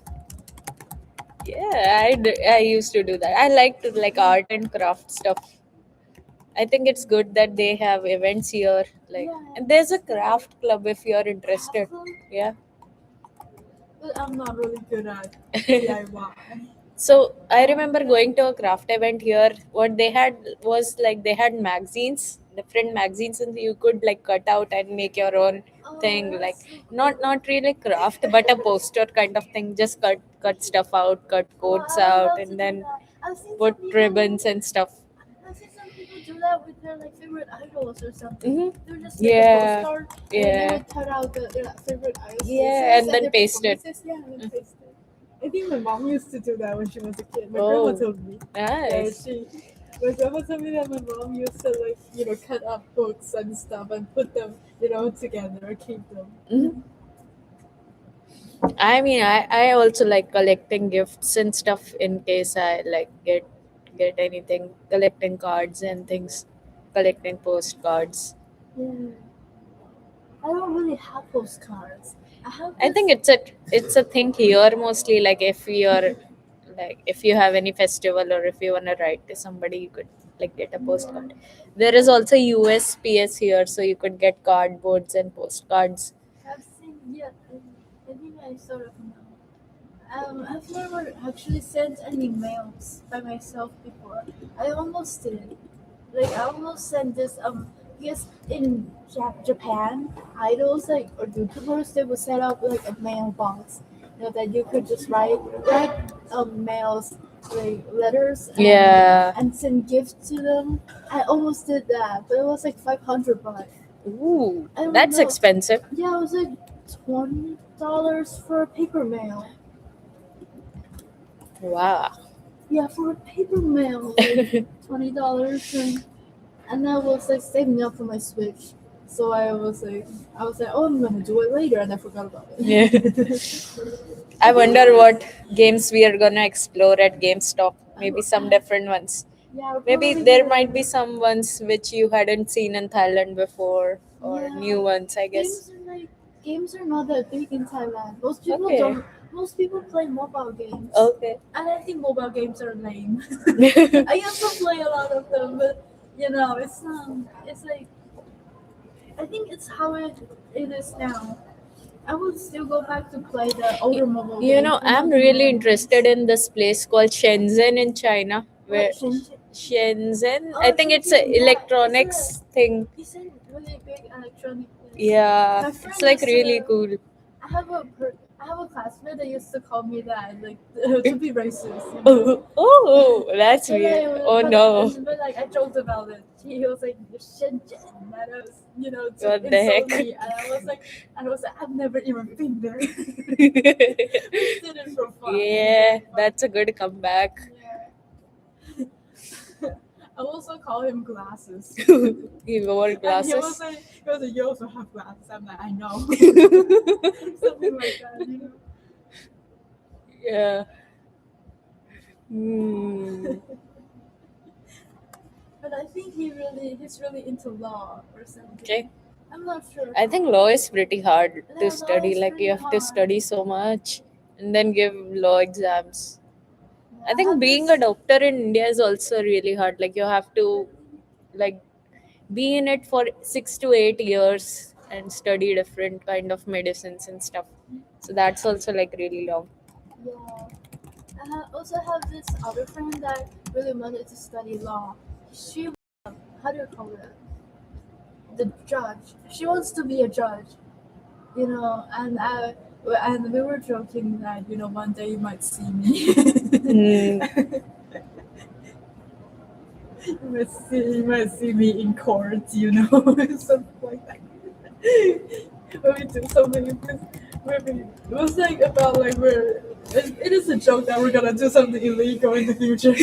Speaker 1: Yeah, I used to do that. I like to like art and craft stuff. I think it's good that they have events here. Like,
Speaker 2: Yeah,
Speaker 1: and there's a
Speaker 2: it's good.
Speaker 1: craft club if you're
Speaker 2: Craft
Speaker 1: interested.
Speaker 2: them,
Speaker 1: Yeah.
Speaker 2: but I'm not really good at DIY.
Speaker 1: So I remember going to a craft event here. What they had was like they had magazines, different magazines, and you could like cut out and make your own
Speaker 2: Oh,
Speaker 1: thing. Like
Speaker 2: that's so
Speaker 1: not
Speaker 2: cool.
Speaker 1: really craft, but a poster kind of thing. Just cut stuff out, cut
Speaker 2: Oh,
Speaker 1: quotes
Speaker 2: I would
Speaker 1: out,
Speaker 2: love to
Speaker 1: and
Speaker 2: do
Speaker 1: then
Speaker 2: that. I've seen some
Speaker 1: put
Speaker 2: people.
Speaker 1: ribbons and stuff.
Speaker 2: I've seen some people do that with their like favorite idols or something.
Speaker 1: Hmm.
Speaker 2: They would just make a
Speaker 1: Yeah,
Speaker 2: postcard, and then they
Speaker 1: yeah,
Speaker 2: would cut out their favorite idol's
Speaker 1: yeah,
Speaker 2: faces
Speaker 1: and
Speaker 2: and
Speaker 1: then
Speaker 2: their
Speaker 1: paste it.
Speaker 2: performances. Yeah, and then paste it. I think my mom used to do that when she was a kid. My grandma
Speaker 1: Oh,
Speaker 2: told me. Yeah,
Speaker 1: nice.
Speaker 2: my grandma told me that my mom used to like cut up books and stuff and put them together, keep them.
Speaker 1: Mhm. I mean, I also like collecting gifts and stuff in case I like get anything, collecting cards and things, collecting postcards.
Speaker 2: Yeah, I don't really have postcards. I have
Speaker 1: I think
Speaker 2: this.
Speaker 1: it's a thing here mostly. Like if you're like if you have any festival or if you wanna write to somebody, you could like get a
Speaker 2: Yeah,
Speaker 1: postcard. There is also USPS here, so you could get cardboards and postcards.
Speaker 2: I've seen. Yeah, I think I sort of know. I've never actually sent any mails by myself before. I almost did. Like I almost sent this because in Japan, idols like or YouTubers they would set up like a mailbox, that you could just write mails like letters
Speaker 1: Yeah.
Speaker 2: and send gifts to them. I almost did that, but it was like 500 baht.
Speaker 1: Ooh,
Speaker 2: I don't
Speaker 1: that's
Speaker 2: know.
Speaker 1: expensive.
Speaker 2: Yeah, it was like $20 for paper mail.
Speaker 1: Wow.
Speaker 2: Yeah, for a paper mail, like $20, and I was like saving up for my Switch. So I was like, oh, I'm gonna do it later, and I forgot about
Speaker 1: Yeah.
Speaker 2: it.
Speaker 1: I
Speaker 2: I think
Speaker 1: wonder
Speaker 2: it
Speaker 1: what games we are gonna explore at GameStop. Maybe some
Speaker 2: was,
Speaker 1: different ones.
Speaker 2: yeah, we're
Speaker 1: Maybe
Speaker 2: probably
Speaker 1: there might be
Speaker 2: gonna.
Speaker 1: some ones which you hadn't seen in Thailand before, or
Speaker 2: Yeah,
Speaker 1: new ones, I guess.
Speaker 2: games are like games are not that big in Thailand. Most people
Speaker 1: Okay.
Speaker 2: don't. Most people play mobile games,
Speaker 1: Okay.
Speaker 2: and I think mobile games are lame. I also play a lot of them, but it's like I think it's how it is now. I would still go back to play the older mobile games, but
Speaker 1: I'm
Speaker 2: not the
Speaker 1: really
Speaker 2: new
Speaker 1: interested
Speaker 2: ones.
Speaker 1: in this place called Shenzhen in China,
Speaker 2: What
Speaker 1: where
Speaker 2: Shenzhen?
Speaker 1: Shenzhen, I
Speaker 2: Oh,
Speaker 1: think it's a
Speaker 2: Shenzhen, yeah,
Speaker 1: electronics thing.
Speaker 2: it's a really big electronic place.
Speaker 1: Yeah,
Speaker 2: My
Speaker 1: it's
Speaker 2: friend
Speaker 1: like
Speaker 2: used
Speaker 1: really
Speaker 2: to.
Speaker 1: cool.
Speaker 2: I have a classmate that used to call me that, like to be racist, you know.
Speaker 1: Oh, oh, that's
Speaker 2: But
Speaker 1: weird. Oh no,
Speaker 2: like I joked about it. He was like Shenzhen, that was to
Speaker 1: what the
Speaker 2: insult
Speaker 1: heck?
Speaker 2: me, and I was like I've never even been there. We did it for fun. We did
Speaker 1: Yeah,
Speaker 2: it for fun.
Speaker 1: that's a good comeback.
Speaker 2: Yeah. I also call him glasses,
Speaker 1: He wore
Speaker 2: and
Speaker 1: glasses.
Speaker 2: he was like, you also have glasses. I'm like, I know, something like that, you know.
Speaker 1: Yeah. Hmm.
Speaker 2: But I think he's really into law or something.
Speaker 1: Okay.
Speaker 2: I'm not sure.
Speaker 1: I think law is pretty hard to
Speaker 2: The law
Speaker 1: study.
Speaker 2: is
Speaker 1: Like you
Speaker 2: pretty
Speaker 1: have to
Speaker 2: hard.
Speaker 1: study so much and then give law exams.
Speaker 2: Yeah,
Speaker 1: I
Speaker 2: I
Speaker 1: think
Speaker 2: have
Speaker 1: being a
Speaker 2: this.
Speaker 1: doctor in India is also really hard. Like you have to like be in it for 6 to 8 years and study different kind of medicines and stuff. So that's also like really long.
Speaker 2: Yeah, and I also have this other friend that really wanted to study law. She, how do you call it? The judge. She wants to be a judge, you know. And we were joking that one day you might see me.
Speaker 1: Mm.
Speaker 2: You might see me in court, something like that. When we do something, maybe it was like about like it is a joke that we're gonna do something illegal in the future.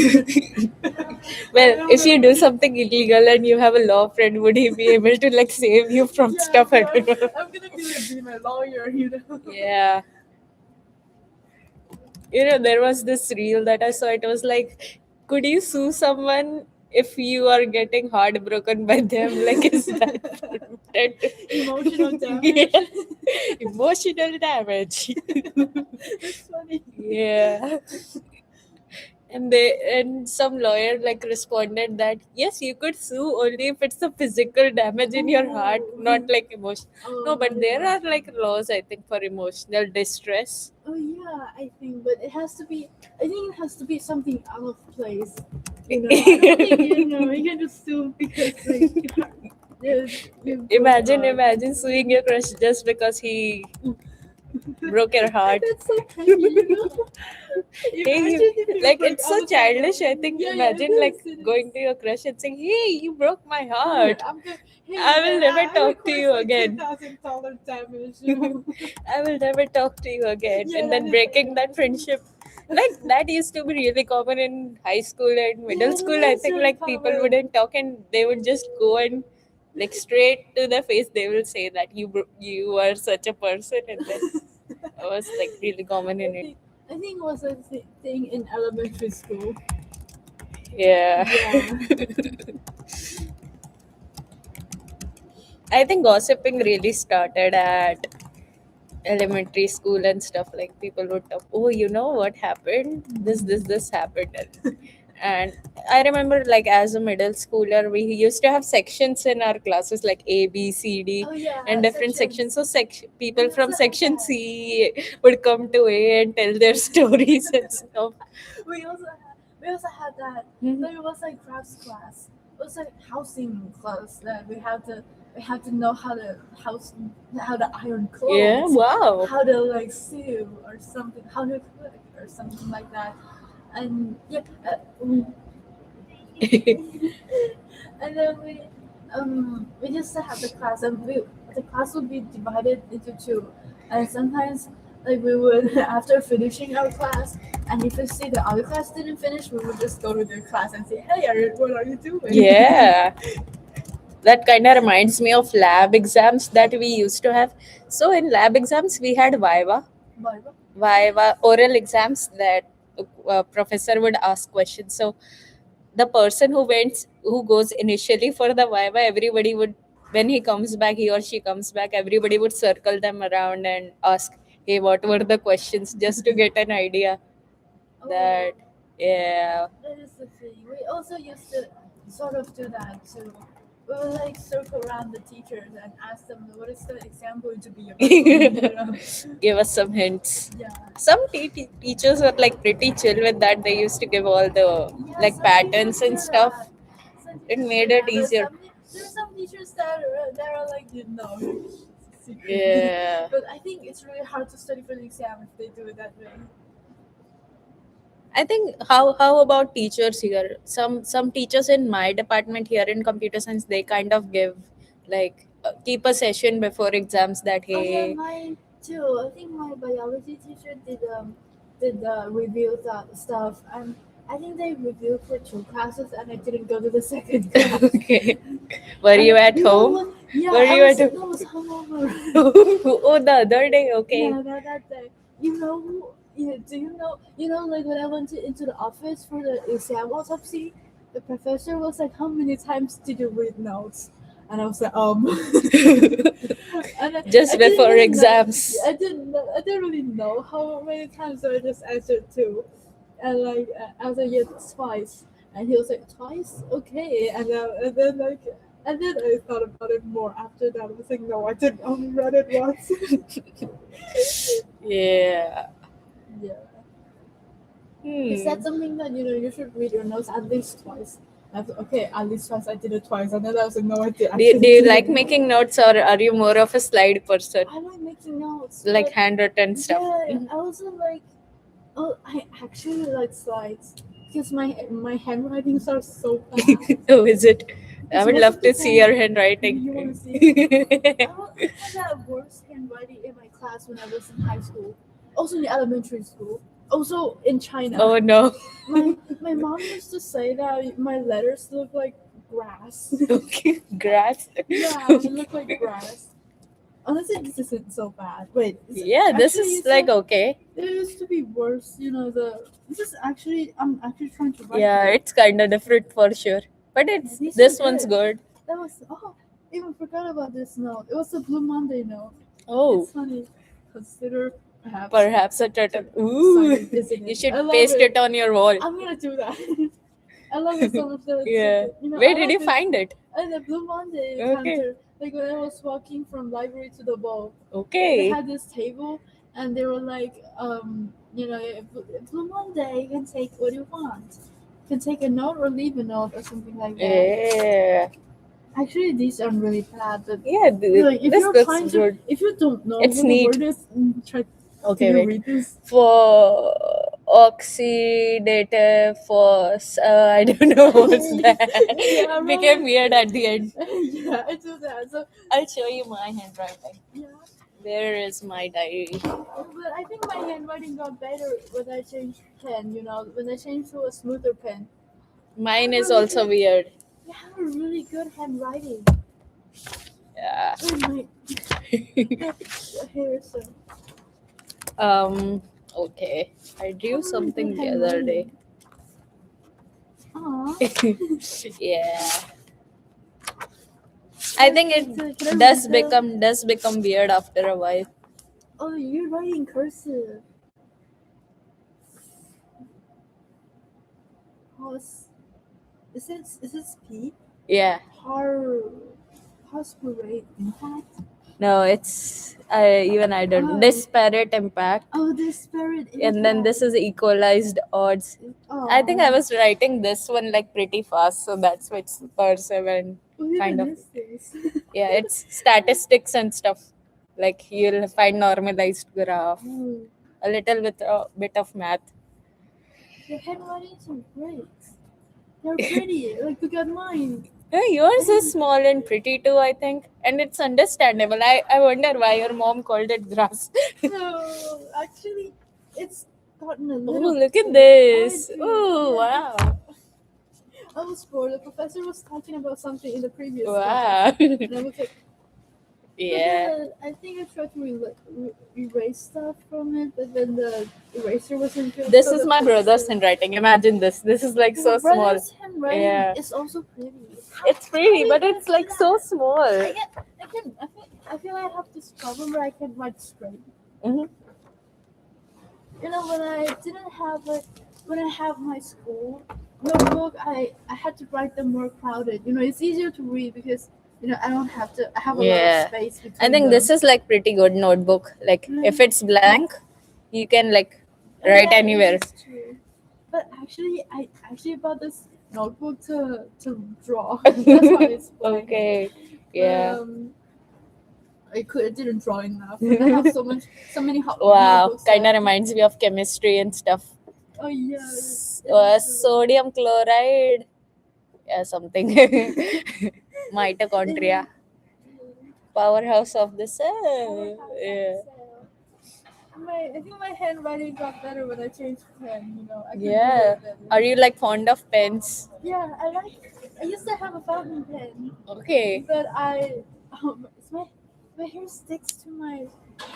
Speaker 1: Well,
Speaker 2: And I'm
Speaker 1: if you
Speaker 2: gonna,
Speaker 1: do something illegal and you have a law friend, would he be able to like save you from
Speaker 2: yeah,
Speaker 1: stuff? I don't know.
Speaker 2: I'm gonna be my lawyer.
Speaker 1: Yeah. There was this reel that I saw. It was like, could you sue someone if you are getting heartbroken by them? Like, is that permitted?
Speaker 2: Emotional
Speaker 1: Yeah.
Speaker 2: damage.
Speaker 1: Emotional damage.
Speaker 2: That's funny.
Speaker 1: Yeah. And some lawyer like responded that yes, you could sue only if it's a physical damage in your heart, not
Speaker 2: Oh,
Speaker 1: like emotion. No,
Speaker 2: oh, not
Speaker 1: but there are
Speaker 2: emotional.
Speaker 1: like laws, I think, for emotional distress.
Speaker 2: Oh yeah, I think, but it has to be. I think it has to be something out of place. I don't think you can just sue because like you broke your heart.
Speaker 1: Imagine suing your crush just because he broke your heart.
Speaker 2: That's so petty.
Speaker 1: Hey,
Speaker 2: Imagine if you
Speaker 1: like
Speaker 2: broke.
Speaker 1: it's
Speaker 2: I
Speaker 1: so
Speaker 2: was like,
Speaker 1: childish. I think
Speaker 2: yeah, it
Speaker 1: imagine like
Speaker 2: is. It
Speaker 1: going
Speaker 2: is.
Speaker 1: to your crush and saying, "Hey, you broke my
Speaker 2: Hey,
Speaker 1: heart.
Speaker 2: I'm good.
Speaker 1: I
Speaker 2: Hey,
Speaker 1: will
Speaker 2: man,
Speaker 1: never
Speaker 2: I
Speaker 1: talk to
Speaker 2: request
Speaker 1: you
Speaker 2: like ten
Speaker 1: again.
Speaker 2: thousand dollar damage.
Speaker 1: I will never talk to you again."
Speaker 2: Yeah,
Speaker 1: And
Speaker 2: that
Speaker 1: then
Speaker 2: is
Speaker 1: breaking that friendship. Like that used to be really common in high school and middle
Speaker 2: yeah,
Speaker 1: school.
Speaker 2: that
Speaker 1: I
Speaker 2: is
Speaker 1: think
Speaker 2: really
Speaker 1: like people
Speaker 2: common.
Speaker 1: wouldn't talk and they would just go and like straight to their face. They will say that you are such a person, and then it was like really common
Speaker 2: I
Speaker 1: in it.
Speaker 2: think I think it was a thing in elementary school.
Speaker 1: Yeah.
Speaker 2: Yeah.
Speaker 1: I think gossiping really started at elementary school and stuff. Like people would talk, oh, you know what happened? This happened. And I remember like as a middle schooler, we used to have sections in our classes like A, B, C, D,
Speaker 2: Oh yeah,
Speaker 1: and different sections.
Speaker 2: sections.
Speaker 1: So
Speaker 2: We
Speaker 1: people from
Speaker 2: also had
Speaker 1: section
Speaker 2: that.
Speaker 1: C would come to A and tell their stories and stuff.
Speaker 2: We also had that.
Speaker 1: Mhm.
Speaker 2: But it was like crafts class. It was like housing class that we have to know how to iron
Speaker 1: Yeah,
Speaker 2: clothes,
Speaker 1: wow.
Speaker 2: how to like sew or something, how to cook or something like that. And yeah, and then we just have the class, and the class would be divided into two, and sometimes Like we would after finishing our class, and if we see the other class didn't finish, we would just go to their class and say, "Hey, what are you doing?"
Speaker 1: Yeah, that kind of reminds me of lab exams that we used to have. So in lab exams, we had
Speaker 2: Bible.
Speaker 1: viva oral exams that professor would ask questions. So the person who goes initially for the viva, everybody would, when he comes back, he or she comes back, everybody would circle them around and ask, hey, what were the questions, just to get an idea
Speaker 2: Oh,
Speaker 1: that, yeah.
Speaker 2: that is the thing. We also used to sort of do that too. We would like circle around the teachers and ask them what is the exam going to be about.
Speaker 1: Give us some hints.
Speaker 2: Yeah.
Speaker 1: Some teachers were like pretty chill with that. They used to give all the
Speaker 2: Yeah,
Speaker 1: like
Speaker 2: some teachers
Speaker 1: patterns
Speaker 2: do
Speaker 1: and stuff.
Speaker 2: that. Some
Speaker 1: It
Speaker 2: teachers do
Speaker 1: made it
Speaker 2: that, but
Speaker 1: easier.
Speaker 2: there's some teachers that are like, you know, it's a secret.
Speaker 1: Yeah.
Speaker 2: But I think it's really hard to study for the exam if they do it that way.
Speaker 1: I think how about teachers here? Some teachers in my department here in computer science, they kind of give like keep a session before exams that
Speaker 2: Oh yeah,
Speaker 1: hey.
Speaker 2: mine too. I think my biology teacher did review that stuff, and I think they reviewed for two classes, and I didn't go to the second class.
Speaker 1: Okay. Were
Speaker 2: And
Speaker 1: you at
Speaker 2: you know
Speaker 1: home?
Speaker 2: what? Yeah,
Speaker 1: Were
Speaker 2: I
Speaker 1: you
Speaker 2: was
Speaker 1: at
Speaker 2: that
Speaker 1: home?
Speaker 2: was hungover.
Speaker 1: Oh, the other day. Okay.
Speaker 2: Yeah, that day. You know who? Yeah, do you know? You know, like when I went into the office for the exam autopsy, the professor was like, "How many times did you read notes?" And I was like, and I
Speaker 1: Just
Speaker 2: didn't
Speaker 1: before
Speaker 2: really know.
Speaker 1: exams.
Speaker 2: I didn't really know how many times, so I just answered two, and like I was like, yeah, twice, and he was like, twice, okay, and then I thought about it more after that. I was like, no, I didn't only read it once.
Speaker 1: Yeah.
Speaker 2: Yeah. Is that
Speaker 1: Hmm.
Speaker 2: something that you should read your notes at least twice? I was, okay, at least twice. I did it twice, and then I was like, no, I did
Speaker 1: Do
Speaker 2: actually
Speaker 1: you
Speaker 2: did
Speaker 1: like
Speaker 2: it.
Speaker 1: making notes or are you more of a slide person?
Speaker 2: I like making notes,
Speaker 1: Like
Speaker 2: but
Speaker 1: handwritten stuff?
Speaker 2: yeah,
Speaker 1: Mhm.
Speaker 2: I also like. Oh, I actually like slides because my handwritings are so bad.
Speaker 1: Oh, is it? I
Speaker 2: Because
Speaker 1: would
Speaker 2: most
Speaker 1: love
Speaker 2: of the
Speaker 1: to see your
Speaker 2: time,
Speaker 1: handwriting.
Speaker 2: you want to see. I had that worst handwriting in my class when I was in high school, also in elementary school, also in China.
Speaker 1: Oh no.
Speaker 2: My mom used to say that my letters look like grass.
Speaker 1: Okay, grass.
Speaker 2: Yeah, they look like grass. Honestly, this isn't so bad. Wait,
Speaker 1: Yeah, this
Speaker 2: actually,
Speaker 1: is like okay.
Speaker 2: it used to be worse. You know, this is actually I'm actually trying to write
Speaker 1: Yeah,
Speaker 2: here.
Speaker 1: it's kind of different for sure. But
Speaker 2: Yeah,
Speaker 1: it's
Speaker 2: these are
Speaker 1: this one's
Speaker 2: good.
Speaker 1: good.
Speaker 2: That was even forgot about this note. It was a Blue Monday note.
Speaker 1: Oh,
Speaker 2: It's funny. Consider perhaps
Speaker 1: perhaps a turtle.
Speaker 2: starting
Speaker 1: Ooh, you
Speaker 2: visiting.
Speaker 1: should
Speaker 2: I love
Speaker 1: paste
Speaker 2: it.
Speaker 1: it on your wall.
Speaker 2: I'm gonna do that. I love it so much that it's so
Speaker 1: Yeah.
Speaker 2: good. You know,
Speaker 1: Where
Speaker 2: I
Speaker 1: did
Speaker 2: like
Speaker 1: you
Speaker 2: this.
Speaker 1: find it?
Speaker 2: And the Blue Monday
Speaker 1: Okay.
Speaker 2: counter, like when I was walking from library to the ball, they
Speaker 1: Okay.
Speaker 2: had this table, and they were like, Blue Monday, you can take what you want. You can take a note or leave a note or something like that.
Speaker 1: Yeah.
Speaker 2: Actually, these aren't really bad, but
Speaker 1: Yeah,
Speaker 2: like if
Speaker 1: this
Speaker 2: you're
Speaker 1: looks
Speaker 2: trying to,
Speaker 1: good.
Speaker 2: if you don't know
Speaker 1: It's
Speaker 2: what the
Speaker 1: neat.
Speaker 2: word is, try. Can
Speaker 1: Okay,
Speaker 2: you
Speaker 1: wait.
Speaker 2: read this?
Speaker 1: For oxidative force, I don't know what's that.
Speaker 2: Yeah,
Speaker 1: It became
Speaker 2: right.
Speaker 1: weird at the end.
Speaker 2: Yeah, I do that. So
Speaker 1: I'll show you my handwriting.
Speaker 2: yeah,
Speaker 1: Where is my diary?
Speaker 2: but I think my handwriting got better when I changed pen. When I changed to a smoother pen. I
Speaker 1: Mine
Speaker 2: have
Speaker 1: is
Speaker 2: really
Speaker 1: also
Speaker 2: good.
Speaker 1: weird.
Speaker 2: I have a really good handwriting.
Speaker 1: Yeah.
Speaker 2: Oh my hair, so
Speaker 1: Okay. I
Speaker 2: I have
Speaker 1: drew
Speaker 2: a really good
Speaker 1: something the other day.
Speaker 2: handwriting. Aw.
Speaker 1: Yeah. I think
Speaker 2: Can I
Speaker 1: it
Speaker 2: read the?
Speaker 1: does become weird after a while.
Speaker 2: Oh, you're writing cursive. Hos. Is this P?
Speaker 1: Yeah.
Speaker 2: Har. Hospirate impact.
Speaker 1: No, it's even I don't
Speaker 2: Oh.
Speaker 1: disparate impact,
Speaker 2: Oh, disparate
Speaker 1: and then
Speaker 2: impact.
Speaker 1: this is equalized odds. I think I
Speaker 2: Oh.
Speaker 1: was writing this one like pretty fast, so that's why it's cursive and
Speaker 2: What
Speaker 1: kind
Speaker 2: even
Speaker 1: of,
Speaker 2: is this?
Speaker 1: yeah, it's statistics and stuff. Like you'll find normalized graph,
Speaker 2: Oh,
Speaker 1: a little bit of math.
Speaker 2: your handwritings are great. They're pretty. Like look at mine.
Speaker 1: Yeah, yours is small and pretty too, I think. And it's understandable. I wonder why your mom called it grass.
Speaker 2: No, actually, it's gotten a
Speaker 1: Oh,
Speaker 2: little
Speaker 1: look at
Speaker 2: big. I
Speaker 1: this.
Speaker 2: do.
Speaker 1: Oh,
Speaker 2: Yeah.
Speaker 1: wow.
Speaker 2: I was bored. The professor was talking about something in the previous class,
Speaker 1: Wow.
Speaker 2: and I was like, but
Speaker 1: Yeah.
Speaker 2: I think I tried to erase stuff from it, but then the eraser wasn't good,
Speaker 1: This
Speaker 2: so
Speaker 1: is
Speaker 2: the
Speaker 1: my brother's
Speaker 2: professor.
Speaker 1: handwriting. Imagine this. This is like
Speaker 2: Your
Speaker 1: so small.
Speaker 2: brother's handwriting
Speaker 1: Yeah.
Speaker 2: is also pretty.
Speaker 1: It's
Speaker 2: How
Speaker 1: pretty,
Speaker 2: do you
Speaker 1: but
Speaker 2: guys
Speaker 1: it's
Speaker 2: do
Speaker 1: like so
Speaker 2: that?
Speaker 1: small.
Speaker 2: I feel I have this problem where I can write straight.
Speaker 1: Mhm.
Speaker 2: You know, when I have my school notebook, I had to write them more crowded. You know, it's easier to read because I don't have to. I have a lot of
Speaker 1: Yeah.
Speaker 2: space
Speaker 1: I
Speaker 2: between
Speaker 1: think
Speaker 2: them.
Speaker 1: this is like pretty good notebook. Like if
Speaker 2: Mm,
Speaker 1: it's blank, you can like write
Speaker 2: yeah, it
Speaker 1: anywhere.
Speaker 2: is true. But actually, I actually bought this notebook to draw. That's why it's blank.
Speaker 1: Okay.
Speaker 2: But
Speaker 1: Yeah.
Speaker 2: I didn't draw enough. Like I have so many
Speaker 1: Wow.
Speaker 2: notebooks
Speaker 1: Kind of
Speaker 2: left.
Speaker 1: reminds me of chemistry and stuff.
Speaker 2: Oh yeah, it actually.
Speaker 1: Sodium chloride. Yeah, something. Mitochondria.
Speaker 2: It,
Speaker 1: Powerhouse of the cell.
Speaker 2: powerhouse of the
Speaker 1: Yeah.
Speaker 2: cell. I think my handwriting got better when I changed pen. I could read
Speaker 1: Yeah.
Speaker 2: it better.
Speaker 1: Are you like fond of pens?
Speaker 2: Yeah, I used to have a fountain pen,
Speaker 1: Okay.
Speaker 2: but my hair sticks to my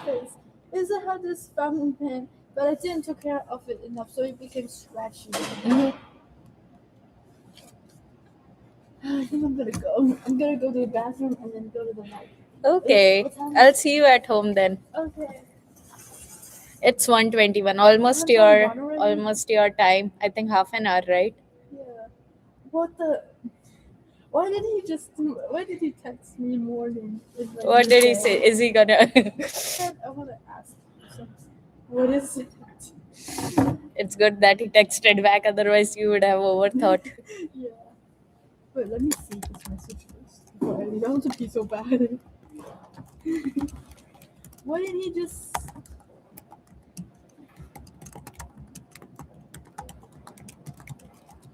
Speaker 2: face. I used to have this fountain pen, but I didn't take care of it enough, so it became scratchy.
Speaker 1: Mhm.
Speaker 2: I think I'm gonna go. I'm gonna go to the bathroom and then go to the night.
Speaker 1: Okay.
Speaker 2: What time is
Speaker 1: I'll
Speaker 2: it?
Speaker 1: see you at home then.
Speaker 2: Okay.
Speaker 1: It's 1:21. Almost
Speaker 2: 1:21 already?
Speaker 1: almost your time. I think half an hour, right?
Speaker 2: Yeah. What the? Why did he text me morning in like
Speaker 1: What did he say?
Speaker 2: midday?
Speaker 1: Is he gonna
Speaker 2: He said I wanna ask you something. What is it?
Speaker 1: It's good that he texted back, otherwise you would have overthought.
Speaker 2: Yeah. Wait, let me see his message first. Before I leave. I want to pee so bad. Why did he just?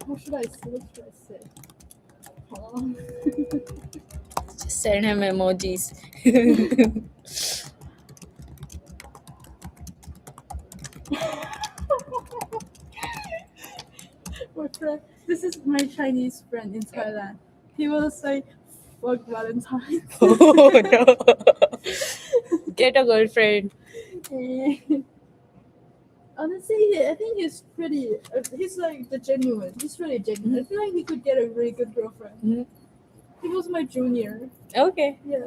Speaker 2: What should I say? What should I say?
Speaker 1: Just send him emojis.
Speaker 2: My friend, this is my Chinese friend in Thailand. He will say, "Fuck Valentine's."
Speaker 1: Oh no. Get a girlfriend.
Speaker 2: Honestly, I think he's pretty. He's like the genuine. He's really genuine. I feel like he could get a really good girlfriend.
Speaker 1: Mhm.
Speaker 2: He was my junior.
Speaker 1: Okay.
Speaker 2: Yeah,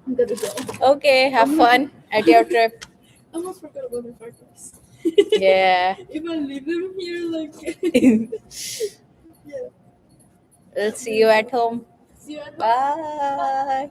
Speaker 2: I'm gonna go.
Speaker 1: Okay, have
Speaker 2: Almost,
Speaker 1: fun at your trip.
Speaker 2: almost forgot about my partners.
Speaker 1: Yeah.
Speaker 2: If I leave them here, like, yeah,
Speaker 1: I'll
Speaker 2: I'm
Speaker 1: see
Speaker 2: gonna
Speaker 1: you at
Speaker 2: go.
Speaker 1: home.
Speaker 2: See you at home. Bye.
Speaker 1: Bye.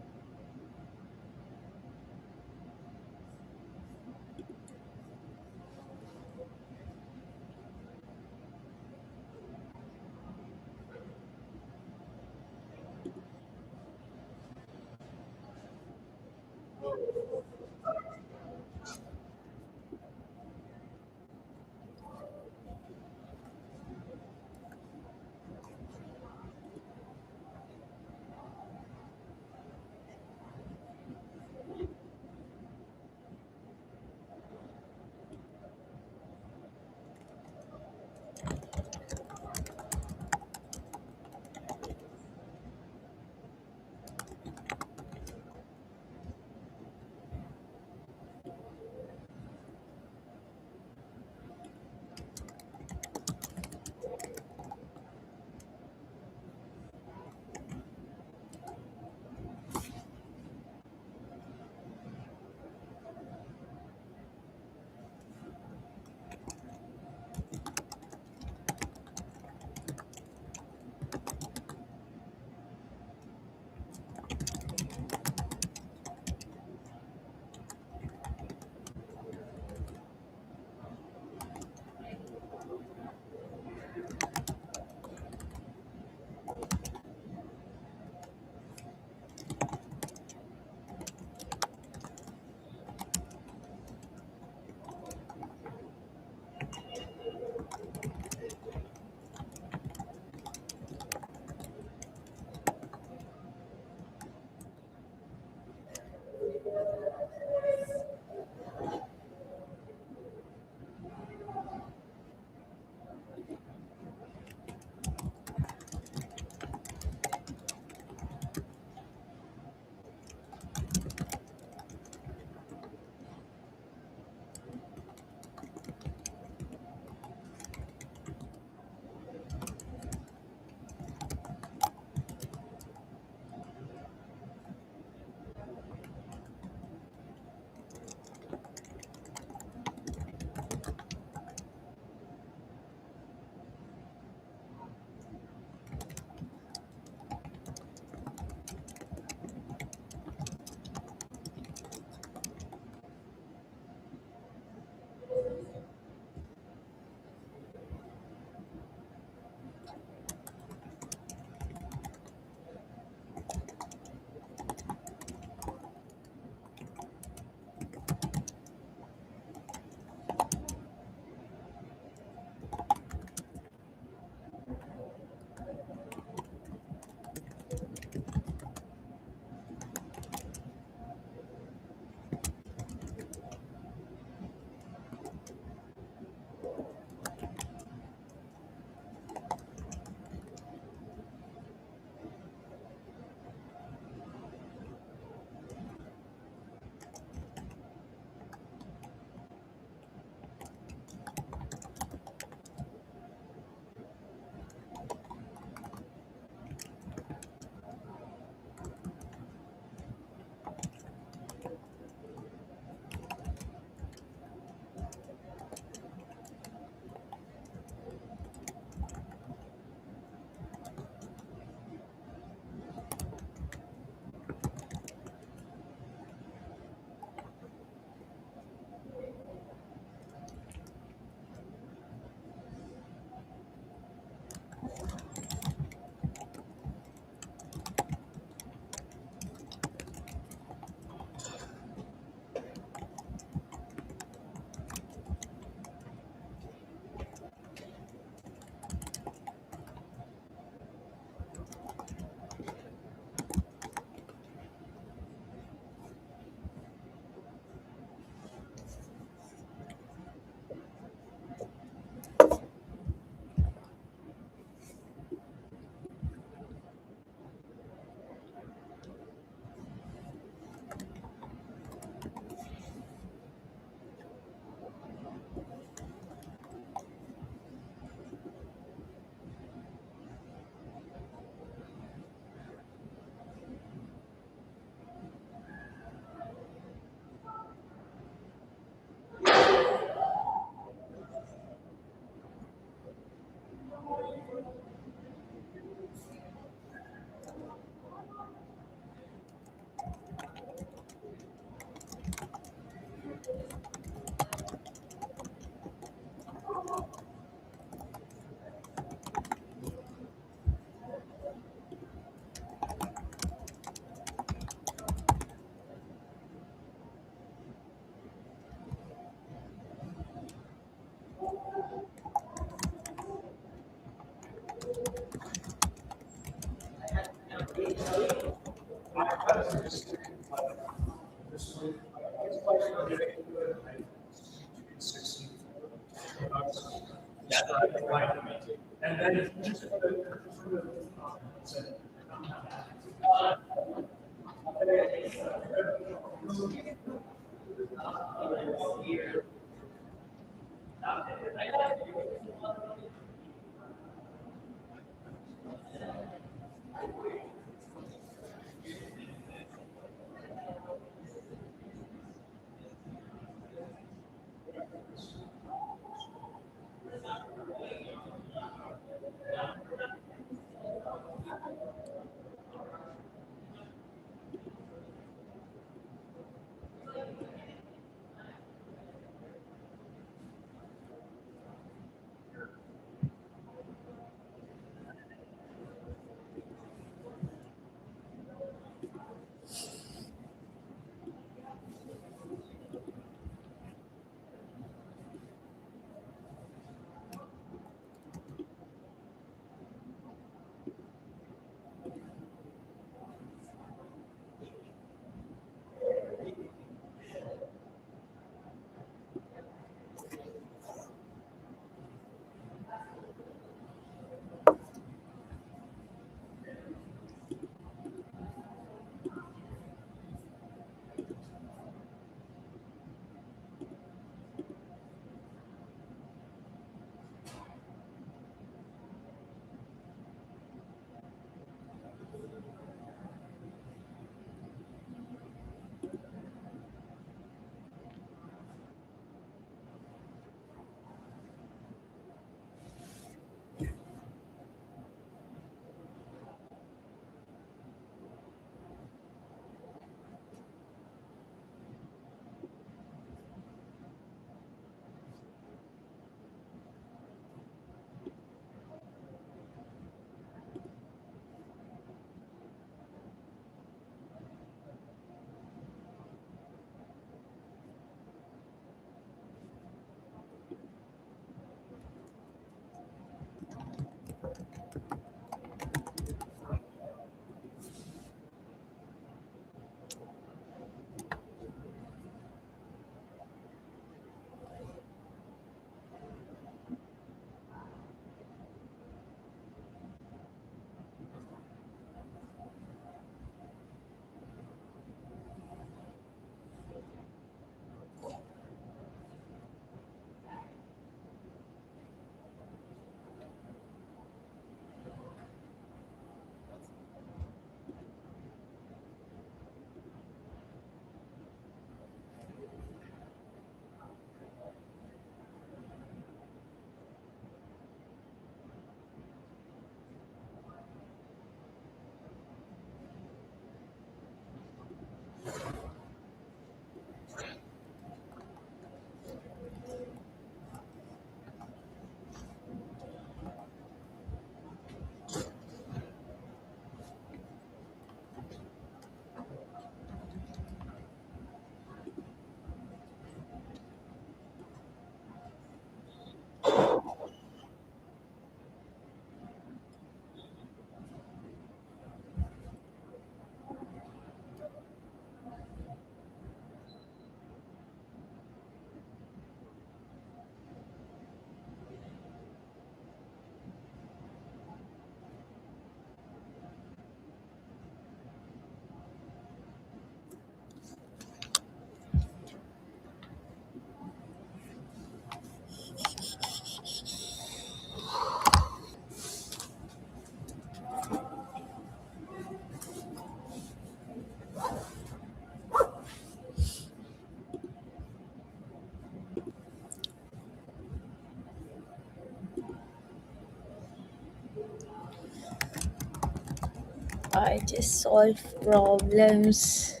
Speaker 1: I just solve problems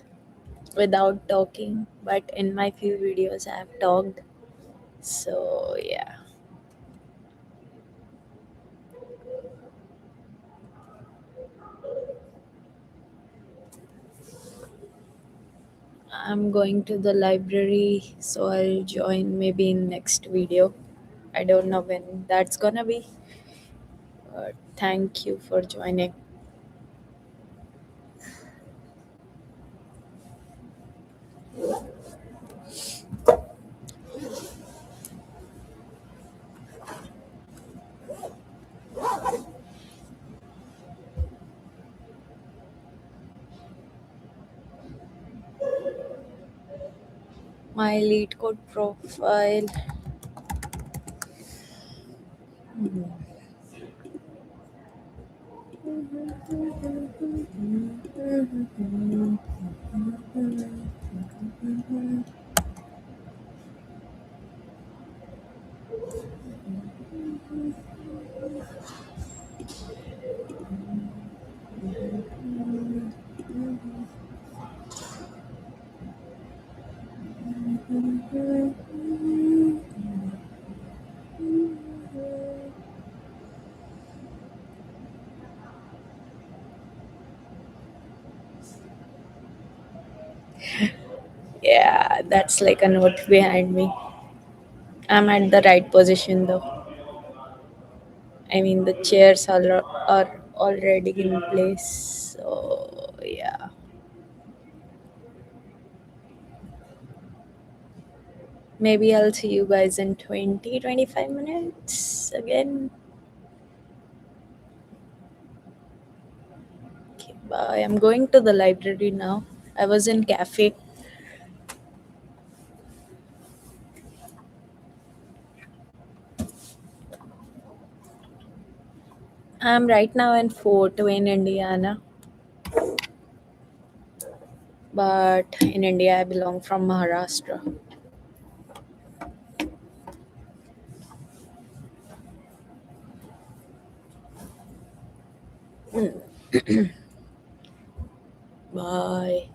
Speaker 1: without talking, but in my few videos I have talked. So yeah, I'm going to the library, so I'll join maybe in next video. I don't know when that's gonna be, but thank you for joining. My lead code profile. Yeah, that's like a note behind me. I'm at the right position though. I mean, the chairs are already in place. So, yeah. Maybe I'll see you guys in 20-25 minutes again. Okay, bye. I'm going to the library now. I was in cafe. I'm right now in Fort Wayne, Indiana. But in India, I belong from Maharashtra. Bye.